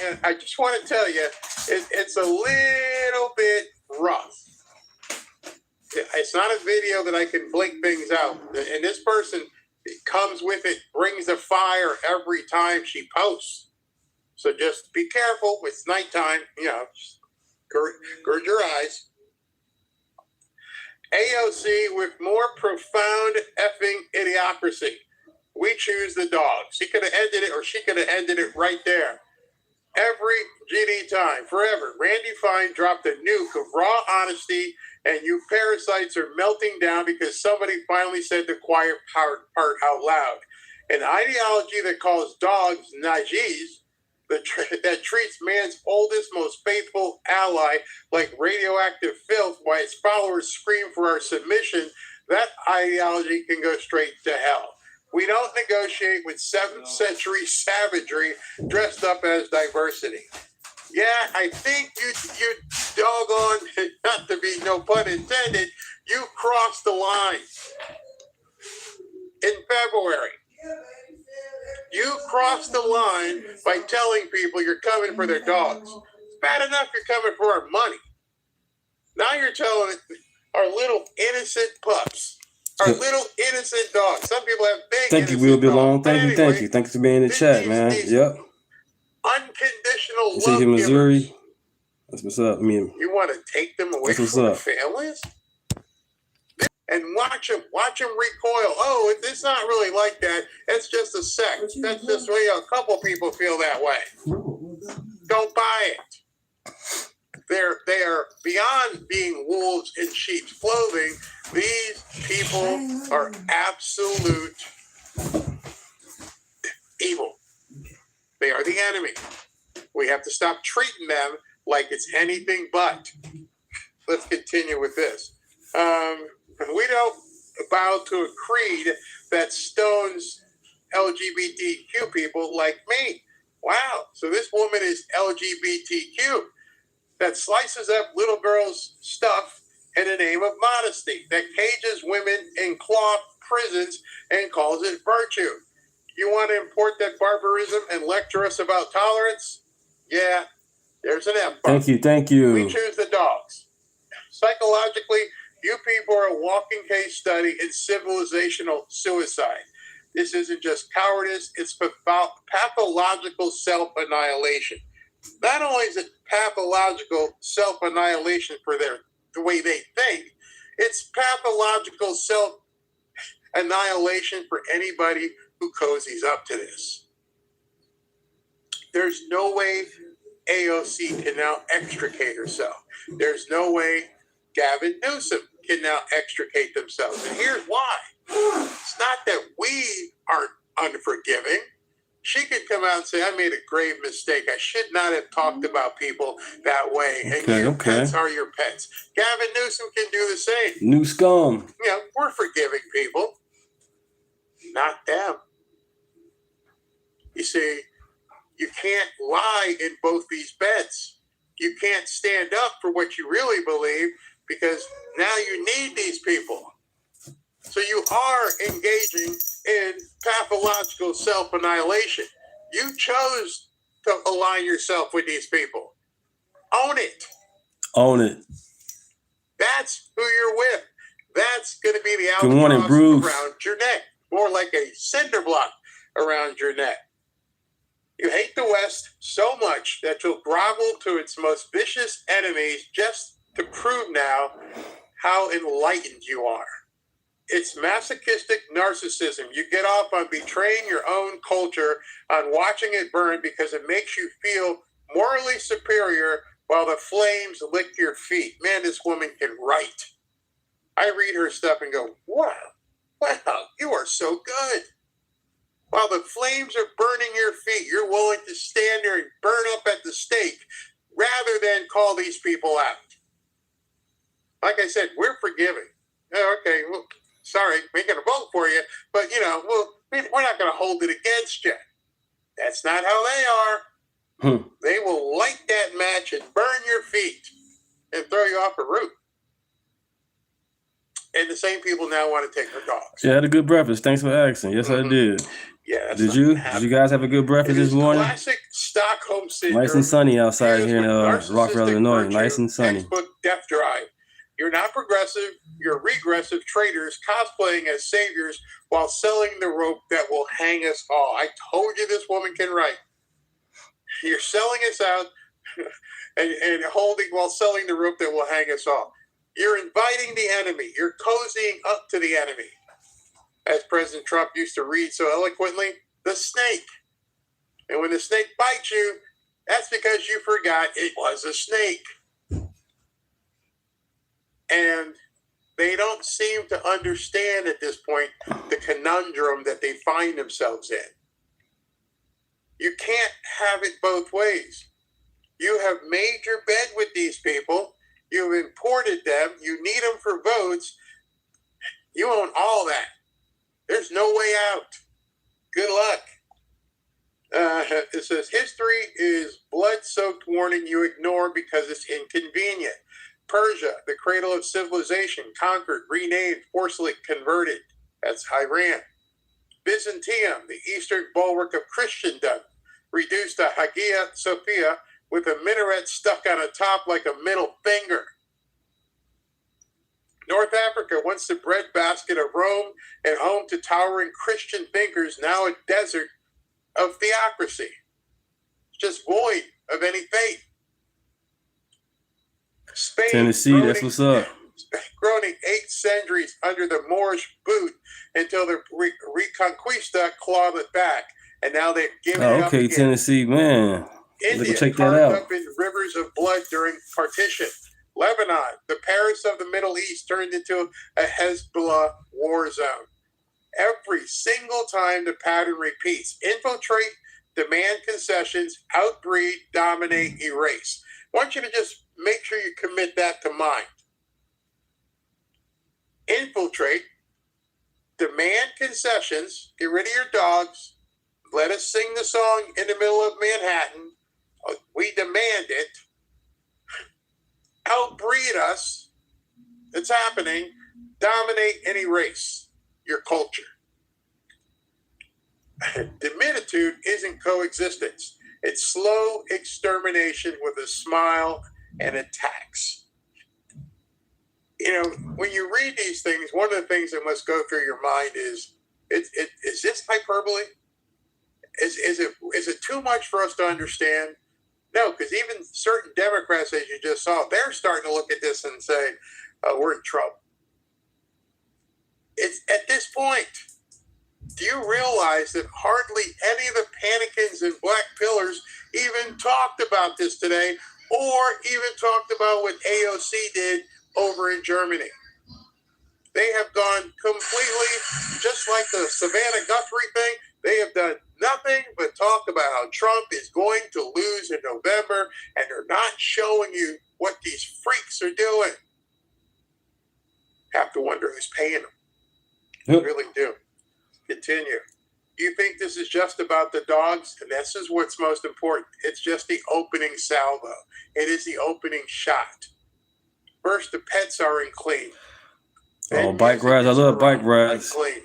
and I just want to tell you, it's a little bit rough. It's not a video that I can blink things out. And this person comes with it, brings the fire every time she posts. So just be careful. It's nighttime. You know, gird your eyes. AOC with more profound effing idiocracy. We choose the dogs. He could have ended it, or she could have ended it right there. Every GD time, forever. Randy Fine dropped a nuke of raw honesty and you parasites are melting down because somebody finally said the quiet part out loud. An ideology that calls dogs najis, that treats man's oldest, most faithful ally like radioactive filth while its followers scream for our submission, that ideology can go straight to hell. We don't negotiate with 7th century savagery dressed up as diversity. Yeah, I think you doggone, not to be no pun intended, you crossed the line in February. You crossed the line by telling people you're coming for their dogs. It's bad enough you're coming for our money. Now you're telling our little innocent pups, our little innocent dogs. Some people have big Thank you, innocent Will dogs. Belong. Thank you, thank you. Thanks for being in the chat, man. Yep. Unconditional This is love here, givers. Missouri. That's what's up, man. You want to take them away That's what's from their up. families? And watch them recoil. Oh, it's not really like that. It's just a sect. That's just a couple people feel that way. Don't buy it. They are beyond being wolves in sheep's clothing. These people are absolute evil. They are the enemy. We have to stop treating them like it's anything but. Let's continue with this. We don't bow to a creed that stones LGBTQ people like me. Wow. So this woman is LGBTQ, that slices up little girls' stuff in the name of modesty, that cages women in cloth prisons and calls it virtue. You want to import that barbarism and lecture us about tolerance? Yeah, there's an F. Thank you, thank you. We choose the dogs. Psychologically, you people are a walking case study in civilizational suicide. This isn't just cowardice, it's pathological self-annihilation. Not only is it pathological self-annihilation for the way they think, it's pathological self-annihilation for anybody who cozies up to this. There's no way AOC can now extricate herself. There's no way Gavin Newsom can now extricate themselves. And here's why. It's not that we aren't unforgiving. She could come out and say, I made a grave mistake. I should not have talked about people that way. And your pets are your pets. Gavin Newsom can do the same. New scum. You know, we're forgiving people. Not them. You see, you can't lie in both these beds. You can't stand up for what you really believe because now you need these people. So you are engaging in pathological self-annihilation. You chose to align yourself with these people. Own it. Own it. That's who you're with. That's going to be the Good morning, albatross Bruce. around your neck. More like a cinder block around your neck. You hate the West so much that you'll grovel to its most vicious enemies just to prove now how enlightened you are. It's masochistic narcissism. You get off on betraying your own culture, on watching it burn because it makes you feel morally superior while the flames lick your feet. Man, this woman can write. I read her stuff and go, wow, you are so good. While the flames are burning your feet, you're willing to stand there and burn up at the stake rather than call these people out. Like I said, we're forgiving. Okay, well, sorry, we ain't going to vote for you, but, we're not going to hold it against you. That's not how they are. They will light that match and burn your feet and throw you off a roof. And the same people now want to take our dogs. Yeah, I had a good breakfast. Thanks for asking. Yes, I did. Yeah. Did you? Did you guys have a good breakfast this morning? Classic Stockholm syndrome. Nice and sunny outside here in Rockville, Illinois. Virtue, Nice and sunny. Textbook death drive. You're not progressive. You're regressive traitors cosplaying as saviors while selling the rope that will hang us all. I told you this woman can write. You're selling us out and holding while selling the rope that will hang us all. You're inviting the enemy. You're cozying up to the enemy. As President Trump used to read so eloquently, the snake. And when the snake bites you, that's because you forgot it was a snake. And they don't seem to understand at this point the conundrum that they find themselves in. You can't have it both ways. You have made your bed with these people. You've imported them. You need them for votes. You own all that. There's no way out. Good luck. It says, history is blood-soaked warning you ignore because it's inconvenient. Persia, the cradle of civilization, conquered, renamed, forcibly converted. That's Iran. Byzantium, the eastern bulwark of Christendom, reduced to Hagia Sophia with a minaret stuck on the top like a middle finger. North Africa, once the breadbasket of Rome and home to towering Christian thinkers, now a desert of theocracy. It's just void of any faith. Spain, Tennessee, that's what's up. Groaning 8 centuries under the Moorish boot until the Reconquista clawed it back. And now they've given it up Okay, again. Tennessee, man. India, Check that carved out. up in rivers of blood during partition. Lebanon, the Paris of the Middle East, turned into a Hezbollah war zone. Every single time the pattern repeats. Infiltrate, demand concessions, outbreed, dominate, erase. I want you to just make sure you commit that to mind. Infiltrate, demand concessions, get rid of your dogs, let us sing the song in the middle of Manhattan. We demand it. Outbreed us. It's happening. Dominate and erase your culture. Diminitude isn't coexistence. It's slow extermination with a smile and a tax. You know, when you read these things, one of the things that must go through your mind is this hyperbole? Is it too much for us to understand? No, because even certain Democrats, as you just saw, they're starting to look at this and say, we're in trouble. It's at this point, do you realize that hardly any of the panicans and black pillars even talked about this today, or even talked about what AOC did over in Germany? They have gone completely, just like the Savannah Guthrie thing, they have done nothing but talk about how Trump is going to lose in November, and they're not showing you what these freaks are doing. Have to wonder who's paying them. Yep. Really do. Continue. You think this is just about the dogs? And this is what's most important. It's just the opening salvo. It is the opening shot. First, the pets aren't clean. Oh, bike rides. I love bike rides. Unclean.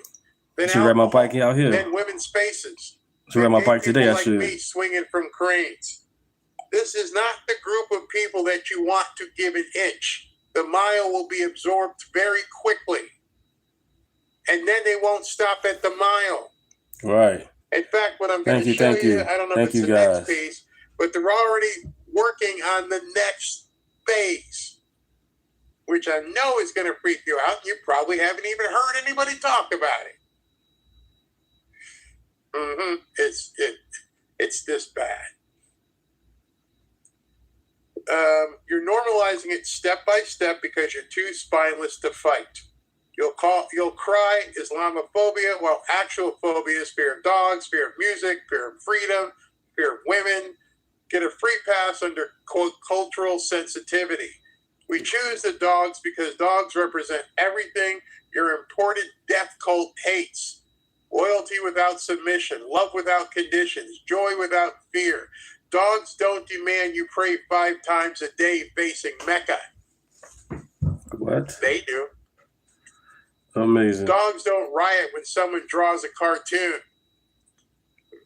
I should ride my bike out here. Then women's spaces. I should ride my bike today. I Like should. me swinging from cranes. This is not the group of people that you want to give an inch. The mile will be absorbed very quickly. And then they won't stop at the mile. Right. In fact, what I'm going to show you, I don't know if it's the next piece, but they're already working on the next phase, which I know is going to freak you out. You probably haven't even heard anybody talk about it. It's this bad. You're normalizing it step by step because you're too spineless to fight. You'll cry Islamophobia, while actual phobia is fear of dogs, fear of music, fear of freedom, fear of women. Get a free pass under cultural sensitivity. We choose the dogs because dogs represent everything your imported death cult hates. Loyalty without submission, love without conditions, joy without fear. Dogs don't demand you pray 5 times a day facing Mecca. What? They do. Amazing. Dogs don't riot when someone draws a cartoon.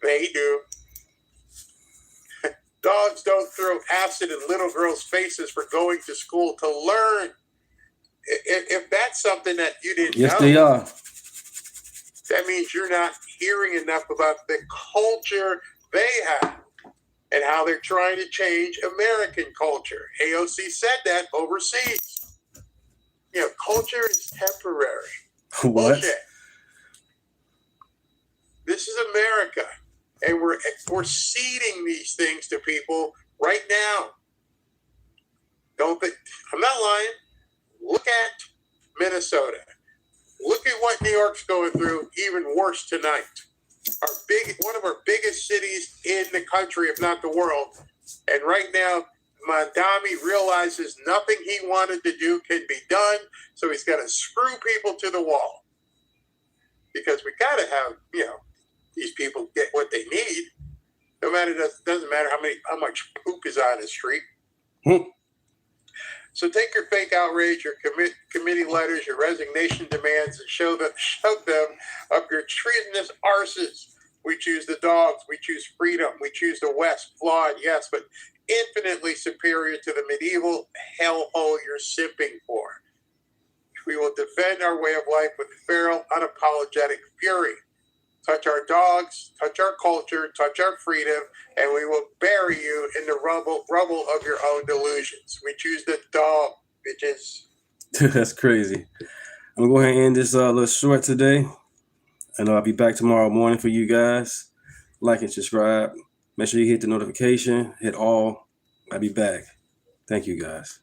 They do. Dogs don't throw acid in little girls' faces for going to school to learn. If that's something that you didn't know. Yes, they are. That means you're not hearing enough about the culture they have and how they're trying to change American culture. AOC said that overseas. You know, culture is temporary. What? Bullshit. This is America, and we're seeding these things to people right now. Don't think I'm not lying. Look at Minnesota. Look at what New York's going through, even worse tonight. One of our biggest cities in the country, if not the world. And right now, Mondami realizes nothing he wanted to do can be done, so he's got to screw people to the wall. Because we got to have, these people get what they need. Doesn't matter how much poop is on the street. So take your fake outrage, your committee letters, your resignation demands, and shove them up your treasonous arses. We choose the dogs. We choose freedom. We choose the West. Flawed, yes, but infinitely superior to the medieval hellhole you're simping for. We will defend our way of life with feral, unapologetic fury. Touch our dogs, touch our culture, touch our freedom, and we will bury you in the rubble of your own delusions. We choose the dog, bitches. That's crazy. I'm going to go ahead and end this little short today. And I'll be back tomorrow morning for you guys. Like and subscribe. Make sure you hit the notification. Hit all. I'll be back. Thank you, guys.